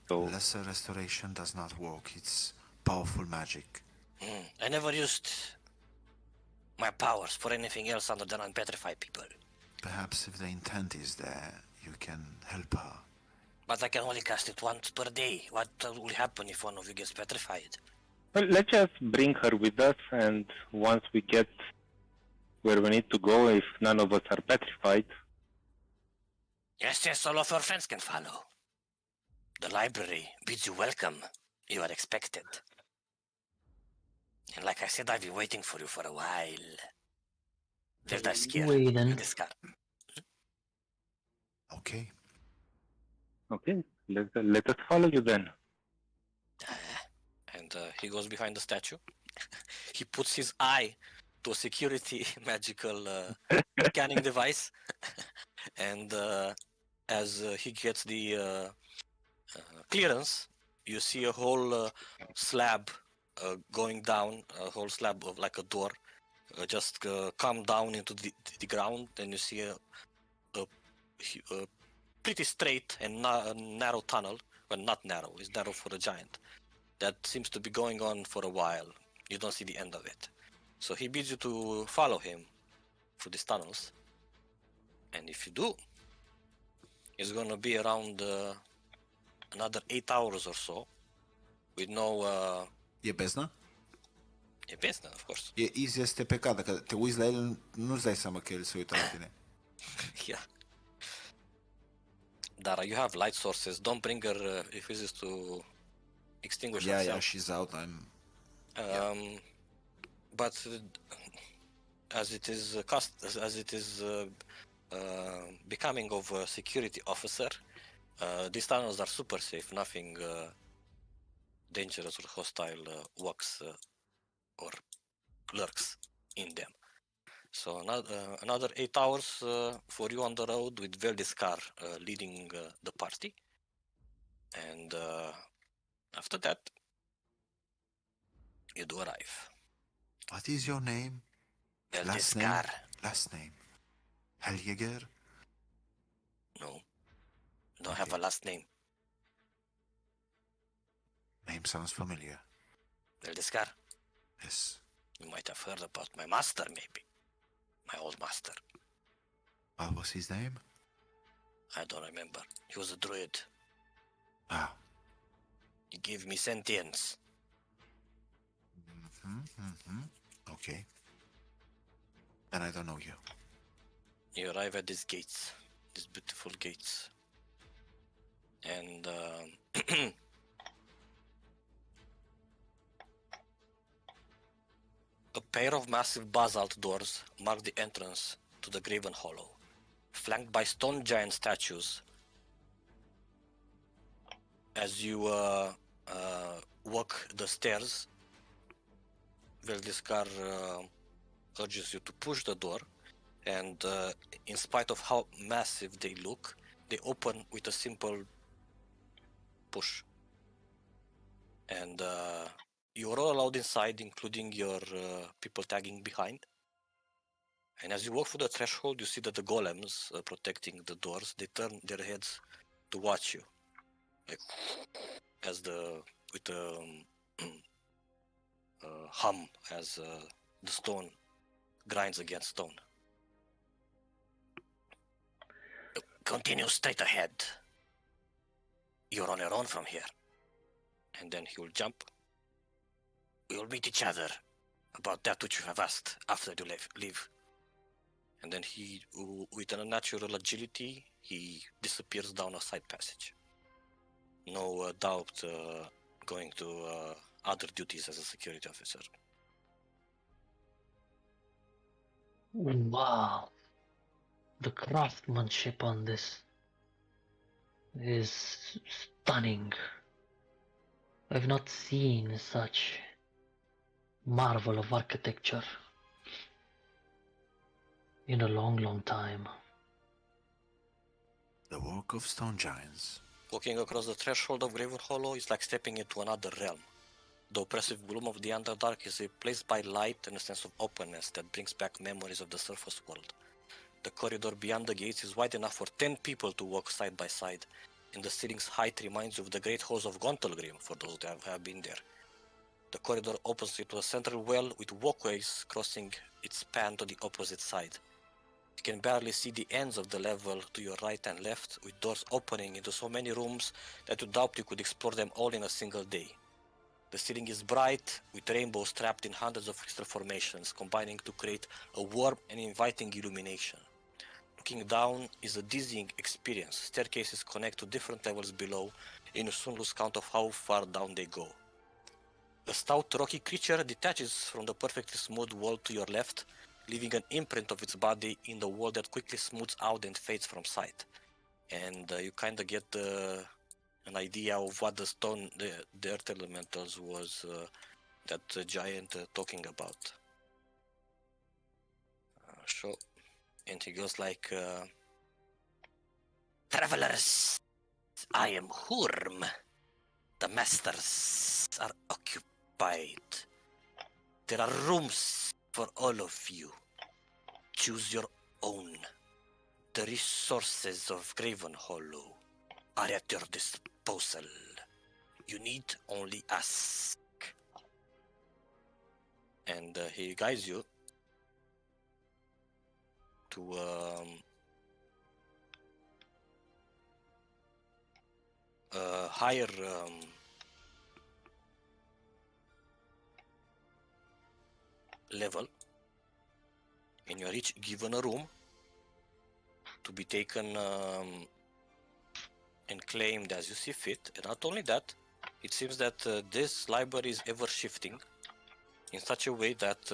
So lesser restoration does not work. It's powerful magic. I never used my powers for anything else other than unpetrify people. Perhaps if the intent is there, you can help her. But I can only cast it once per day. What will happen if one of you gets petrified? well, let's just bring her with us, and once we get where we need to go, if none of us are petrified, Yes, all of our friends can follow. The library bids you welcome. You are expected. And like I said, I've been waiting for you for a while. There's that scare. Waiting. The scar. Okay. okay, let us follow you then. And he goes behind the statue. He puts his eye to a security magical scanning device. And as he gets the clearance, you see a whole slab going down, a whole slab of like a door, just come down into the ground, and you see a pretty straight and narrow tunnel. Well, not narrow, it's narrow for a giant. That seems to be going on for a while. You don't see the end of it. So he bids you to follow him through these tunnels. And if you do, it's going to be around another 8 hours or so, with no E bezna? business, of course. E Easy este pecată, că te uiți la el, nu-ți dai seama că el se uită la tine. Yeah. Dara, you have light sources. Don't bring her if it is to extinguish Yeah, herself. she's out. I'm... But as it is becoming of a security officer, these tunnels are super safe. Nothing dangerous or hostile walks or lurks in them. So another 8 hours for you on the road with Veldiscar leading the party, and after that, you do arrive. What is your name? Last name? Veldiscar. Last name. Heljager? No, don't have a last name. Name sounds familiar. Veldiscar. Yes. You might have heard about my master, maybe. My old master. What was his name? I don't remember. He was a druid. Ah. He gave me sentience. Okay. And I don't know you. You arrive at these gates, these beautiful gates. And A pair of massive basalt doors mark the entrance to the Graven Hollow, flanked by stone giant statues. As you walk the stairs, Veldiskar urges you to push the door, and in spite of how massive they look, they open with a simple push. And you are all allowed inside, including your people tagging behind. And as you walk through the threshold, you see that the golems protecting the doors, they turn their heads to watch you, like as the with the hum as the stone grinds against stone. Continue straight ahead. You're on your own from here. And then he will jump. We will meet each other about that which you have asked after you leave. And then he, with an unnatural agility, he disappears down a side passage. No doubt going to other duties as a security officer. Wow. The craftsmanship on this is stunning. I've not seen such marvel of architecture in a long, long time. The work of stone giants. Walking across the threshold of Graven Hollow is like stepping into another realm. The oppressive gloom of the Underdark is replaced by light and a sense of openness that brings back memories of the surface world. The corridor beyond the gates is wide enough for 10 people to walk side by side, and the ceiling's height reminds you of the great halls of Gontalgrim for those that have been there. The corridor opens into a central well with walkways crossing its span to the opposite side. You can barely see the ends of the level to your right and left, with doors opening into so many rooms that you doubt you could explore them all in a single day. The ceiling is bright, with rainbows trapped in hundreds of crystal formations, combining to create a warm and inviting illumination. Looking down is a dizzying experience. Staircases connect to different levels below, and you soon lose count of how far down they go. A stout, rocky creature detaches from the perfectly smooth wall to your left, leaving an imprint of its body in the wall that quickly smooths out and fades from sight. And you kind of get an idea of what the earth elementals was that giant talking about. And he goes like, Travelers, I am Hurm. The masters are occupied. There are rooms for all of you. Choose your own. The resources of Graven Hollow are at your disposal. You need only ask. And he guides you to a higher level, and you are each given a room to be taken and claimed as you see fit. And not only that, it seems that this library is ever shifting in such a way that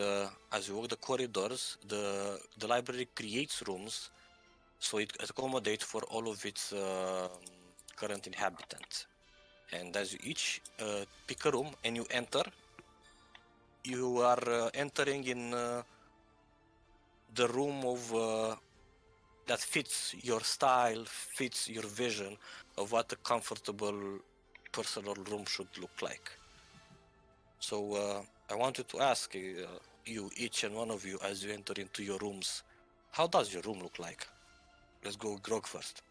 as you walk the corridors, the library creates rooms so it accommodates for all of its current inhabitants. And as you each pick a room and you enter, you are entering in the room of that fits your style, fits your vision of what a comfortable personal room should look like. So I wanted to ask you, each and one of you, as you enter into your rooms, how does your room look like? Let's go with Grog first.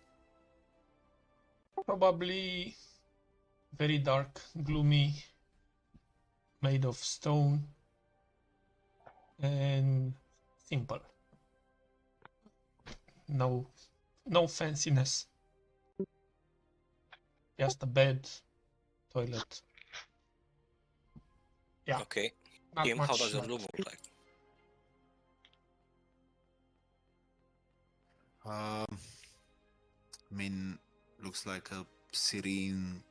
Probably very dark, gloomy, made of stone, and simple. No fanciness. Just a bed, toilet. Yeah. Okay. Not Kim, much. how does your room look like? I mean, looks like a serene,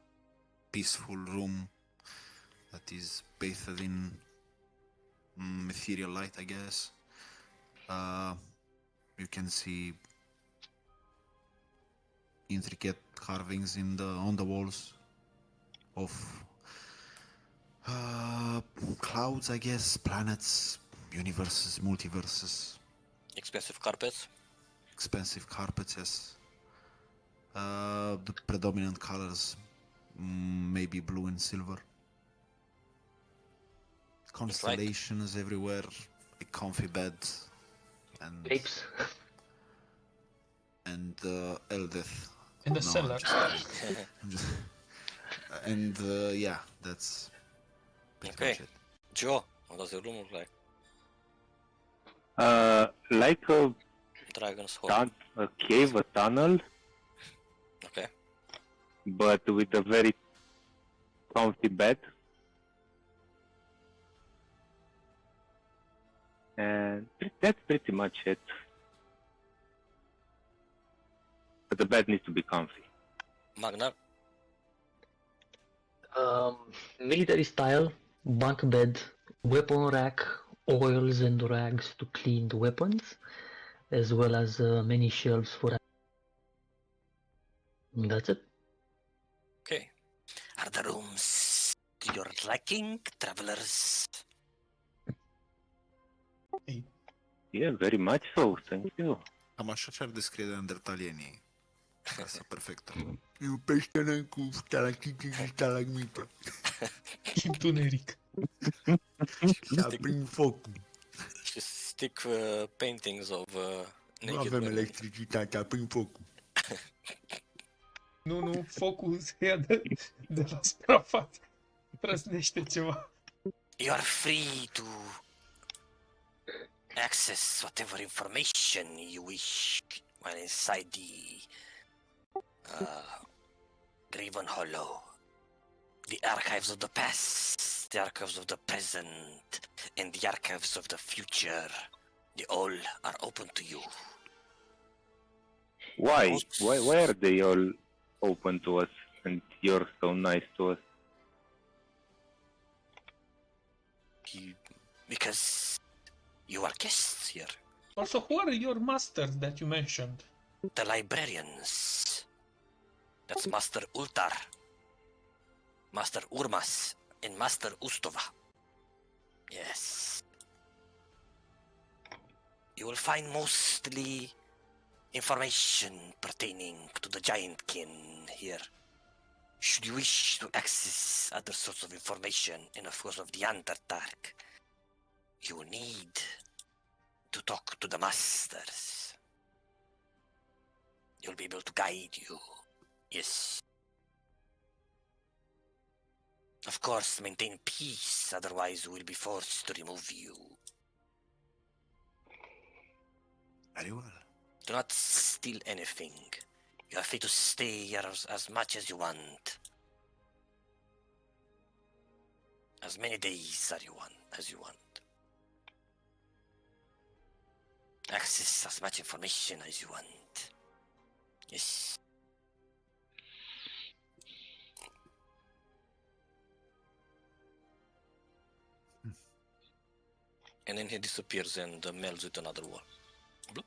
peaceful room that is bathed in ethereal light, I guess. You can see intricate carvings on the walls of clouds, I guess, planets, universes, multiverses, Expensive carpets. expensive carpets, yes. The predominant colors, maybe blue and silver. Constellations everywhere, a comfy bed, and Apes. and Eldeth. In the No, cellar. I'm just and yeah, that's pretty Okay. much it. Joe, what does your room look like? Like Dragon's Hole. a cave, a tunnel, Okay. but with a very comfy bed. And that's pretty much it. But the bed needs to be comfy. Magna. Military style, bunk bed, weapon rack, oils and rags to clean the weapons, as well as many shelves for. That's it. Okay. Are the rooms to your liking, travelers? Yeah, very much so. Thank you. Am așa descrie neandertalienii. Casa perfectă. Eu peșteră cu stalactite și stalagmite. Întuneric. Și aprind focul. Just stick paintings of Nu naked avem women. electricitate, aprind focul. Nu, focul se ia de la suprafață. Trăsnește ceva. You are free to access whatever information you wish while inside the Graven Hollow. The archives of the past, the archives of the present, and the archives of the future. They all are open to you. Why? Why are they all open to us and you're so nice to us? Because you are guests here. Also, who are your masters that you mentioned? The librarians. That's Master Ultar, Master Urmas, and Master Ustova. Yes. You will find mostly information pertaining to the Giantkin here. Should you wish to access other sorts of information, and of course of the Underdark, you will need to talk to the Masters. You'll be able to guide you. Yes. Of course, maintain peace, otherwise we'll be forced to remove you. Very well. Do not steal anything. You are free to stay here as much as you want. As many days as you want. Access as much information as you want. Yes. And then he disappears and melts with another wall. Bloop.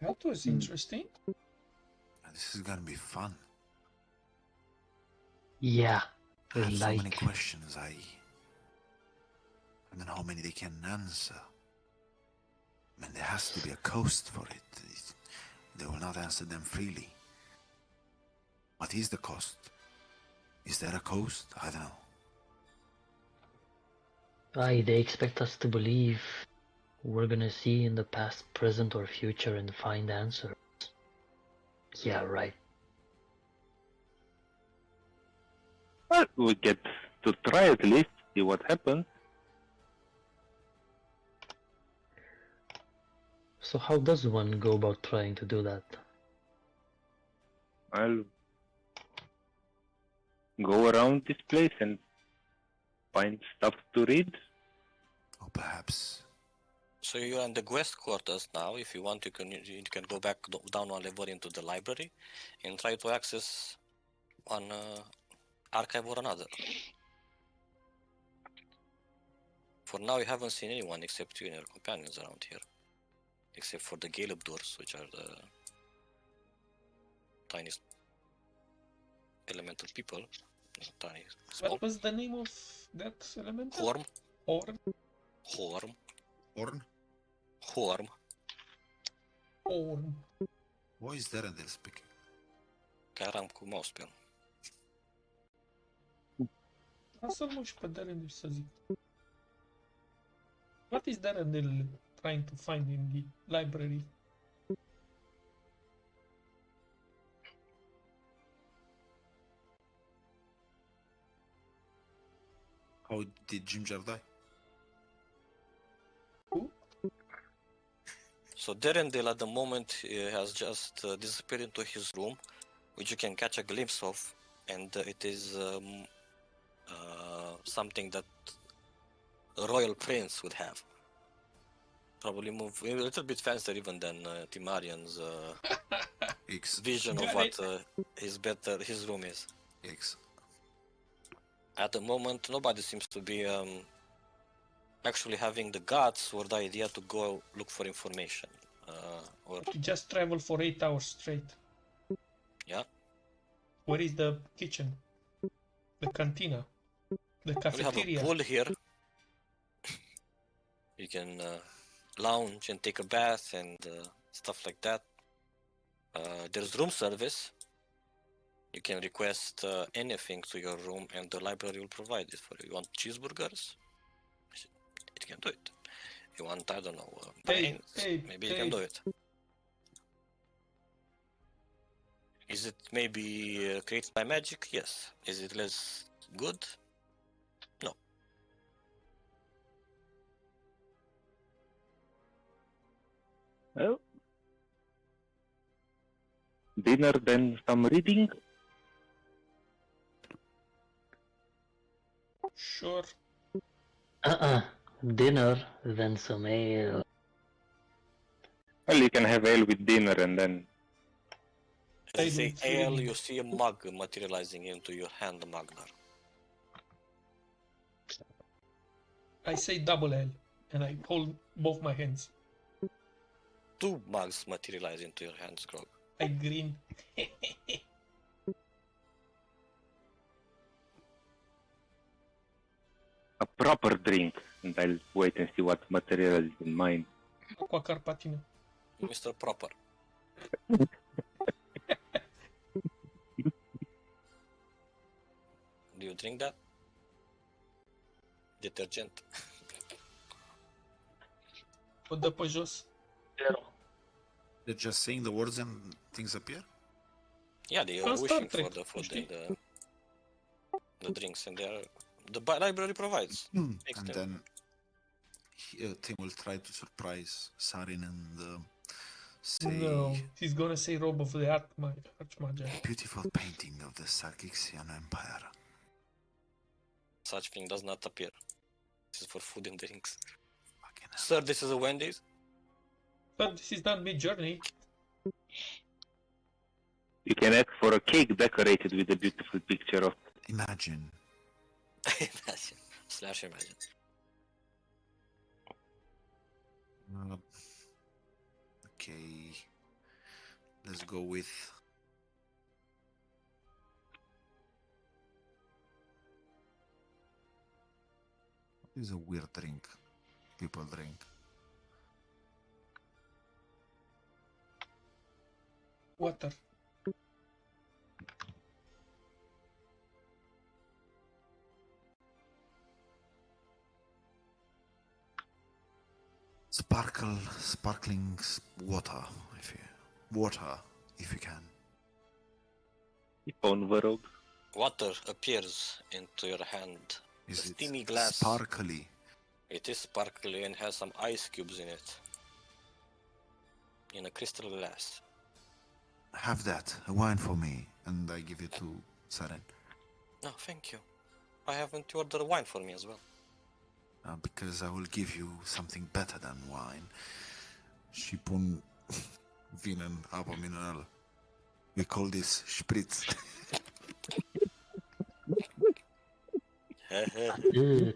That was interesting. This is gonna be fun. Yeah, I have so many like questions. I don't know how many they can answer. I mean, there has to be a cost for it. They will not answer them freely. What is the cost? Is there a cost? I don't know. they expect us to believe we're gonna see in the past, present, or future and find answers. Yeah, right. Well, we get to try at least, see what happens. So how does one go about trying to do that? I'll go around this place and find stuff to read. Or perhaps So you're in the guest quarters now. If you want, you can go back down one level into the library and try to access one archive or another. For now, you haven't seen anyone except you and your companions around here, except for the Galeb doors, which are the tiniest elemental people. Tiny, small. What was the name of that elemental? Horm. Horn. Horm. Horn? Horm. Horn. Why is Darendale speaking? Chiar am cu mouse pe el. Lasă-l mă și pe Darendel să zic. What is Darendel trying to find in the library? How did Ginger die? Who? So Derendale at the moment has just disappeared into his room, which you can catch a glimpse of, and it is something that a royal prince would have. Probably move a little bit faster even than Timarian's X. vision of Got what his room is. X. At the moment, nobody seems to be actually having the guts or the idea to go look for information. Or You just travel for 8 hours straight. yeah, Where is the kitchen? The cantina? The we have a cafeteria? pool here. You can lounge and take a bath and stuff like that. There's room service. You can request anything to your room and the library will provide it for you. You want cheeseburgers? It can do it. You want, I don't know, brains? Maybe it can do it. Is it maybe created by magic? Yes. Is it less good? No. Well, dinner, then some reading. Sure. Dinner, then some ale. Well, you can have ale with dinner and then As you I say don't ale, really- you see a mug materializing into your hand, Magnar. I say double L, and I hold both my hands. 2 mugs materialize into your hands, Grog. I grin. a proper drink. And I'll wait and see what material is in mine. Aqua Carpatina. Mr. Proper. Do you drink that? Detergent. O dă pe jos. They're just saying the words and things appear? Yeah, they are Ca Star wishing for Trek, the food știi? and the drinks, and they are the library provides. Makes And them- then Tim will try to surprise Sarin and say, No, he's gonna say Robe of the Archmage. beautiful painting of the Sarkixian Empire. Such thing does not appear. This is for food and drinks. Fucking hell. Sir, this is a Wendy's. But this is not mid-journey. You can ask for a cake decorated with a beautiful picture of. Imagine. Imagine. Slash imagine. Okay. Let's go with. What is a weird drink people drink? Water. Sparkling water, if you can. Phone Varog. Water appears into your hand. Is A it steamy glass. sparkly? It is sparkly and has some ice cubes in it. In a crystal glass. Have that, a wine for me, and I give it to Saren. No, thank you. I haven't ordered wine for me as well. Because I will give you something better than wine. Și pun vin în apă minerală. We call this spritz. Good.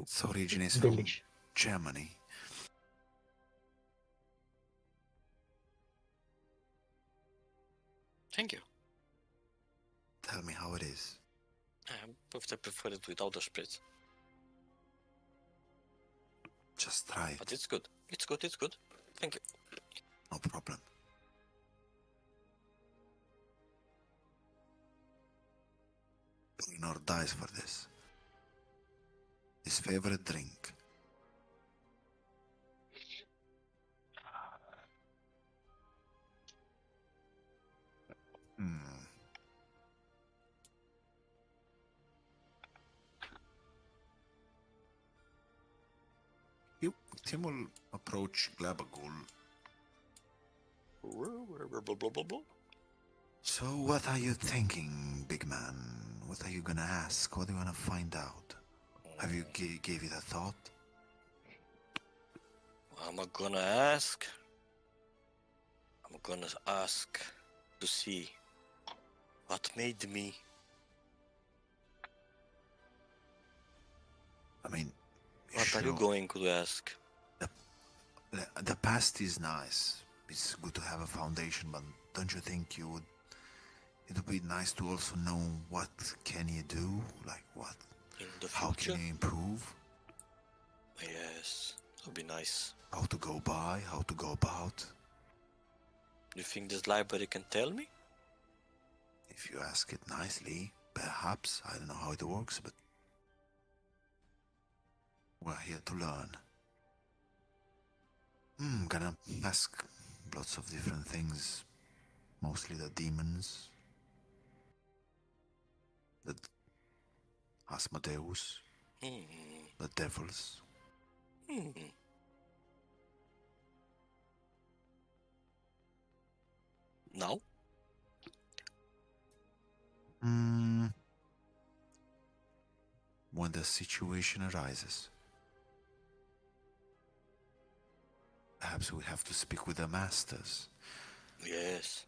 Its origin is from Delish. Germany. Thank you. Tell me how it is. But I prefer it without the spritz. Just try it. But it's good. It's good. It's good. Thank you. No problem. Bruno dies for this. His favorite drink. Tim will approach Glabagul. So what are you thinking, big man? What are you gonna ask? What are you gonna find out? Have you gave it a thought? I'm gonna ask to see what made me. I mean, What are you going to ask? The past is nice. It's good to have a foundation, but don't you think it would be nice to also know what can you do? Like what? In the How future? can you improve? Yes, that'd be nice. How to go by? How to go about? You think this library can tell me? If you ask it nicely, perhaps. I don't know how it works, but we're here to learn. Gonna ask lots of different things. Mostly the demons. The Asmodeus. The devils. Now? When the situation arises. Perhaps we have to speak with the masters. Yes.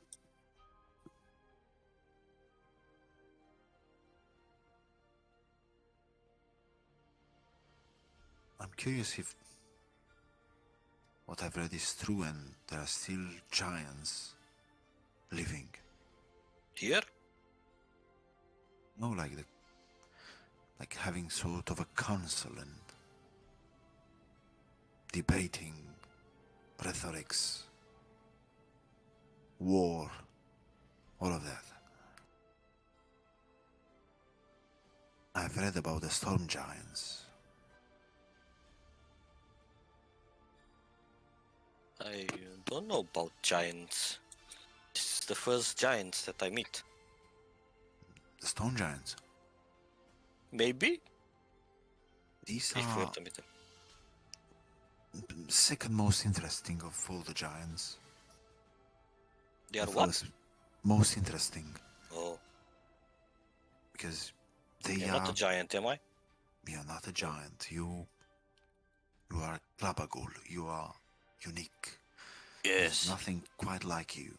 I'm curious if what I've read is true and there are still giants living. Here? No, like having sort of a council and debating rhetorics, war, all of that. I've read about the storm giants. I don't know about giants. This is the first giants that I meet. The stone giants. Maybe? These If we are have to meet them. second most interesting of all the giants. They are The what? first most interesting Oh, because they you're are. not a giant, am I? You're not a giant. You are Glabagul. You are unique. There's Yes. nothing quite like you.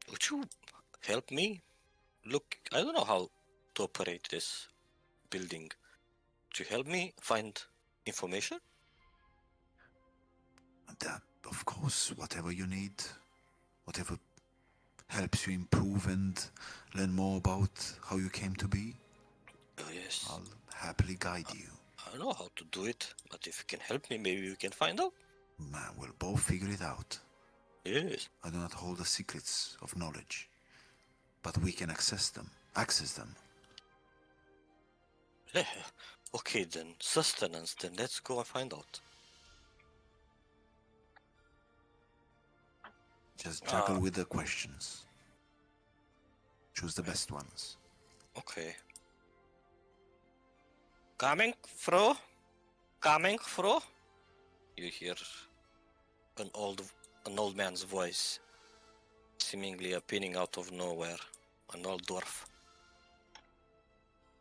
Would you help me? Look, I don't know how to operate this building. Would you help me find information? That, of course, whatever you need, whatever helps you improve and learn more about how you came to be, Oh, yes. I'll happily guide you. I don't know how to do it, but if you can help me, maybe we can find out. Man, we'll both figure it out. Yes. I do not hold the secrets of knowledge, but we can access them. Yeah. Okay, then. Sustenance, then let's go and find out. Just juggle with the questions. Choose the best ones. Okay. Coming through. You hear an old man's voice, seemingly appearing out of nowhere. an old dwarf.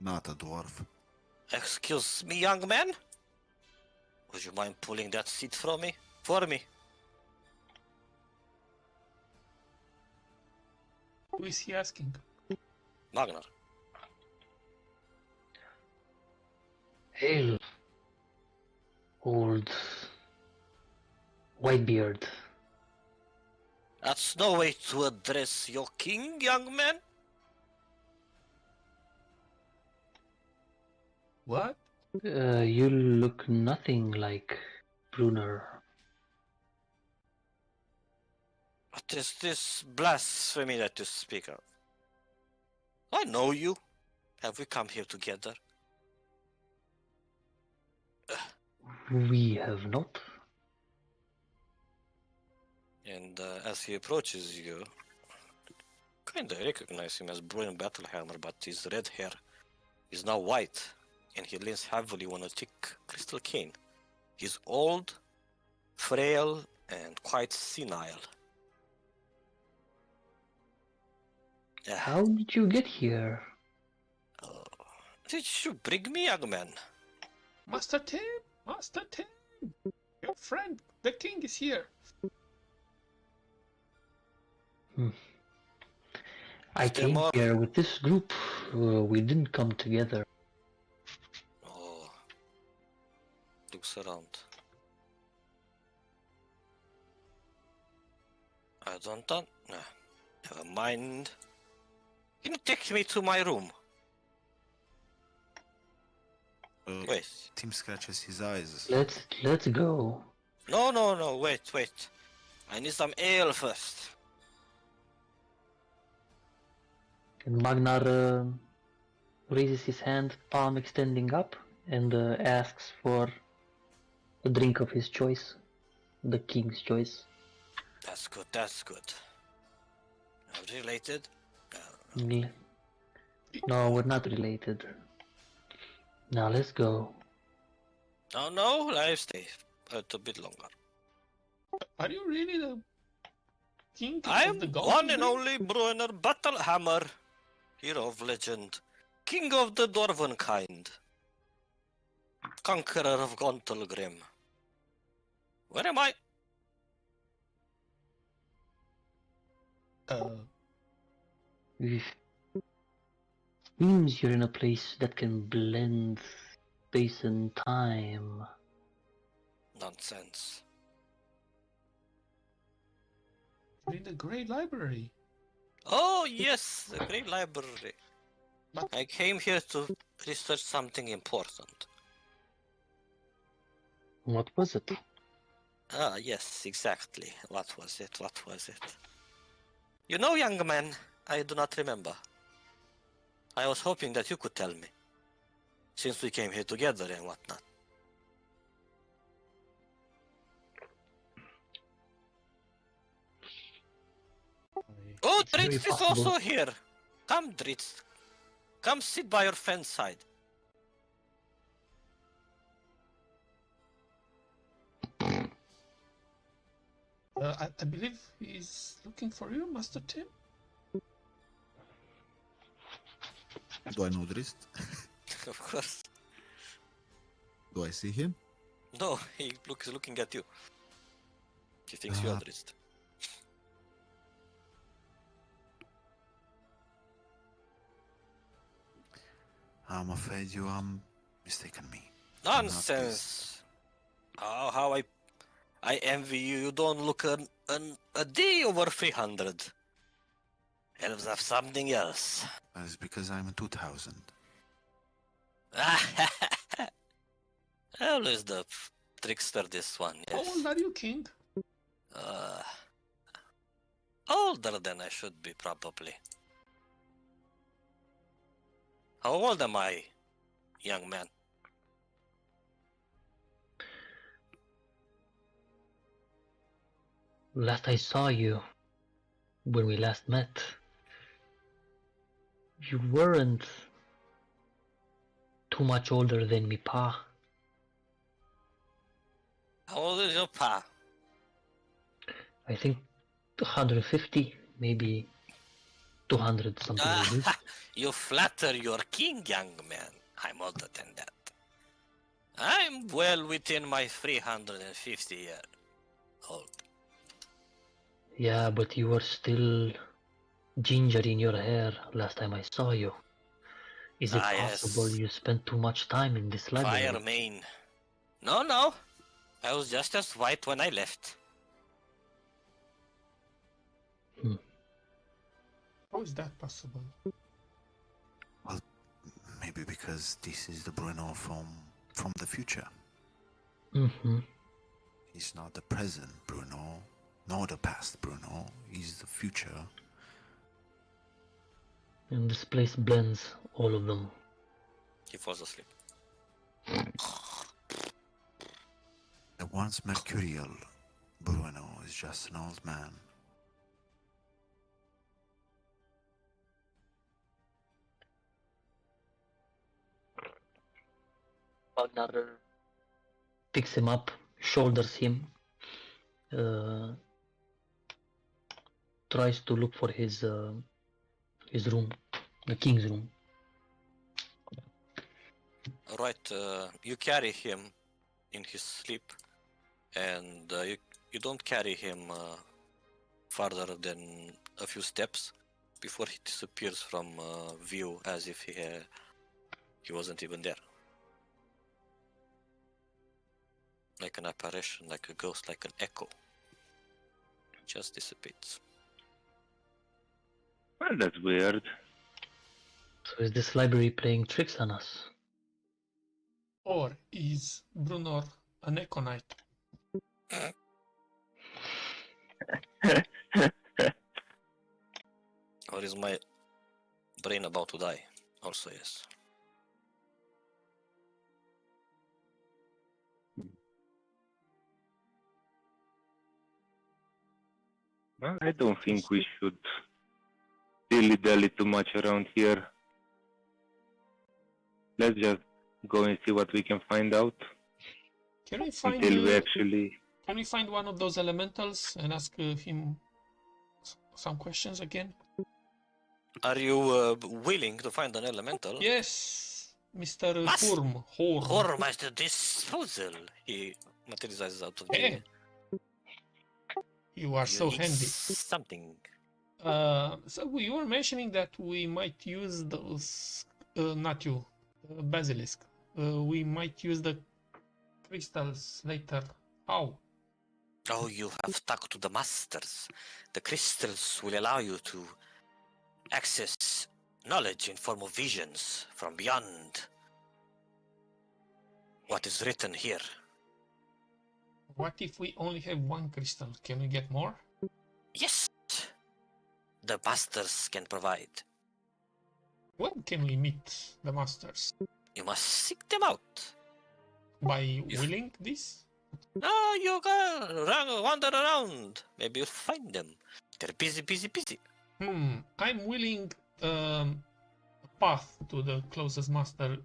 Not a dwarf. Excuse me, young man? Would you mind pulling that seat from me? For me? Who is he asking? Magnar. Hail, old Whitebeard. That's no way to address your king, young man. What? You look nothing like Brunner. What is this blasphemy that you speak of? I know you. Have we come here together? We have not. And as he approaches you, kinda recognize him as Bruin Battlehammer, but his red hair is now white, and he leans heavily on a thick crystal cane. He's old, frail, and quite senile. How did you get here? Did you bring me, young man? Master Tim! Master Tim! Your friend, the king is here. I Stay came more. here with this group. We didn't come together. Oh, looks around. I don't know. Never mind. Can you take me to my room? Wait. Tim scratches his eyes. Let's go. No, wait. I need some ale first. And Magnar raises his hand, palm extending up, and asks for a drink of his choice, the king's choice. That's good. Not related? No, we're not related. Now let's go. No, I'll stay a bit longer. Are you really the king I'm of the one Golden and Ring? only Bruenor Battlehammer, hero of legend, king of the Dwarven kind, conqueror of Gontelgrim. Where am I? Seems you're in a place that can blend space and time. Nonsense. In the Great Library. Oh yes, the great library. But- I came here to research something important. What was it? Ah, yes, exactly. What was it? You know, young man, I do not remember. I was hoping that you could tell me, since we came here together and whatnot. Oh, It's very Dritz is possible. also here. Come, Dritz. Come sit by your friend's side. I believe he's looking for you, Master Tim. Do I know Drist? Of course. Do I see him? No, he is looking at you. He thinks you are Dritz. I'm afraid you mistaken me. Nonsense. Oh, how I envy you. You don't look a day over 300. Elves have something else. That is because I'm 2000. Always the trickster, this one, How yes. old are you, King? Older than I should be, probably. How old am I, young man? Last I saw you, when we last met, you weren't too much older than me pa. How old is your pa? I think 150, maybe 200, something like this. You flatter your king, young man. I'm older than that. I'm well within my 350 year old. Yeah, but you were still ginger in your hair last time I saw you. Is it possible Yes. you spent too much time in this library? Fire mane. No. I was just as white when I left. How is that possible? Well, maybe because this is the Bruno from the future. Mm-hmm. He's not the present Bruno, nor the past Bruno. He's the future. And this place blends all of them. He falls asleep. The once mercurial Bruno is just an old man. Ragnar picks him up, shoulders him, tries to look for his room, the king's room. Right, you carry him in his sleep, and you don't carry him farther than a few steps before he disappears from view as if he wasn't even there. Like an apparition, like a ghost, like an echo. Just dissipates. Well, that's weird. So is this library playing tricks on us? Or is Brunor an Econite? Or is my brain about to die? Also, yes. Well, I don't think we should dilly-dally too much around here. Let's just go and see what we can find out Can we find until we actually... Can we find one of those elementals and ask him some questions again? Are you willing to find an elemental? Yes, Mr. Mas- Horm. Horm at the disposal. He materializes out of the Hey, you are so you need handy. something. So you were mentioning that we might use those, not you, Basilisk. We might use the crystals later. How? Oh, you have talked to the masters. The crystals will allow you to access knowledge in form of visions from beyond what is written here. What if we only have one crystal? Can we get more? Yes, the masters can provide. When can we meet the masters? You must seek them out. By willing this? No, you go wander around. Maybe you'll find them. They're busy. I'm willing a path to the closest master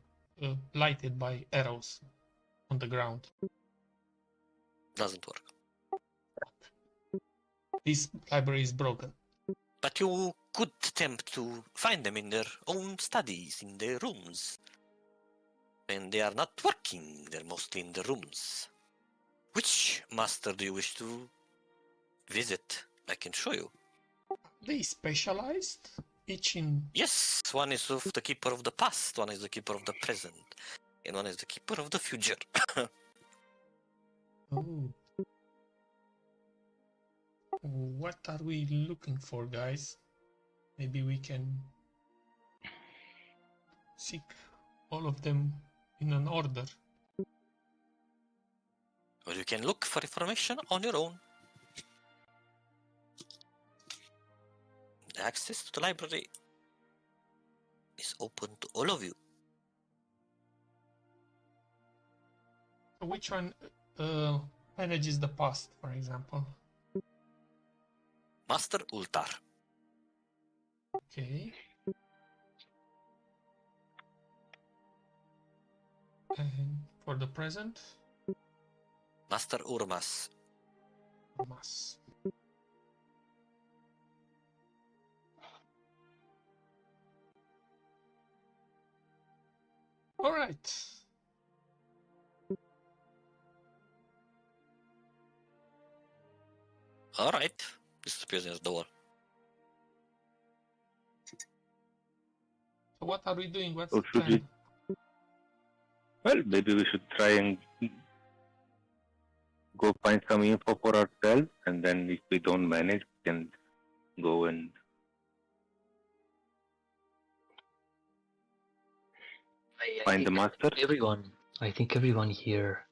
lighted by arrows on the ground. Doesn't work. This library is broken. But you could attempt to find them in their own studies, in their rooms. When they are not working, they're mostly in the rooms. Which master do you wish to visit? I can show you. They specialized, each in... Yes, one is of the keeper of the past, one is the keeper of the present, and one is the keeper of the future. Oh. What are we looking for, guys? Maybe we can seek all of them in an order. Or you can look for information on your own. The access to the library is open to all of you. Which one manages the past, for example? Master Ultar. Okay. And for the present? Master Urmas. Mas. All right. All right. Disappears in the door. So what are we doing? What's Or the should we? plan? Well, maybe we should try and go find some info for ourselves, and then if we don't manage, we can go and find the master. I think everyone here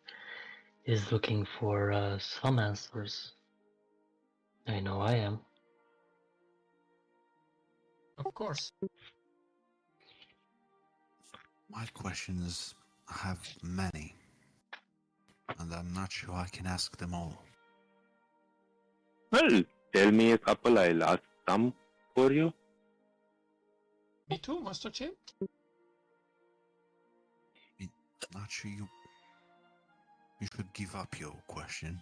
is looking for some answers. I know I am. Of course. My questions have many, and I'm not sure I can ask them all. Well, tell me a couple. I'll ask some for you. Me too, Master Chief. Not sure you should give up your question.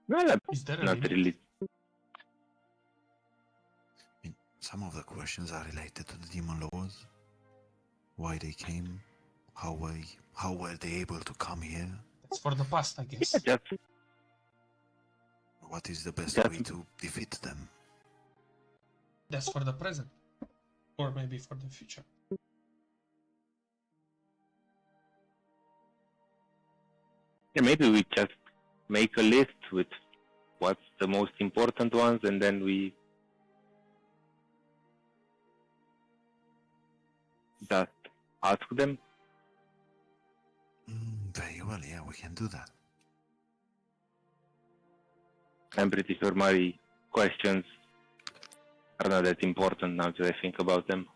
Well, Is there a not limit? really. Some of the questions are related to the demon lords. Why they came, how were they able to come here? That's for the past, I guess. Just What is the best Just- way to defeat them? That's for the present. Or maybe for the future. yeah, maybe we just make a list with what's the most important ones, and then we just ask them. Very well, yeah, we can do that. I'm pretty sure my questions are not that important now that I think about them.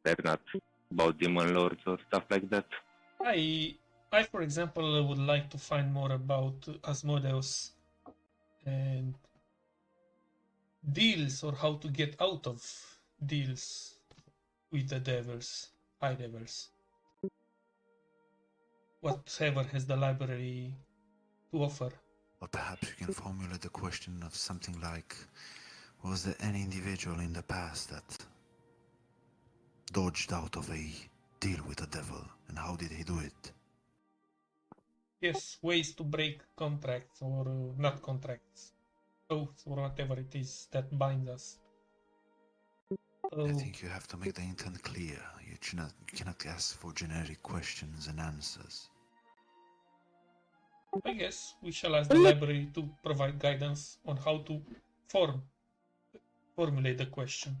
They're not about demon lords or stuff like that. I, for example, would like to find more about Asmodeus and deals, or how to get out of deals with the devils, high devils. Whatever has the library to offer. Or perhaps you can formulate the question of something like, was there any individual in the past that dodged out of a deal with the devil, and how did he do it? Yes, ways to break contracts, or not contracts, oaths, or whatever it is that binds us. I think you have to make the intent clear. You cannot ask for generic questions and answers. I guess we shall ask the library to provide guidance on how to formulate the question.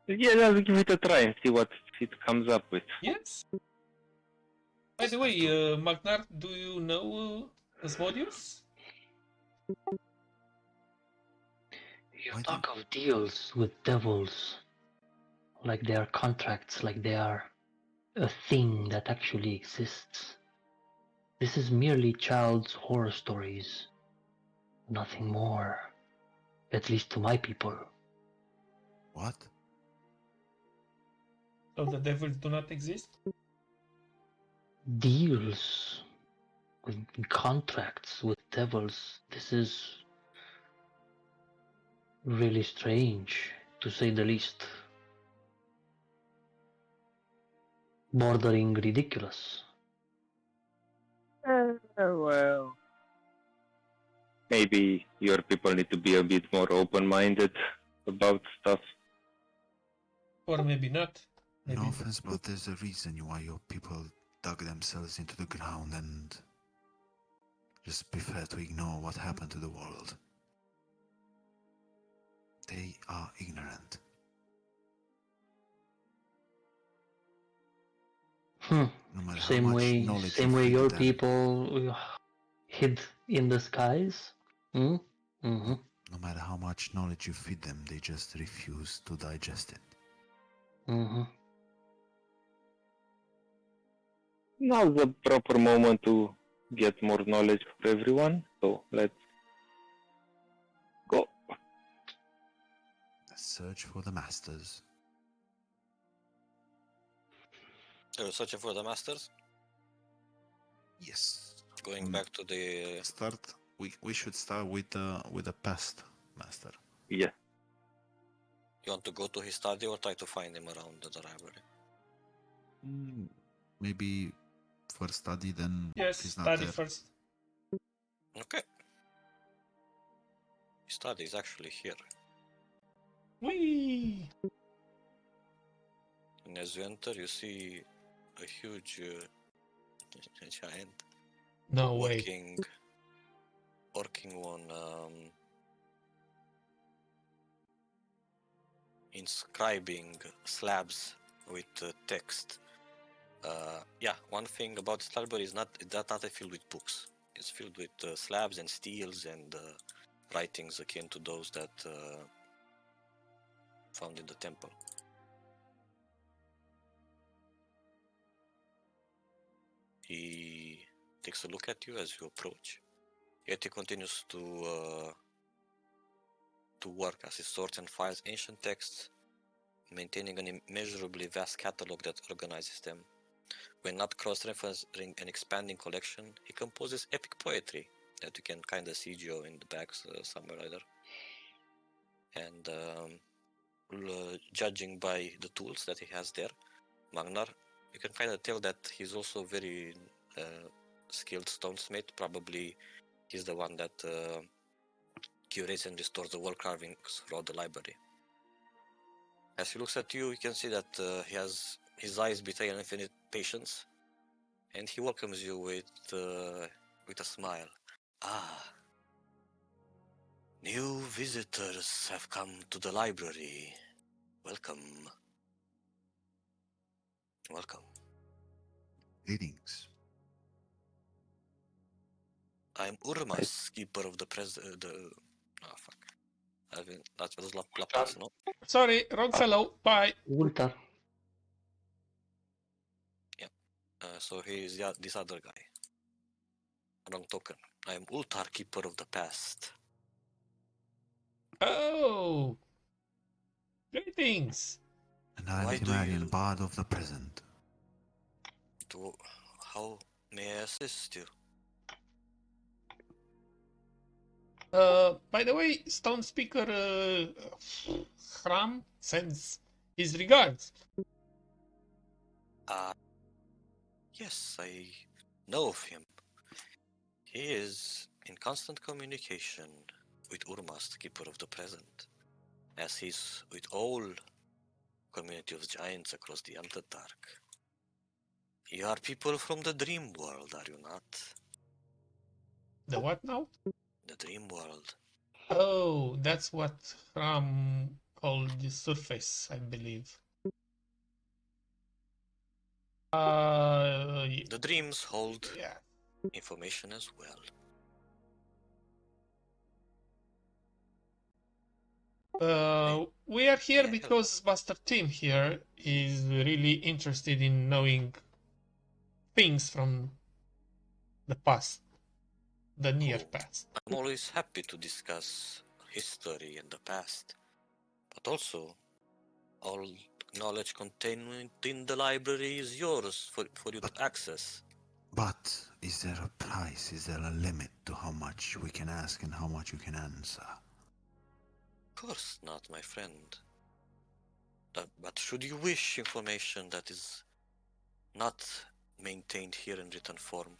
Yeah, let's give it a try and see what it comes up with. Yes. By the way, Magnar, do you know Asmodeus? You Why talk of deals with devils like they are contracts, like they are a thing that actually exists. This is merely child's horror stories. Nothing more. At least to my people. What? So the devils do not exist? Deals with contracts with devils. This is really strange, to say the least. Bordering ridiculous. Well, maybe your people need to be a bit more open-minded about stuff. Or maybe not. Maybe. No offense, but there's a reason why your people dug themselves into the ground and just prefer to ignore what happened to the world. They are ignorant. No matter how Same much way knowledge you your feed them, people hid in the skies. no matter how much knowledge you feed them, they just refuse to digest it. Now's the proper moment to get more knowledge for everyone, so let's go. Let's search for the masters. You're searching for the masters? Yes. Going back to the... We should start with the past master. Yes. You want to go to his study or try to find him around the library? Maybe for study, then Yes, if he's not study there. first. Okay. His study is actually here. Whee! And as you enter, you see a huge giant No way. working on inscribing slabs with text. Yeah, one thing about this library is that's not filled with books. It's filled with slabs and steels and writings akin to those that found in the temple. He takes a look at you as you approach, yet he continues to work as he sorts and files ancient texts, maintaining an immeasurably vast catalog that organizes them. When not cross-referencing an expanding collection, he composes epic poetry that you can kind of see Joe in the back somewhere either. And judging by the tools that he has there, Magnar, you can kind of tell that he's also very skilled stonesmith. Probably he's the one that curates and restores the wall carvings throughout the library. As he looks at you, you can see that his eyes betray an infinite patience, and he welcomes you with a smile. Ah, new visitors have come to the library. Welcome. Welcome. Greetings. I'm Urmas, keeper of the Oh, fuck. That was La Ultar. Paz, no? Sorry, wrong fellow. Bye. Ultar. So he is this other guy. Wrong token. I am Ultar, keeper of the past. Oh. Greetings. And I'm Why do Timarian, you- bard of the present. How may I assist you? By the way, Stone Speaker Hram sends his regards. Yes, I know of him. He is in constant communication with Urmas, the keeper of the present, as he's with all community of giants across the Underdark. You are people from the dream world, are you not? The what now? The dream world. Oh, that's what Hram called the surface, I believe. The dreams hold Yeah. information as well. We are here Yeah. because Master Tim here is really interested in knowing things from the past, the near Oh. past. I'm always happy to discuss history and the past, but also all knowledge contained in the library is yours for you to access. But is there a price? Is there a limit to how much we can ask and how much you can answer? Of course not, my friend. But should you wish information that is not maintained here in written form,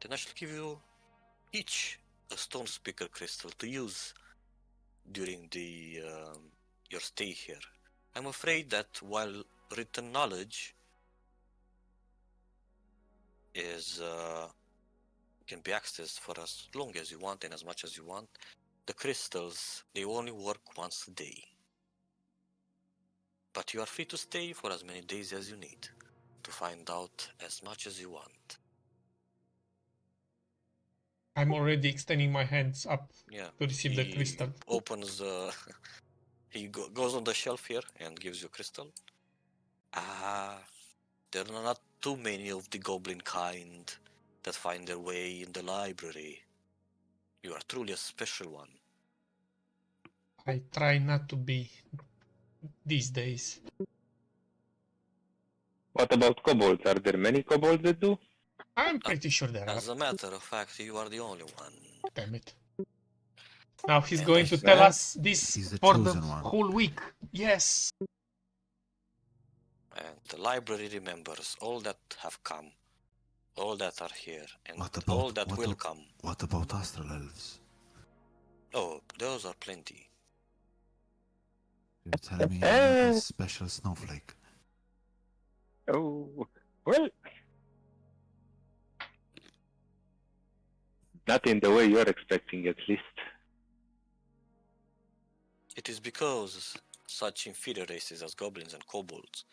then I shall give you each a stone speaker crystal to use during your stay here. I'm afraid that while written knowledge can be accessed for as long as you want and as much as you want, the crystals, they only work once a day. But you are free to stay for as many days as you need to find out as much as you want. I'm already extending my hands up Yeah. to receive the crystal. Opens he goes on the shelf here and gives you a crystal. There are not too many of the goblin kind that find their way in the library. You are truly a special one. I try not to be these days. What about kobolds? Are there many kobolds that do? I'm pretty sure there are. As a matter of fact, you are the only one. Damn it. Now he's And going I to think- tell us this He's the for the chosen one. whole week. Yes. And the library remembers all that have come, all that are here, and What all about that will come. What about astral elves? Oh, those are plenty. You're telling me I'm not a special snowflake? Oh, well, not in the way you're expecting, at least. It is because such inferior races as goblins and kobolds,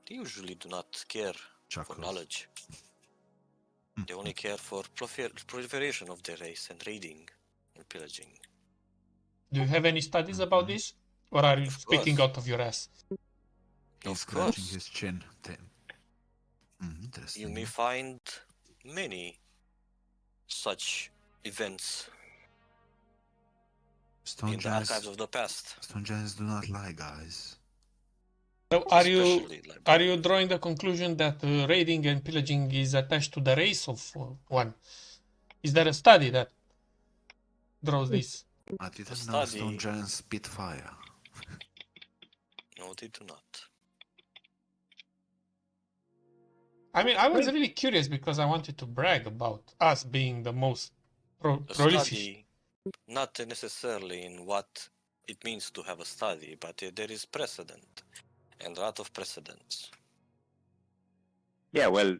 they usually do not care for Chuckles. knowledge. They only care for proliferation of their race and raiding and pillaging. Do you have any studies about this? Or are you Of speaking course. out of your ass? He's Of scratching course. his chin. Interesting. You may find many such events Stone in the archives giants, of the past. stone giants do not lie, guys. So are you Especially are you drawing the conclusion that raiding and pillaging is attached to the race of one? Is there a study that draws this? I didn't The know study- stone giants spit fire. No, they do not. I mean, I was really curious because I wanted to brag about us being the most A prolific. study, not necessarily in what it means to have a study, but there is precedent and a lot of precedents. Yeah, well,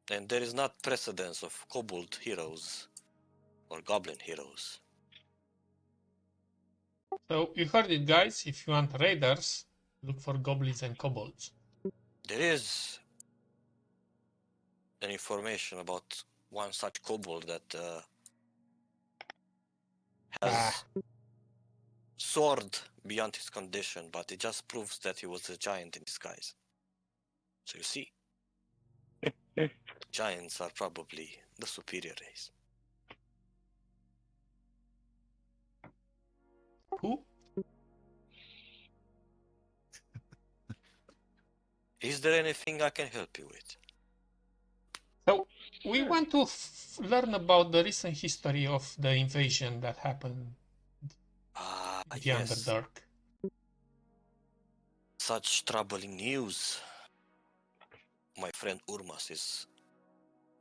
And there is not precedence of kobold heroes or goblin heroes. So you heard it, guys. If you want raiders, look for goblins and kobolds. There is an information about one such kobold that has soared beyond his condition, but it just proves that he was a giant in disguise. So you see, giants are probably the superior race. Who? Is there anything I can help you with? So we want to learn about the recent history of the invasion that happened Ah, in the yes. Underdark. Such troubling news. My friend Urmas is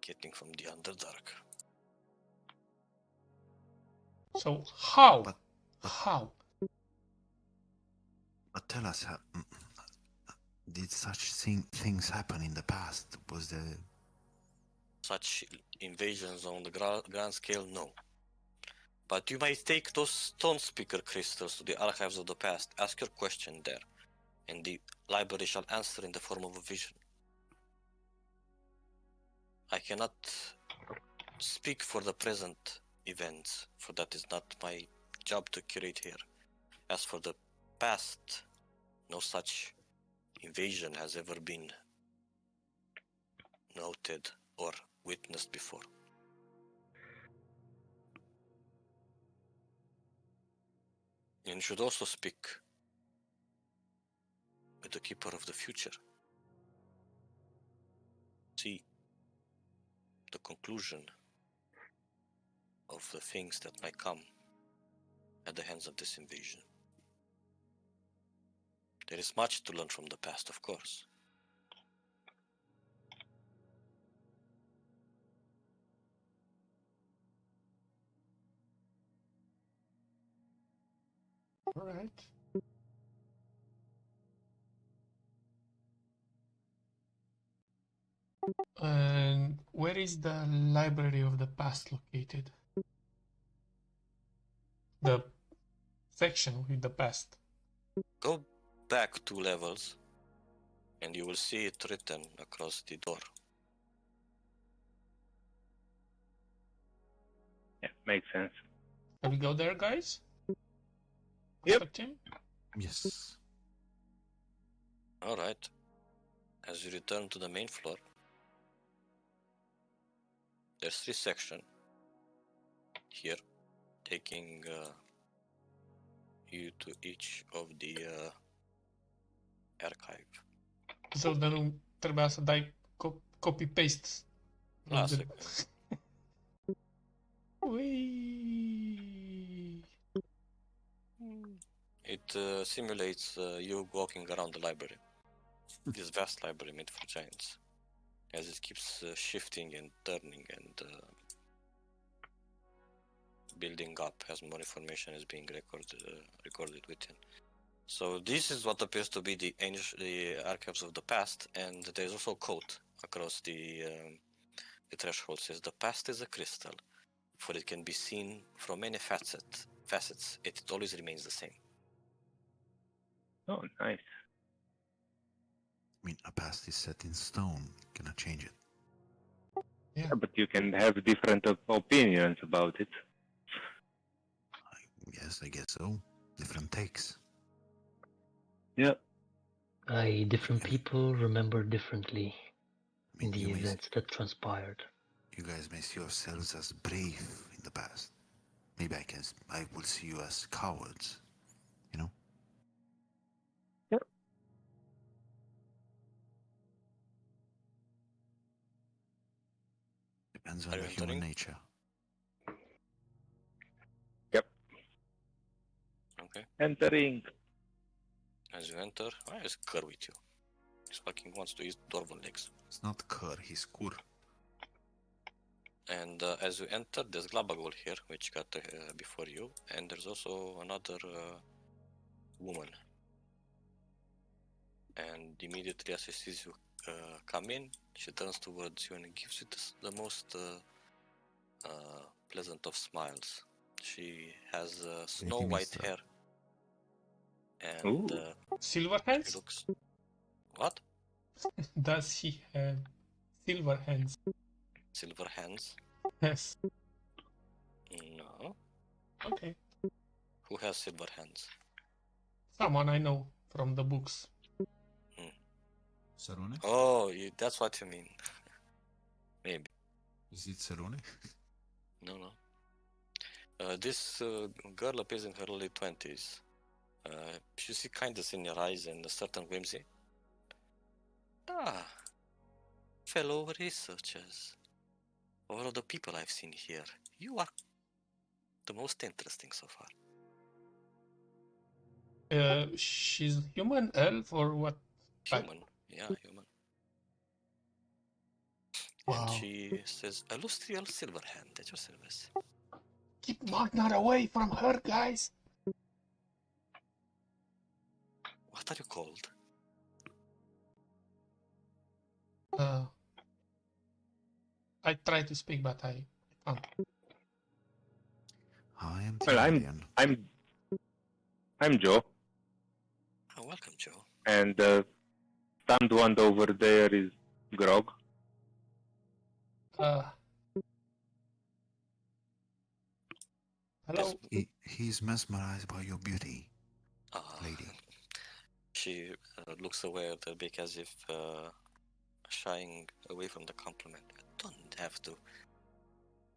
getting from the Underdark. So how? But- How? But tell us, did such things happen in the past? Was there... Such invasions on the grand scale, no. But you might take those stone speaker crystals to the archives of the past, ask your question there, and the library shall answer in the form of a vision. I cannot speak for the present events, for that is not my job to curate here. As for the past, no such invasion has ever been noted or witnessed before. And you should also speak with the Keeper of the Future. See the conclusion of the things that might come at the hands of this invasion. There is much to learn from the past, of course. All right. And where is the Library of the Past located? The section with the past. Go back 2 levels and you will see it written across the door. yeah, makes sense. Can we go there, guys? Yep. After Tim? Yes. Alright. As you return to the main floor, there's 3 sections here, taking you to each of the archive. So nu trebuia să dai copy-paste. Lasă. Ui. It simulates you walking around the library. This vast library made for giants. As it keeps shifting and turning and building up as more information is being recorded within. So this is what appears to be the archives of the past, and there's also a quote across the threshold says, "The past is a crystal, for it can be seen from many facets. It always remains the same." Oh, nice. I mean, a past is set in stone. Cannot change it. Yeah, but you can have different opinions about it. Yes, I guess so. Different takes. Yeah. Different people remember differently I mean, the events that transpired. you guys may see yourselves as brave in the past. Maybe I will see you as cowards. You know? Yep. Depends Are on you the human entering? nature. Yep. Okay. Entering. As you enter, why is Kerr with you? He's fucking wants to eat dwarven legs. It's not Kur, he's Kur. And as you enter, there's Glabagol here, which got before you, and there's also another woman. And immediately as she sees you come in, she turns towards you and gives you the most pleasant of smiles. She has snow white Mister. hair, and Silver she hands? looks. What? Does he have silver hands? Silver hands? Yes. No. Okay. Who has silver hands? Someone I know from the books. Sarone? Oh, that's what you mean. Maybe. Is it Sarone? No. This girl appears in her early 20s. You see kindness in your eyes and a certain whimsy. Ah, fellow researchers. Of all of the people I've seen here, you are the most interesting so far. She's human, elf, or what? Human. Yeah, human. Wow. And she says, "Illustrial Silverhand at your service." Keep Magnar away from her, guys! What are you called? I try to speak, but I can't. I am Well, Timurian. I'm Joe, Oh, welcome, Joe. and stand one over there is Grog. Hello? He's mesmerized by your beauty, lady. She looks away at the bit as if shying away from the compliment. I don't have to.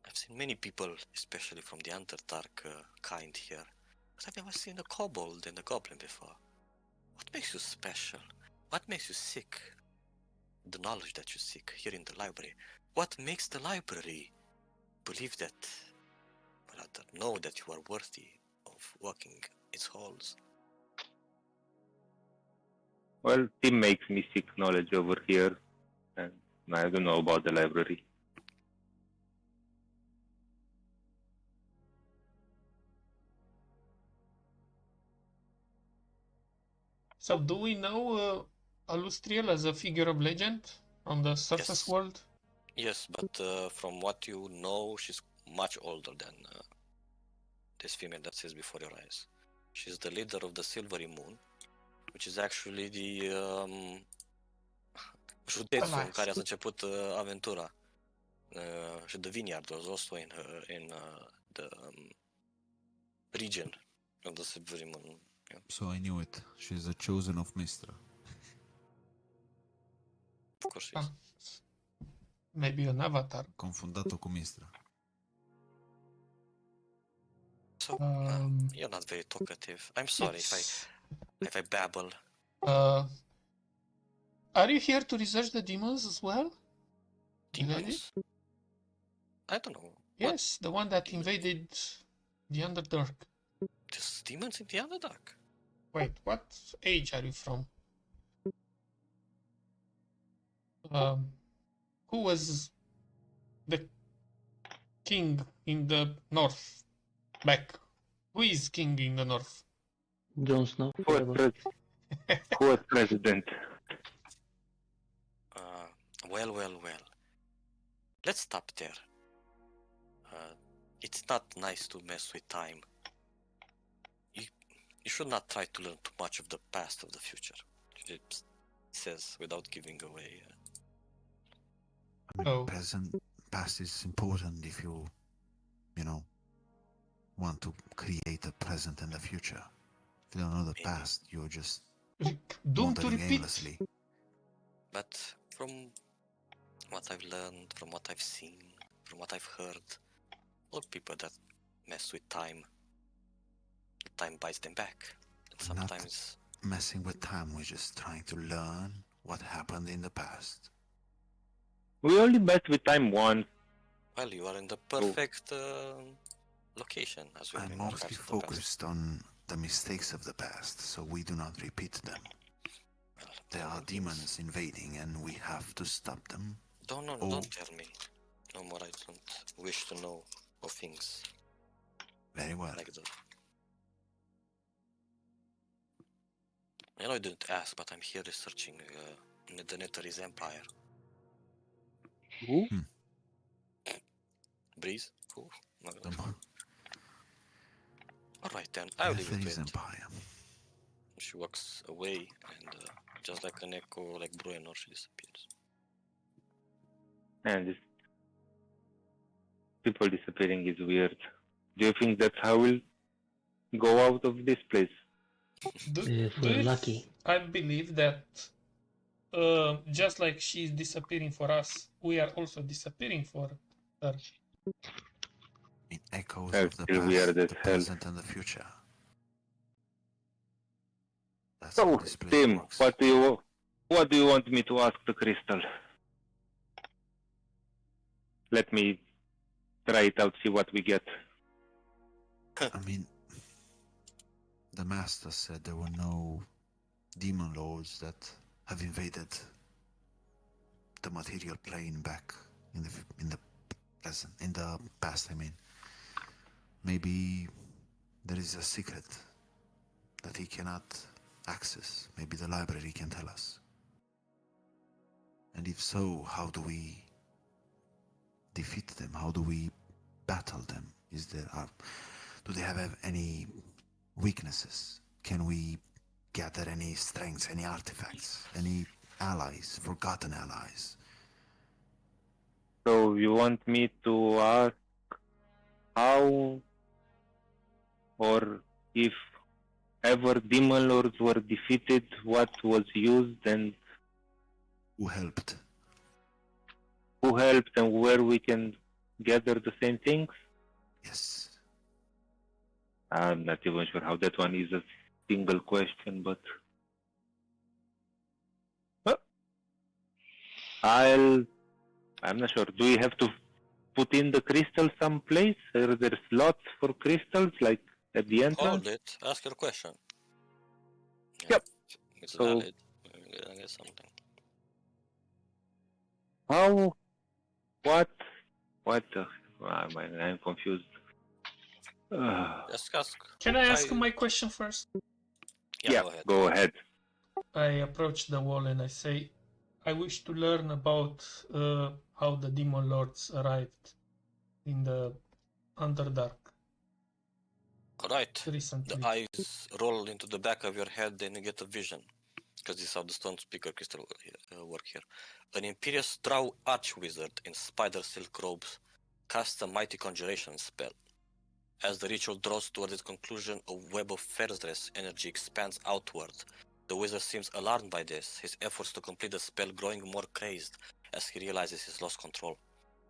I've seen many people, especially from the Underdark kind here, but I've never seen a kobold and a goblin before. What makes you special? What makes you seek the knowledge that you seek here in the library? What makes the library believe that, or rather know that you are worthy of walking its halls? Well, Tim makes me seek knowledge over here, and I don't know about the library. So do we know Alustriel as a figure of legend on the surface Yes. world? Yes, but from what you know, she's much older than this female that sits before your eyes. She's the leader of the Silvery Moon, which is actually the județul în care ați început aventura. Și the vineyard was also in the region of the Silvery Moon. Yeah. So I knew it. She's the chosen of Mistra. Of course she is. Maybe an avatar. Confundato cu Mistra. So you're not very talkative. I'm sorry if I babble. Are you here to research the demons as well? Demons? I don't know. Yes, the one that invaded the Underdark. There's demons in the Underdark. Wait, what age are you from? Who was the king in the north back? Who is king in the north? Jon Snow Who was, forever. who was president? Well. Let's stop there. It's not nice to mess with time. You should not try to learn too much of the past of the future. It says without giving away. I mean, Oh. past is important if you want to create a present and a future. If you don't know the Maybe. past, you're just Doomed to wandering repeat. aimlessly. But from what I've learned, from what I've seen, from what I've heard, all people that mess with time bites them back. And Not- sometimes Messing with time, we're just trying to learn what happened in the past. We only met with time once. well, you are in the perfect location as well. I'm in our mostly parts of the past. focused on the mistakes of the past, so we do not repeat them. Well, There are things- demons invading, and we have to stop them. Oh. Don't tell me. No more. I don't wish to know of things Very well. like that. I know I didn't ask, but I'm here researching the Netherese Empire. Who? Breeze? Who? No, The Alright then, I'll leave you to Netherese it. Empire. She walks away and just like an echo, like Bruenor, she disappears. And this people disappearing is weird. Do you think that's how we'll go out of this place? If we're lucky. I believe that just like she's disappearing for us, we are also disappearing for her. In echoes That's of the still past, weird as the hell. present, and the future. That's So, how this place Tim, works. what do you want me to ask the crystal? Let me try it out, see what we get. I mean, the master said there were no demon lords that have invaded the material plane back in the present, in the past. I mean, maybe there is a secret that he cannot access. Maybe the library can tell us. And if so, how do we defeat them? How do we battle them? Do they have any weaknesses? Can we gather any strengths, any artifacts, any allies, forgotten allies? So you want me to ask how or if ever demon lords were defeated, what was used and Who helped? who helped and where we can gather the same things? Yes. I'm not even sure how that one is a single question, but I'm not sure. Do we have to put in the crystal someplace? Are there slots for crystals, like at the entrance? Hold it, ask your question. Yep. It's So- valid. We're gonna get something. How? What? What the? I'm confused. Just ask. Can I ask Try- my question first? Yeah, go ahead. Go ahead. I approach the wall and I say, I wish to learn about how the demon lords arrived in the Underdark Alright. recently. The eyes roll into the back of your head and you get a vision. Because this is how the stone speaker crystal work here. An imperious drow archwizard in spider silk robes casts a mighty conjuration spell. As the ritual draws toward its conclusion, a web of Fairdress energy expands outward. The wizard seems alarmed by this, his efforts to complete the spell growing more crazed as he realizes he's lost control.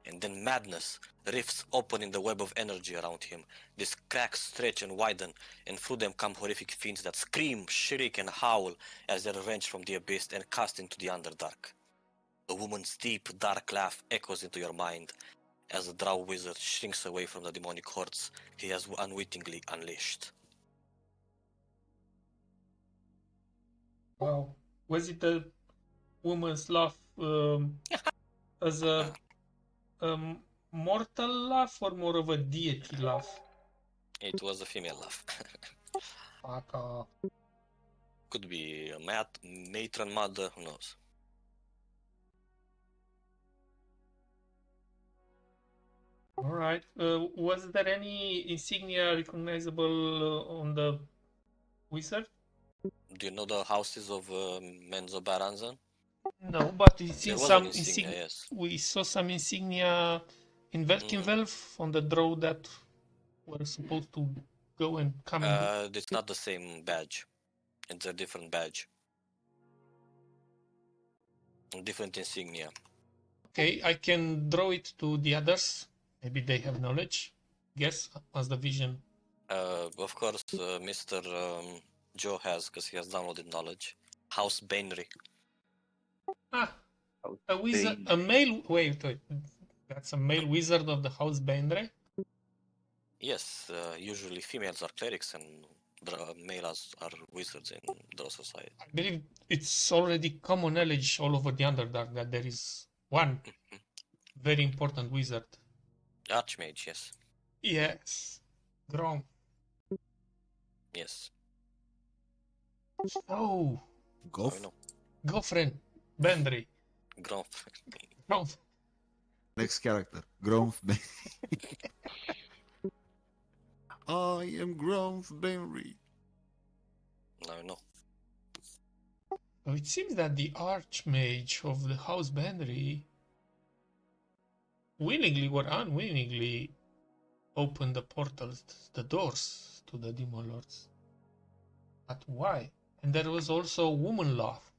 And then madness rifts open in the web of energy around him. These cracks stretch and widen, and through them come horrific fiends that scream, shriek, and howl as they're wrenched from the abyss and cast into the Underdark. A woman's deep, dark laugh echoes into your mind as the drow wizard shrinks away from the demonic hordes he has unwittingly unleashed. Wow. Was it a woman's laugh as a mortal laugh or more of a deity laugh? It was a female laugh. Fuck off. Could be a matron mother, who knows? All right. Was there any insignia recognizable on the wizard? Do you know the houses of Menzo Baranzan? No, but we see There was some an insignia, yes. We saw some insignia in Velkinvelf on the draw that were supposed to go and come and. It's not the same badge. It's a different badge. A different insignia. Okay, I can draw it to the others. Maybe they have knowledge. Guess as the vision. Of course, Mr. Joe has, because he has downloaded knowledge. House Bainry. Ah, a wizard, a male. Wait. That's a male wizard of the House Bendre. Yes, usually females are clerics and males are wizards in the society. I believe it's already common knowledge all over the Underdark that there is one very important wizard. Archmage, yes. Yes, Grom. Yes. Oh, Go. I know. Gofren, Bendry. Grom. Grom. Next character. Gromf. I am Gromf Benry. I know. Oh, it seems that the Archmage of the House Bendry willingly or unwillingly opened the portals, the doors to the Demon Lords. But why? And there was also a woman laugh.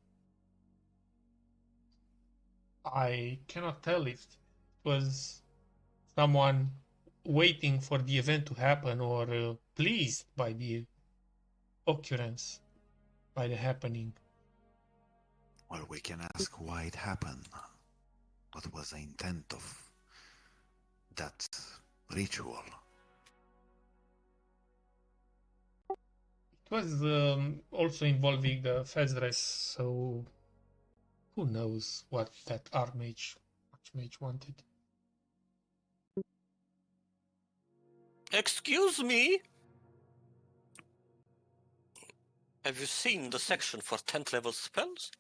I cannot tell if it was someone waiting for the event to happen or pleased by the occurrence, by the happening. Well, we can ask why it happened. What was the intent of that ritual? It was also involving the Fezres, so who knows what that Archmage wanted. Excuse me? Have you seen the section for 10th level spells?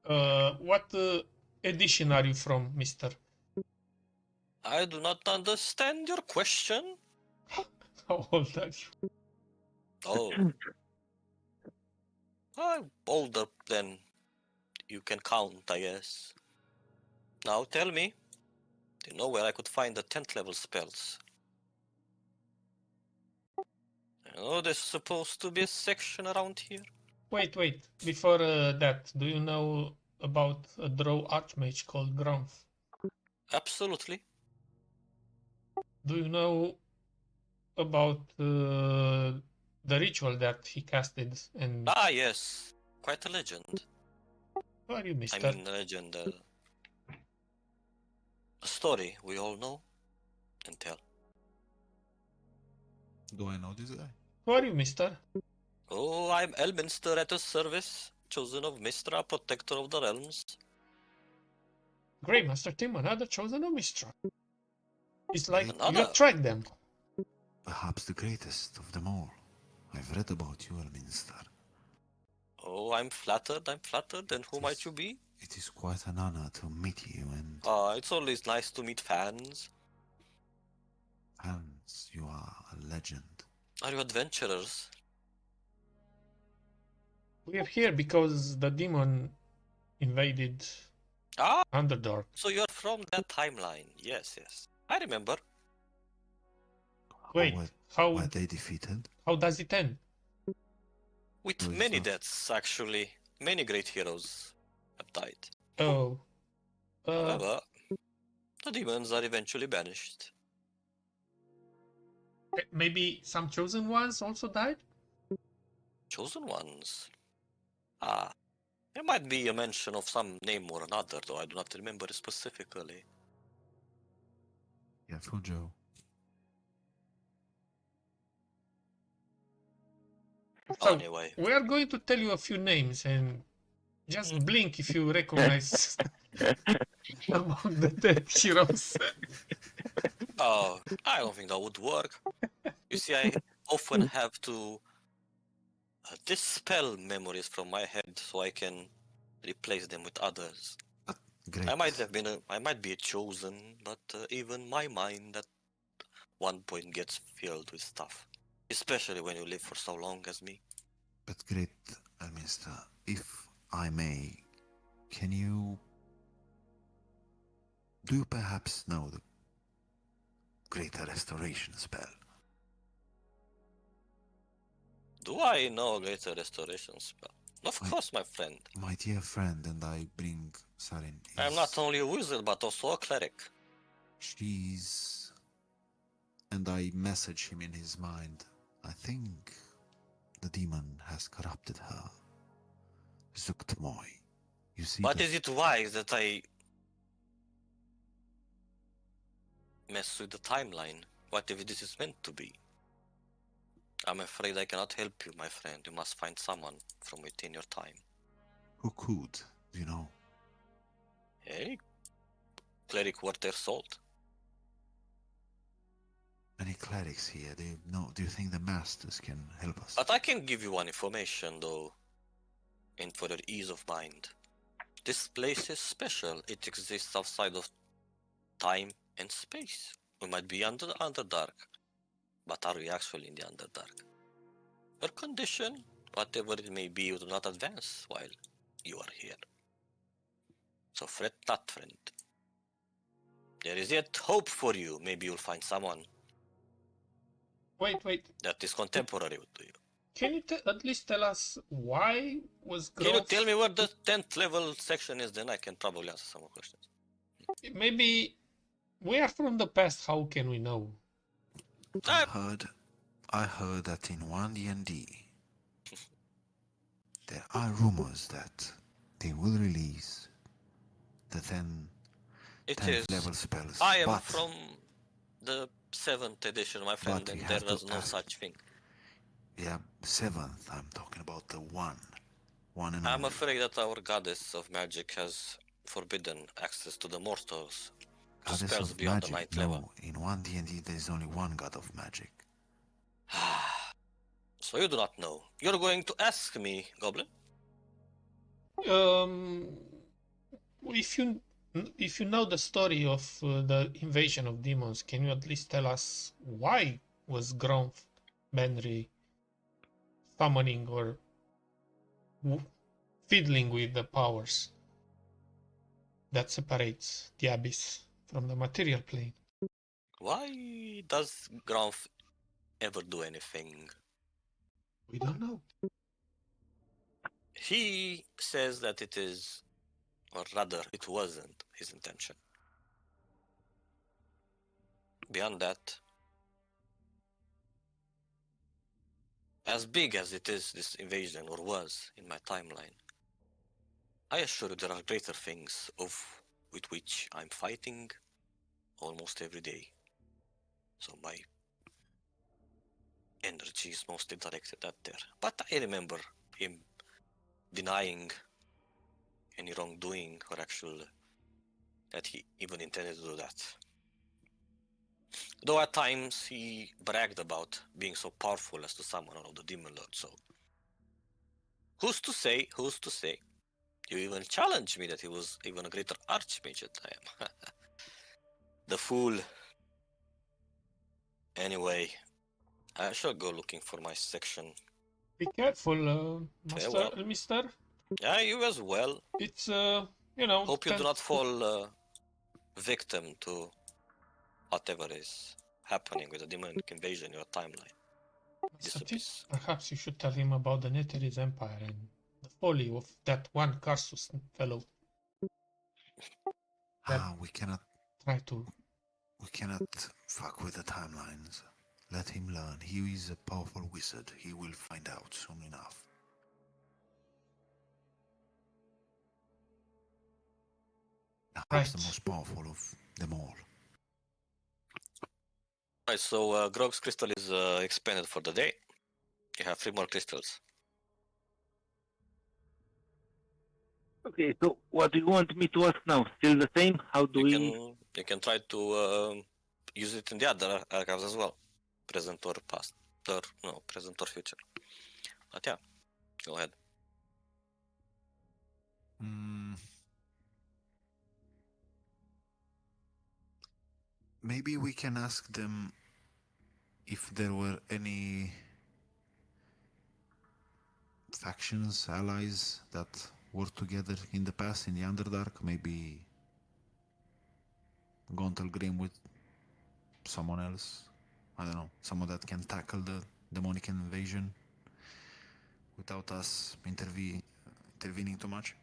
What edition are you from, mister? I do not understand your question. How old are you? Oh. I'm older than you can count, I guess. Now tell me, do you know where I could find the 10th level spells? You know there's supposed to be a section around here? Wait. Before that, do you know about a drow archmage called Gromf? Absolutely. Do you know about the ritual that he casted? And Ah, yes. Quite a legend. who are you, mister? I mean, a legend. A story we all know and tell. Do I know this guy? Who are you, mister? Oh, I'm Elminster at your service, chosen of Mistra, protector of the realms. Great, Master Tim, another chosen of Mistra. It's like you Another? attract them. Perhaps the greatest of them all. I've read about you, Elminster. Oh, I'm flattered, and who might you be? It is quite an honor to meet you and It's always nice to meet fans. Hans, you are a legend. Are you adventurers? We are here because the demon invaded Ah, Underdark. so you're from that timeline. Yes. I remember. Wait, Were they defeated? how does it end? With Who is many that? deaths, actually. Many great heroes have died. Oh, However, the demons are eventually banished. maybe some chosen ones also died? Chosen ones. There might be a mention of some name or another, though I do not remember specifically. Careful, Joe. So, Anyway, we are going to tell you a few names and just blink if you recognize among the dead heroes. I don't think that would work. You see, I often have to dispel memories from my head so I can replace them with others. Great. I might be a chosen, but even my mind at one point gets filled with stuff. Especially when you live for so long as me. But great, Mister, if I may, can you... Do you perhaps know the Greater Restoration spell? Do I know a greater restoration spell? Of course, my friend. My dear friend, and I bring Sarin. I'm not only a wizard, but also a cleric. She's... And I message him in his mind. I think the demon has corrupted her. Zuktmoy. You see But the... is it wise that I mess with the timeline? What if this is meant to be? I'm afraid I cannot help you, my friend. You must find someone from within your time. Who could, do you know? Any cleric worth their salt. Any clerics here? Do you think the masters can help us? But I can give you one information, though, and for your ease of mind. This place is special. It exists outside of time and space. We might be under the Underdark, but are we actually in the Underdark? Your condition, whatever it may be, will not advance while you are here. So fret not, friend. There is yet hope for you. Maybe you'll find someone Wait. that is contemporary to you. Can you at least tell us why was Can you Grove... tell me where the 10th level section is? Then I can probably answer some more questions. Maybe we are from the past. How can we know? I heard that in 1D&D there are rumors that they will release the 10th level spells. I am from the 7th edition, my friend, and there was no such thing. Yeah, 7th. I'm talking about the one and I'm only. afraid that our goddess of magic has forbidden access to the mortals to Goddess spells of beyond magic? the 9th level. No, in 1D&D there's only one god of magic. So you do not know. You're going to ask me, Goblin? If you know the story of the invasion of demons, can you at least tell us why was Gromf Benry summoning or fiddling with the powers that separates the abyss from the material plane? Why does Gromf ever do anything? We don't know. He says that it is, or rather, it wasn't his intention. Beyond that, as big as it is, this invasion, or was, in my timeline, I assure you there are greater things with which I'm fighting almost every day. So my energy is mostly directed at there. But I remember him denying any wrongdoing or actual that he even intended to do that. Though at times he bragged about being so powerful as to summon all of the demon lords, so who's to say? You even challenged me that he was even a greater archmage than I am. The fool. Anyway, I shall go looking for my section. Be careful, Mister. Yeah, you as well. It's you know. Hope you do not fall victim to whatever is happening with the demonic invasion in your timeline. Perhaps you should tell him about the Netherese Empire and the folly of that one Karsus fellow. We cannot fuck with the timelines. Let him learn. He is a powerful wizard. He will find out soon enough. Perhaps the most powerful of them all. Right, so Grog's crystal is expended for the day. You have 3 more crystals. Okay, so what do you want me to ask now? Still the same? How do we... You can try to use it in the other archives as well. Present or past. Or, no, present or future. But yeah, go ahead. Maybe we can ask them if there were any factions, allies that were together in the past in the Underdark. Maybe Gauntlgrim with someone else. I don't know, someone that can tackle the demonic invasion without us intervening too much.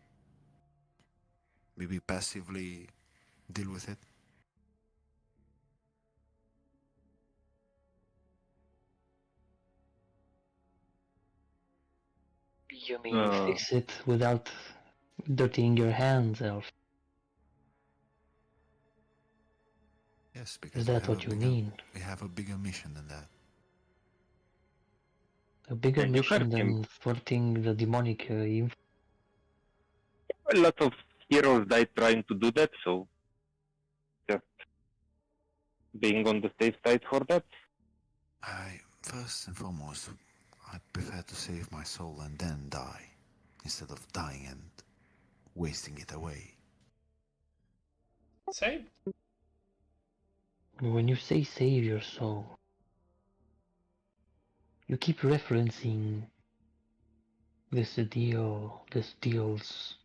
Maybe passively deal with it. You mean fix it without dirtying your hands, Elf? Yes, because Is that what you mean? we have a bigger mission than that. A bigger And you mission heard him. than thwarting the demonic influence? A lot of heroes died trying to do that, so just being on the safe side for that. First and foremost, I prefer to save my soul and then die, instead of dying and wasting it away. Same. When you say save your soul, you keep referencing this deals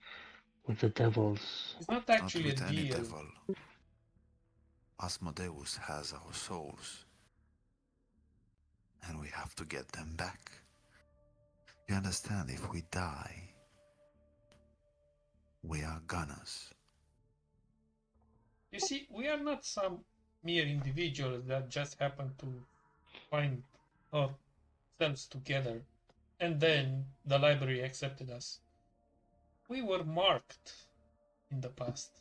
with the devils. It's not Not actually a with any deal. devil. Asmodeus has our souls, and we have to get them back. You understand, if we die, we are gunners. You see, we are not some mere individuals that just happen to find ourselves together and then the library accepted us. We were marked in the past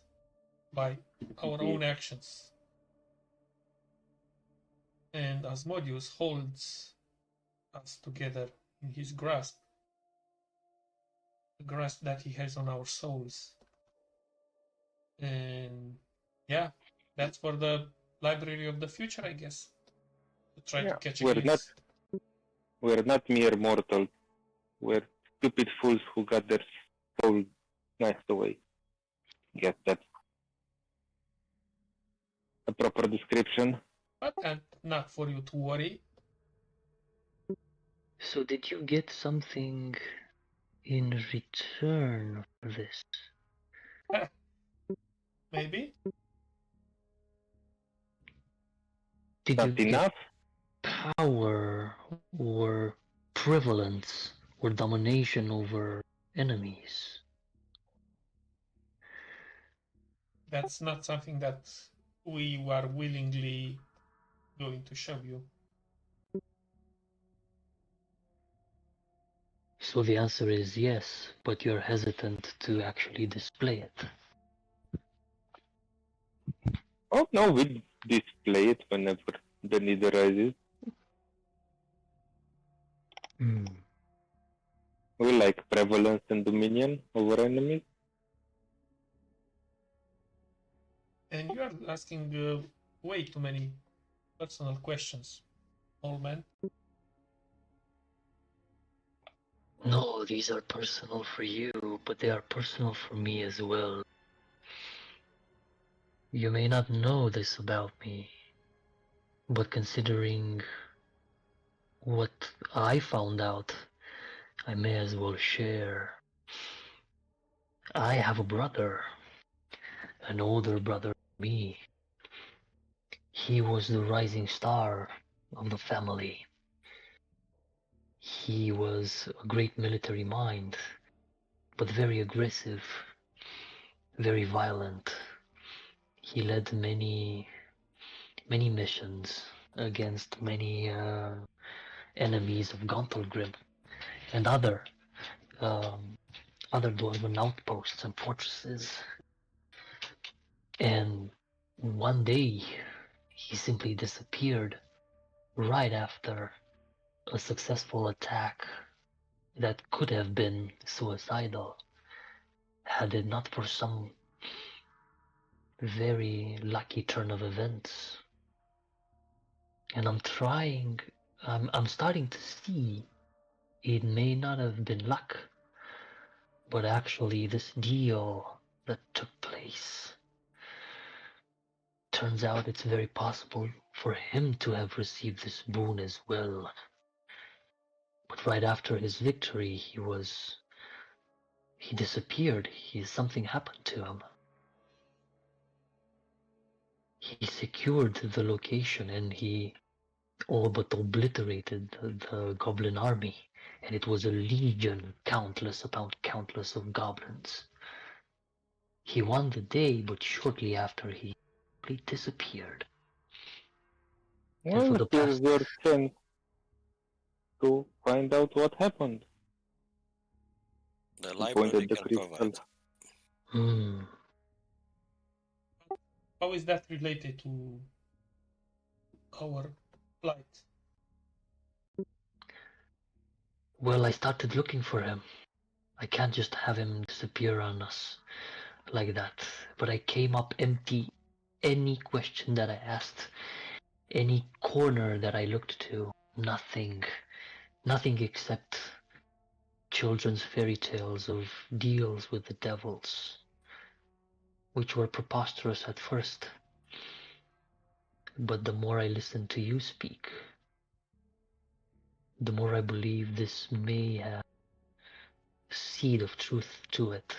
by our own actions. And Asmodeus holds us together in his grasp. The grasp that he has on our souls. And yeah, that's for the Library of the Future, I guess. To try to catch a glimpse. We're not mere mortals. We're stupid fools who got their soul snatched away. Guess that's a proper description. But not for you to worry. So did you get something in return for this? Maybe. Did you Not enough? get power or prevalence or domination over enemies? That's not something that we are willingly going to show you. So the answer is yes, but you're hesitant to actually display it. Oh no, we'll display it whenever the need arises. We like prevalence and dominion over enemies. And you are asking way too many personal questions, old man. No, these are personal for you, but they are personal for me as well. You may not know this about me, but considering what I found out, I may as well share. I have a brother, an older brother than me. He was the rising star of the family. He was a great military mind, but very aggressive, very violent. He led many missions against many enemies of Gauntlgrim and other dwarven outposts and fortresses. And one day, he simply disappeared right after a successful attack that could have been suicidal had it not for some very lucky turn of events. And I'm starting to see it may not have been luck, but actually this deal that took place. Turns out it's very possible for him to have received this boon as well. But right after his victory, he disappeared. Something happened to him. He secured the location and he all but obliterated the goblin army. And it was a legion, countless upon countless of goblins. He won the day, but shortly after he disappeared. And for Well, the here's past your chance to find out what happened. The He library pointed the can crystal. provide. How is that related to our plight? Well, I started looking for him. I can't just have him disappear on us like that. But I came up empty. Any question that I asked, any corner that I looked to, nothing except children's fairy tales of deals with the devils, which were preposterous at first. But the more I listen to you speak, the more I believe this may have a seed of truth to it.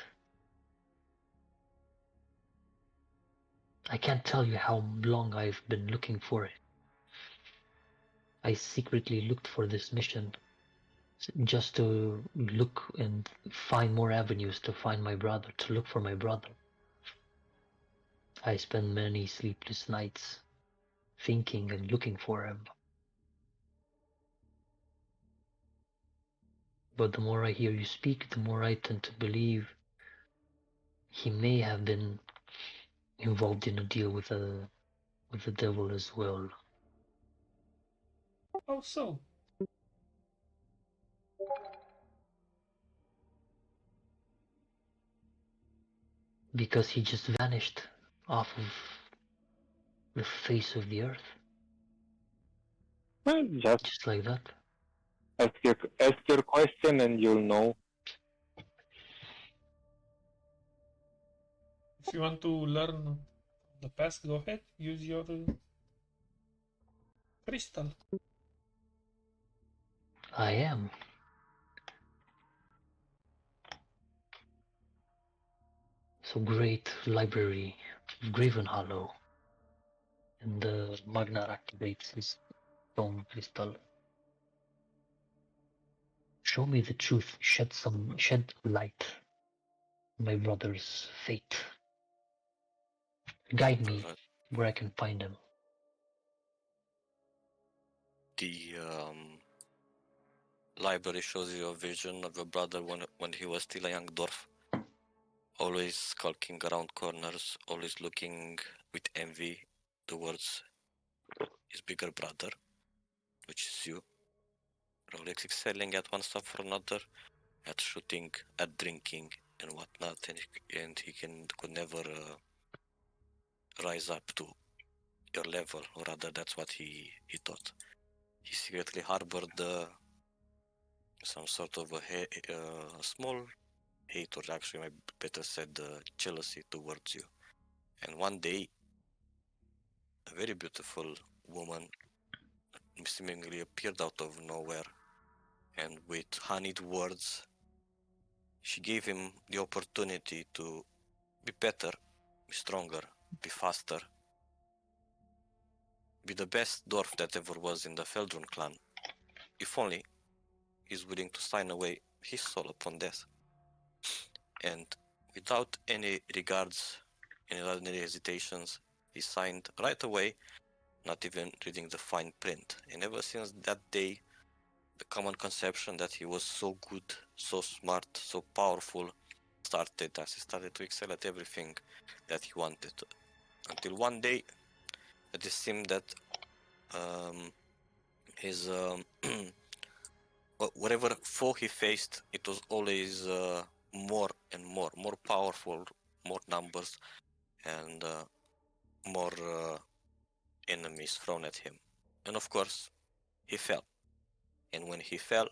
I can't tell you how long I've been looking for it. I secretly looked for this mission just to look and find more avenues to find my brother, to look for my brother. I spent many sleepless nights thinking and looking for him. But the more I hear you speak, the more I tend to believe he may have been involved in a deal with the devil as well. How so? Because he just vanished off of the face of the earth, Well, just just like that. ask your question and you'll know. If you want to learn the past, go ahead. Use your crystal. I am. So great library of Graven Hollow, and the Magnar activates his stone crystal. Show me the truth, shed light on my brother's fate. Guide me Provide. where I can find him. The library shows you a vision of your brother when he was still a young dwarf. Always skulking around corners, always looking with envy towards his bigger brother, which is you. Always excelling at one stuff or another, at shooting, at drinking, and whatnot, and he could never rise up to your level, or rather, that's what he thought. He secretly harbored some sort of a small hate, or actually, I better said, jealousy towards you. And one day, a very beautiful woman seemingly appeared out of nowhere, and with honeyed words, she gave him the opportunity to be better, be stronger, be faster, be the best dwarf that ever was in the Feldrun clan, if only he's willing to sign away his soul upon death. And without any regards, any hesitations, he signed right away, not even reading the fine print. And ever since that day, the common conception that he was so good, so smart, so powerful started as he started to excel at everything that he wanted. Until one day, it seemed that his whatever foe he faced, it was always more and more powerful, more numbers, and more enemies thrown at him. And of course, he fell. And when he fell,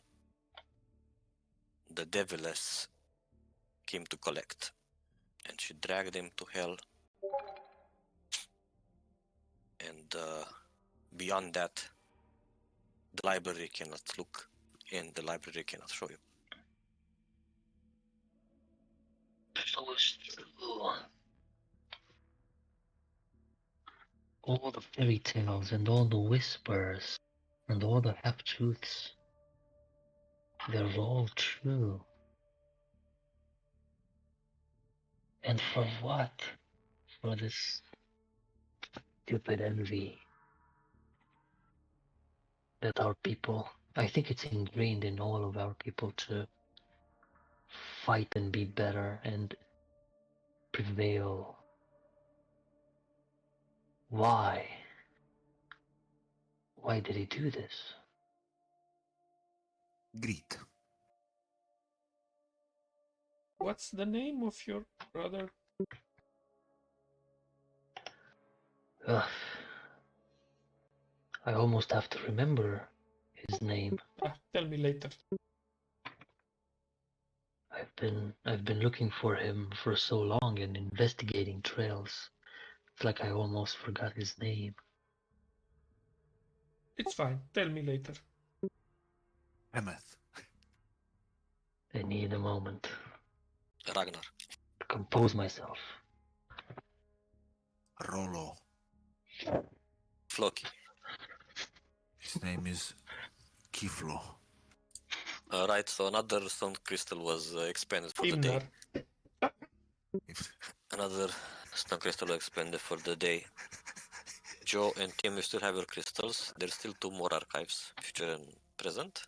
the Deviless came to collect, and she dragged him to hell. And beyond that, the library cannot look, and the library cannot show you. So it's true. All the fairy tales and all the whispers and all the half-truths, they're all true. And for what? For this stupid envy that our people, I think it's ingrained in all of our people to fight and be better and prevail. Why? Why did he do this? Greed. What's the name of your brother? Ugh. I almost have to remember his name. Tell me later. I've been looking for him for so long and investigating trails. It's like I almost forgot his name. It's fine. Tell me later. Emeth. I need a moment Ragnar. to compose myself. Rollo. Floki. His name is Kiflo. Right, so another stone crystal was expended for the day. Imnar. Another stone crystal was expended for the day. Joe and Tim, you still have your crystals. There's still 2 more archives, future and present.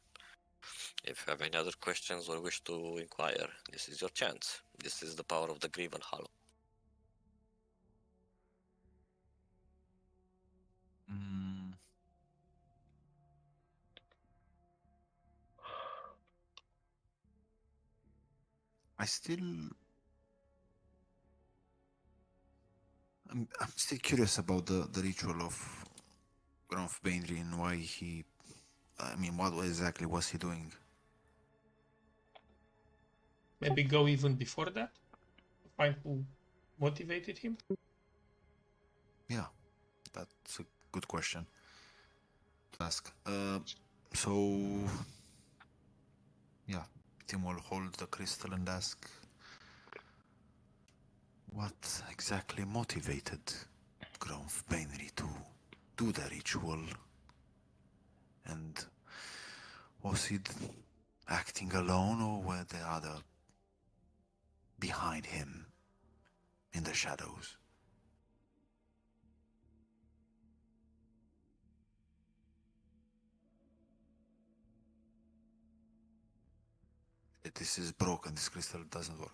If you have any other questions or wish to inquire, this is your chance. This is the power of the Graven Hollow. I still... I'm still curious about the ritual of Gronf Bainry and why he... I mean, what exactly was he doing? Maybe go even before that? Find who motivated him? Yeah, that's a good question to ask. So... Yeah, Tim will hold the crystal and ask... What exactly motivated Gronf Bainry to do the ritual? And was he acting alone, or were there other behind him in the shadows? This is broken, this crystal doesn't work.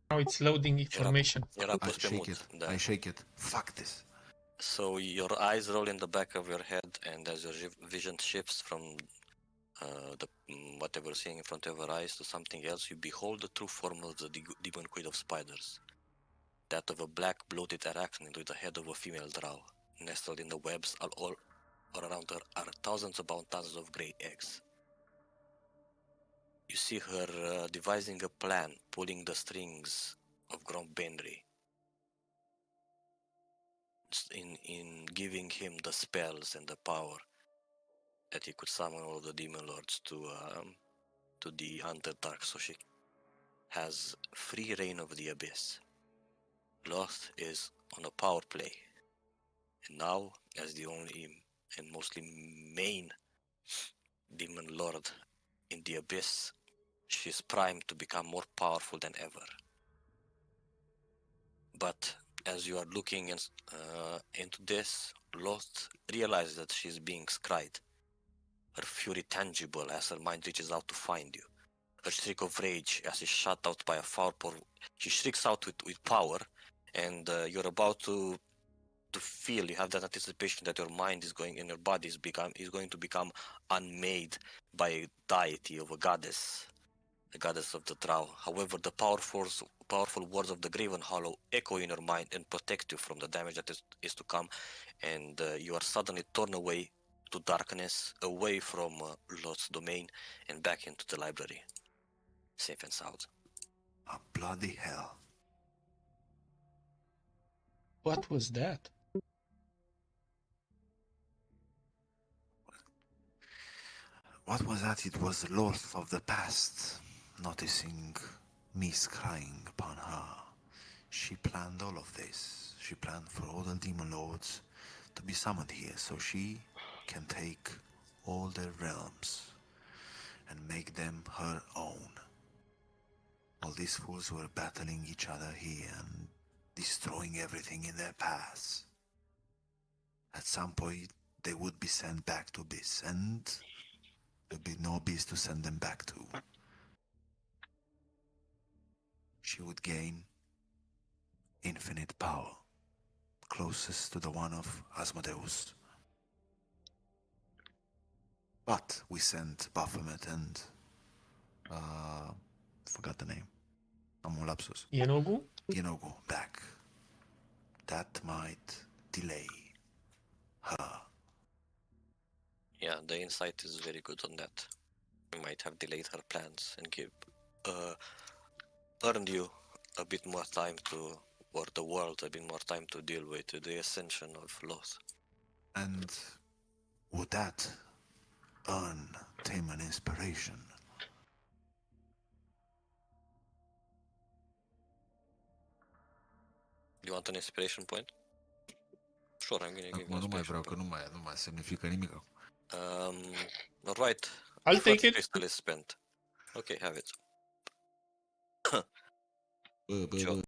Now it's loading information. Era I pus pe shake mut, it, da. I shake it. Fuck this. So your eyes roll in the back of your head, and as your vision shifts from whatever you're seeing in front of your eyes to something else, you behold the true form of the demon queen of spiders. That of a black, bloated arachnid with the head of a female drow. Nestled in the webs all around her are thousands upon thousands of grey eggs. You see her devising a plan, pulling the strings of Gronf Bainry. In giving him the spells and the power that he could summon all the demon lords to the Underdark, so she has free reign of the abyss. Loth is on a power play, and now, as the only and mostly main demon lord in the abyss, she is primed to become more powerful than ever. But as you are looking into this, Loth realizes that she is being scried. Her fury tangible as her mind reaches out to find you. Her shriek of rage as is shut out by a foul she shrieks out with power, and you're about to to feel, you have that anticipation that your mind is going and your body is going to become unmade by a deity of a goddess, the goddess of the Drow. However, the powerful words of the Graven Hollow echo in your mind and protect you from the damage that is to come, and you are suddenly torn away to darkness, away from Lot's domain, and back into the library, safe and sound. Oh, bloody hell. What was that? What was that? It was the Lord of the past, noticing me crying upon her. She planned all of this. She planned for all the demon lords to be summoned here so she can take all their realms and make them her own. All these fools were battling each other here and destroying everything in their paths. At some point, they would be sent back to Abyss, and there'd be no Abyss to send them back to. She would gain infinite power, closest to the one of Asmodeus. But we sent Baphomet and forgot the name. I'm on lapsus. Yenogu? Yenogu back. That might delay her. Yeah, the insight is very good on that. We might have delayed her plans and earned you a bit more time to, or the world a bit more time to deal with the ascension of Loth. And would that earn Tim an inspiration? You want an inspiration point? Sure, I'm gonna give you Acum an nu mai inspiration vreau, că nu mai semnifică nimic. Alright. I'll First take it. crystal is spent. Okay, have it. Bă.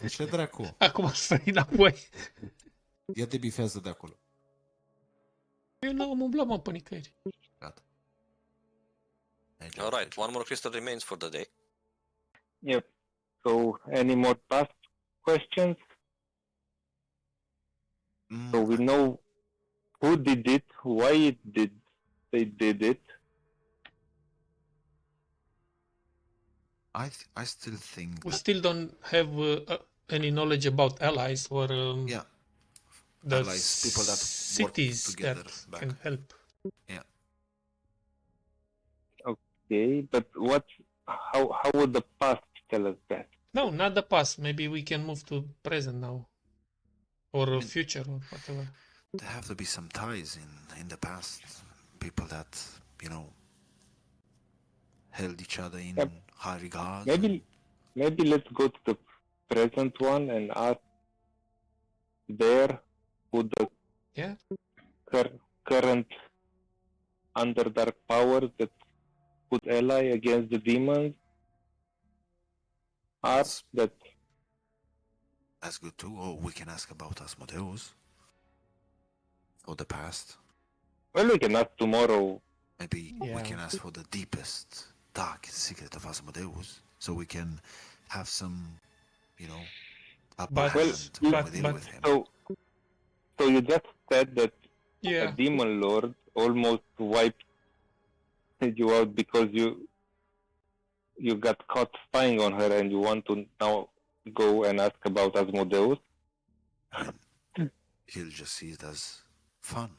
Ce dracu? Acum ați venit înapoi. Ia te bifează de acolo. Eu nu am umblat, mă, pe nicăieri. Gata. Alright, one more crystal remains for the day. Yep. So, any more past questions? So we know who did it, why they did it. I still think We that, still don't have any knowledge about allies or yeah, the allies, people that work cities together that back. can help. Yeah. Okay, but how would the past tell us that? No, not the past. Maybe we can move to present now. Or future or whatever. There have to be some ties in the past. People that, held each other in Yep. high regard. Maybe let's go to the present one and ask there who the Yeah. current Underdark powers that could ally against the demons are. That's good too. Or we can ask about Asmodeus. Or the past. Well, we can ask tomorrow. Maybe we Yeah. can ask for the deepest, darkest secret of Asmodeus. So we can have some, upper But- hand when but- we deal but- with him. So you just said that a Yeah. demon lord almost wiped you out because you got caught spying on her and you want to now go and ask about Asmodeus. He'll just see it as fun.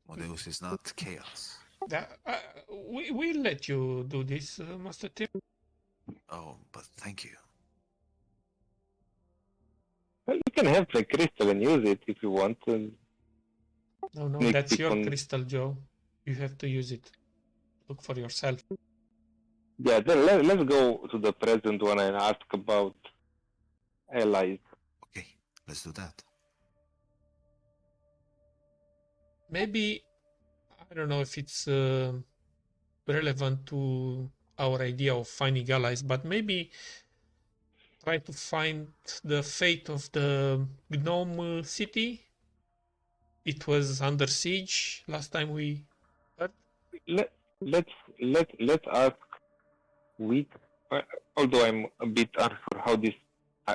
Asmodeus is not chaos. We'll let you do this, Master Tim. Oh, but thank you. Well, you can have the crystal and use it if you want. No, Make that's your people- crystal, Joe. You have to use it. Look for yourself. Yeah, then let's go to the present one and ask about allies. Okay, let's do that. Maybe, I don't know if it's relevant to our idea of finding allies, but maybe try to find the fate of the Gnome city. It was under siege last time we heard. Let's ask although I'm a bit unsure how this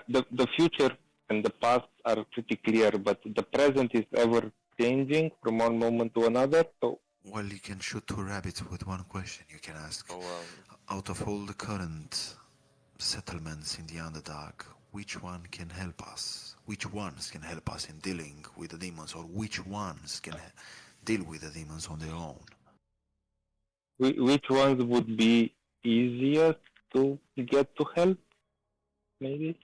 the future and the past are pretty clear, but the present is ever changing from one moment to another. So Well, you can shoot two rabbits with one question. You can ask, Oh, out of all the current settlements in the Underdark, which one can help us? Which ones can help us in dealing with the demons, or which ones can deal with the demons on their own? which ones would be easiest to get to help? Maybe.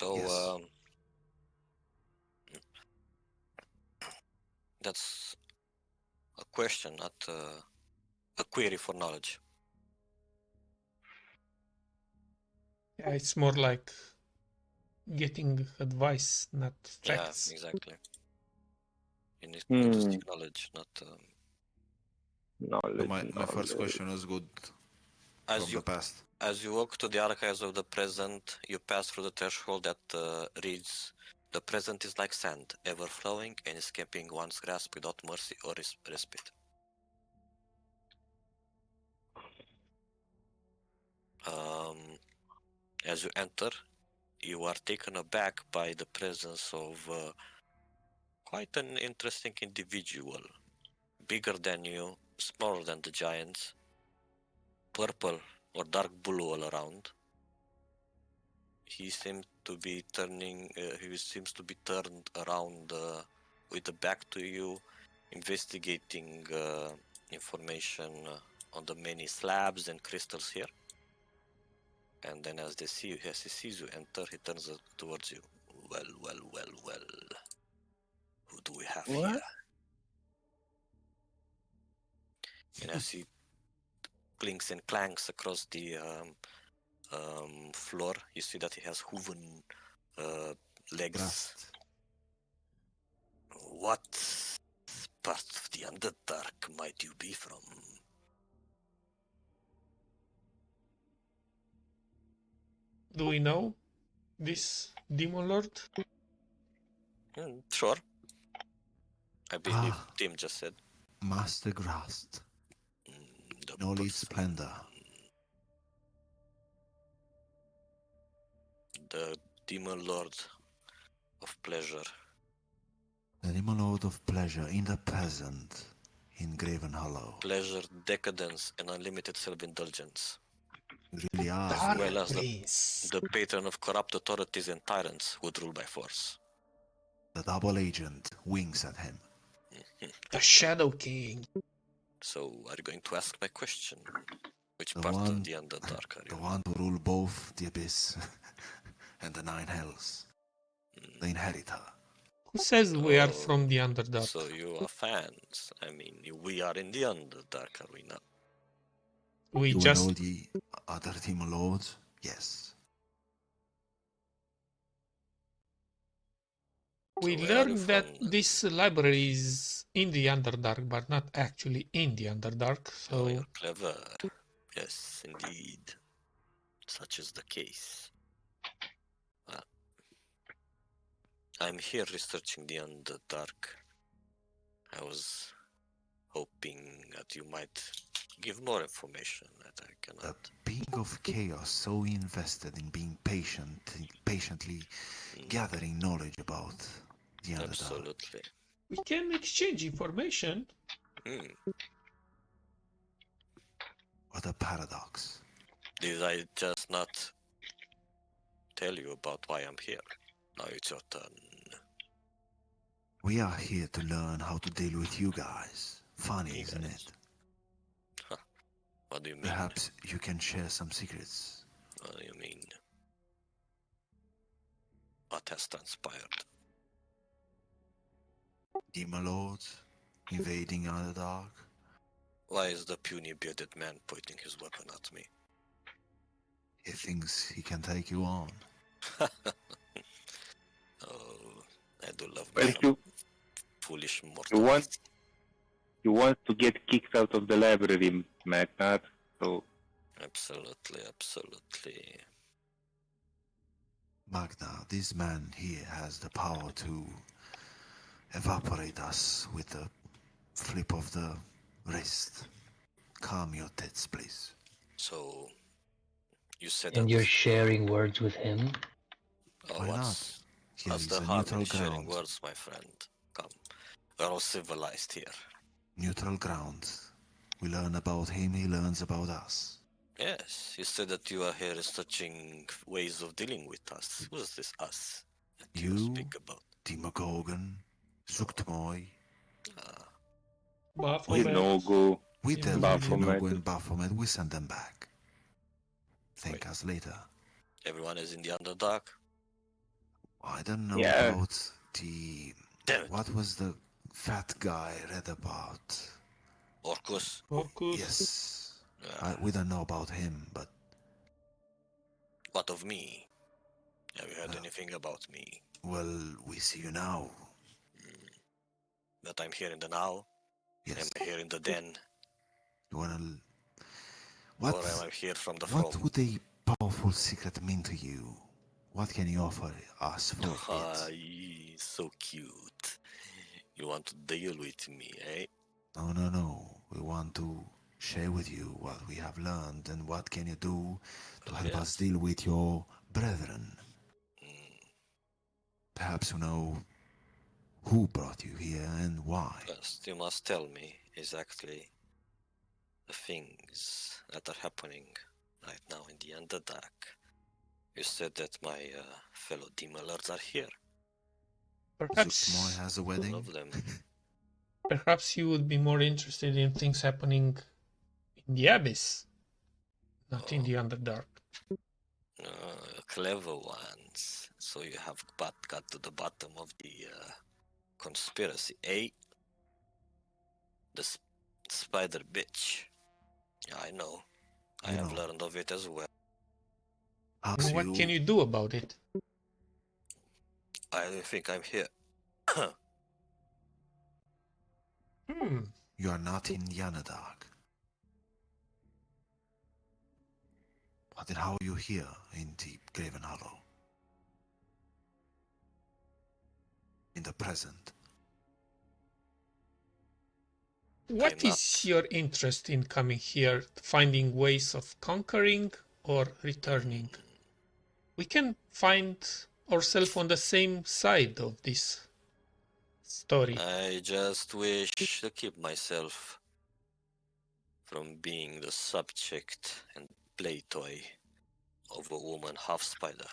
so Yes. that's a question, not a query for knowledge. Yeah, it's more like getting advice, not facts. Yeah, exactly. You need to seek knowledge, not Knowledge. My first question was good as from you the past. as you walk to the archives of the present. You pass through the threshold that reads, "The present is like sand, ever flowing and escaping one's grasp without mercy or respite." As you enter, you are taken aback by the presence of quite an interesting individual, bigger than you, smaller than the giants, purple or dark blue all around. He seems to be turned around with the back to you, investigating information on the many slabs and crystals here. And then as he sees you enter, he turns towards you. Well. Who do we have What? here? And as he clinks and clanks across the floor, you see that he has hooven legs. Rust. What part of the Underdark might you be from? Do we know this demon lord? Sure. I believe Ah. Tim just said. Master Grast, The knowledge person- splendor. The demon lord of pleasure. The demon lord of pleasure in the present, in Graven Hollow. Pleasure, decadence, and unlimited self-indulgence. You really are. Dark well as Prince. The patron of corrupt authorities and tyrants who rule by force. The double agent winks at him. The Shadow King. So, are you going to ask my question? Which The part one- of the Underdark are The you? one who rule both the Abyss and the Nine Hells. The inheritor. Who says we are Oh, from the Underdark? So you are fans. I mean, we are in the Underdark, are we not? We You just and all the other demon lords? Yes. we So where are you learned that from? this library is in the Underdark, but not actually in the Underdark. Oh, So you're clever. Yes, indeed. Such is the case. Well, I'm here researching the Underdark. I was hoping that you might give more information that I A cannot. being of chaos so invested in being patiently gathering knowledge about the Underdark. Absolutely. we can exchange information. Hmm. What a paradox. Did I just not tell you about why I'm here? Now it's your turn. We are here to learn how to deal with you guys. Funny, You isn't guys. it? What do you mean? Perhaps you can share some secrets. What do you mean? What has transpired? Demon lords invading Underdark. Why is the puny bearded man pointing his weapon at me? He thinks he can take you on. Oh, I do love Well, my foolish mortals. you want to get kicked out of the library, Magnat. So Absolutely. Magna, this man here has the power to evaporate us with the flip of the wrist. Calm your tits, please. So, You said And that. you're sharing words with him? Oh, Why not? what's Here what's is the a harm neutral in sharing ground. words, my friend? Come, we're all civilized here. Neutral ground. We learn about him, he learns about us. Yes, you said that you are here researching ways of dealing with us. Who's this us that you You, speak about? Demogorgon, Zuktmoy. Baphomet. Nogu. We Yeah, dealt with Baphomet. Inogo and Baphomet, we send them back. Thank Wait. us later. Everyone is in the Underdark? I don't know Yeah. about the... Damn it. What was the fat guy read about? Orcus? Orcus. Yes. Ah, We don't know about him, but what of me? Have you heard Uh, anything about me? well, we see you now. That I'm here in the now? Yes. Am I here in the den? You wanna... Or What? am I here from the What throne? would a powerful secret mean to you? What can you offer us for it? So cute. You want to deal with me, eh? No, no, no. We want to share with you what we have learned and what can you do to help us Yes. deal with your brethren. Mm, Perhaps you know who brought you here and why. First, you must tell me exactly the things that are happening right now in the Underdark. You said that my fellow demon lords are here. Zuktmoy Perhaps, has a All wedding. of them. perhaps you would be more interested in things happening in the abyss, not in the Underdark. Clever ones. So you have got to the bottom of the conspiracy, eh? The spider bitch. Yeah, I know. I You have know. learned of it as well. Perhaps And what can you do about it? I think I'm here. You are not in Yanadark. But then how are you here in Deep Graven Hollow? In the present. What I'm is your interest in coming here, finding ways of conquering or returning? We can find ourselves on the same side of this story. I just wish to keep myself from being the subject and play toy of a woman half spider.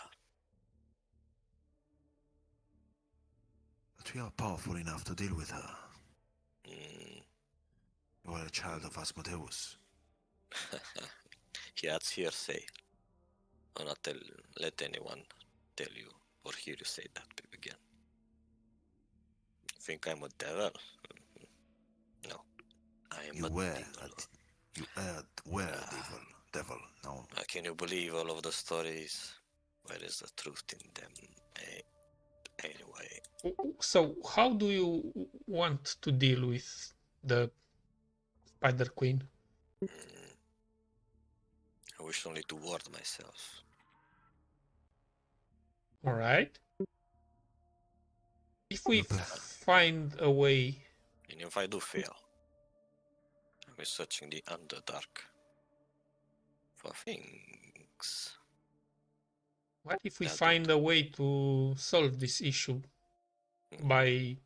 But we are powerful enough to deal with her. Mm. You are a child of Asmodeus. That's hearsay. I'll not let anyone tell you or hear you say that again. Think I'm a devil? No. I am You a were demon a, lord. you were a devil. No. Can you believe all of the stories? Where is the truth in them? Anyway. So, how do you want to deal with the Spider Queen? I wish only to ward myself. All right. If we find a way, And if I do fail, I'm researching the Underdark for things. what if we That find a way to solve this issue by,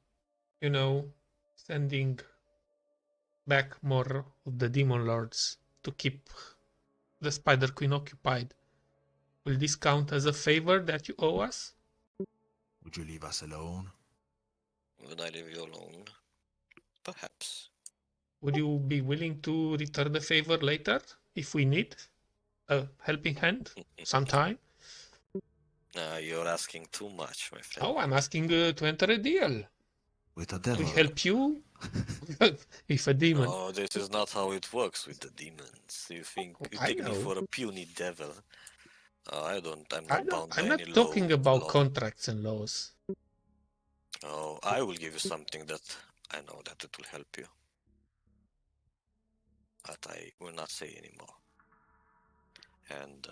sending back more of the demon lords to keep the Spider Queen occupied? Will this count as a favor that you owe us? Would you leave us alone? Would I leave you alone? Perhaps. Would you be willing to return the favor later if we need a helping hand sometime? You're asking too much, my friend. Oh, I'm asking to enter a deal. With a devil? We help you with a demon. No, this is not how it works with the demons. You think you I take me know. for a puny devil? I'm not bound by I'm not any talking about law. contracts and laws. Oh, I will give you something that I know that it will help you. But I will not say anymore. And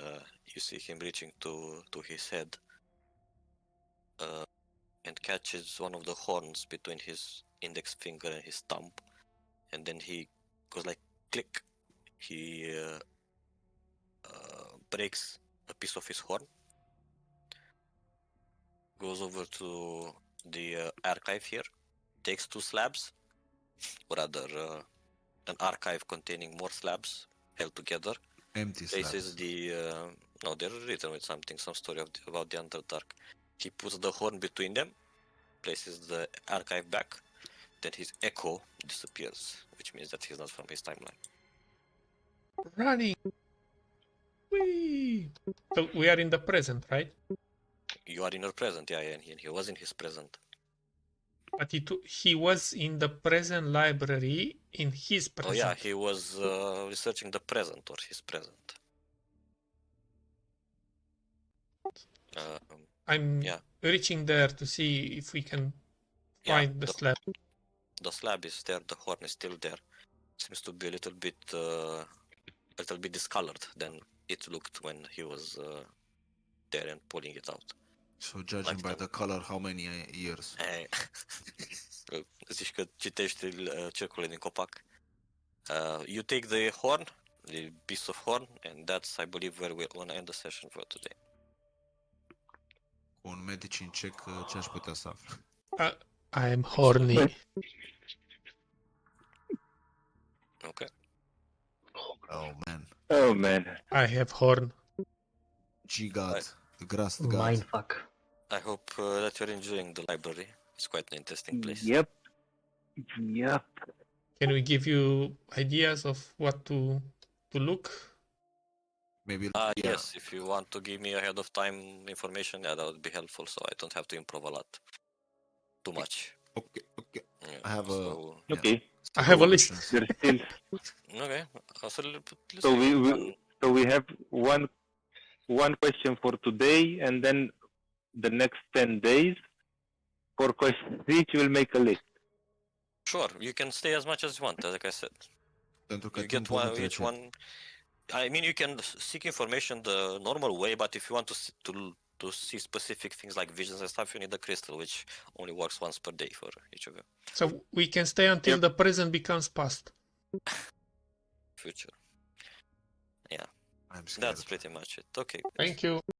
you see him reaching to his head and catches one of the horns between his index finger and his thumb, and then he goes like click. He breaks a piece of his horn, goes over to the archive here, takes 2 slabs, or rather an archive containing more slabs held together, Empty places slabs. the no, they're written with something, some story about the Underdark. He puts the horn between them, places the archive back, then his echo disappears, which means that he's not from his timeline. Running. Whee! So we are in the present, right? You are in your present, yeah, and he was in his present. But he was in the present library in his present. Oh yeah, he was researching the present or his present. I'm yeah. reaching there to see if we can Yeah, find the slab. The slab is there, the horn is still there. Seems to be a little bit discolored than it looked when he was there and pulling it out. So judging Like by them. the color, how many years? Zici că citești cercurile din copac. You take the horn, the piece of horn, and that's, I believe, where we're gonna end the session for today. Cu un medicine check, ce aș putea să aflu? I'm horny. Okay. Oh man. Oh man. I have horn. G-God. The Grass God. Mindfuck. I hope that you're enjoying the library. It's quite an interesting place. Yep. Can we give you ideas of what to look? Maybe Yes, if you want to give me ahead of time information, yeah, that would be helpful, so I don't have to improv a lot. Too much. Okay. Yeah, I have so, Okay. I have a list. There's still. Okay. So we have one question for today, and then the next 10 days. For questions each, we'll make a list. Sure, you can stay as much as you want, like I said. Pentru că You get timpul nu each trece. one. I mean, you can seek information the normal way, but if you want to see specific things like visions and stuff, you need a crystal, which only works once per day for each of you. So we can stay until the present becomes past. Future. Yeah, I'm scared. that's pretty much it. Okay. Thank you.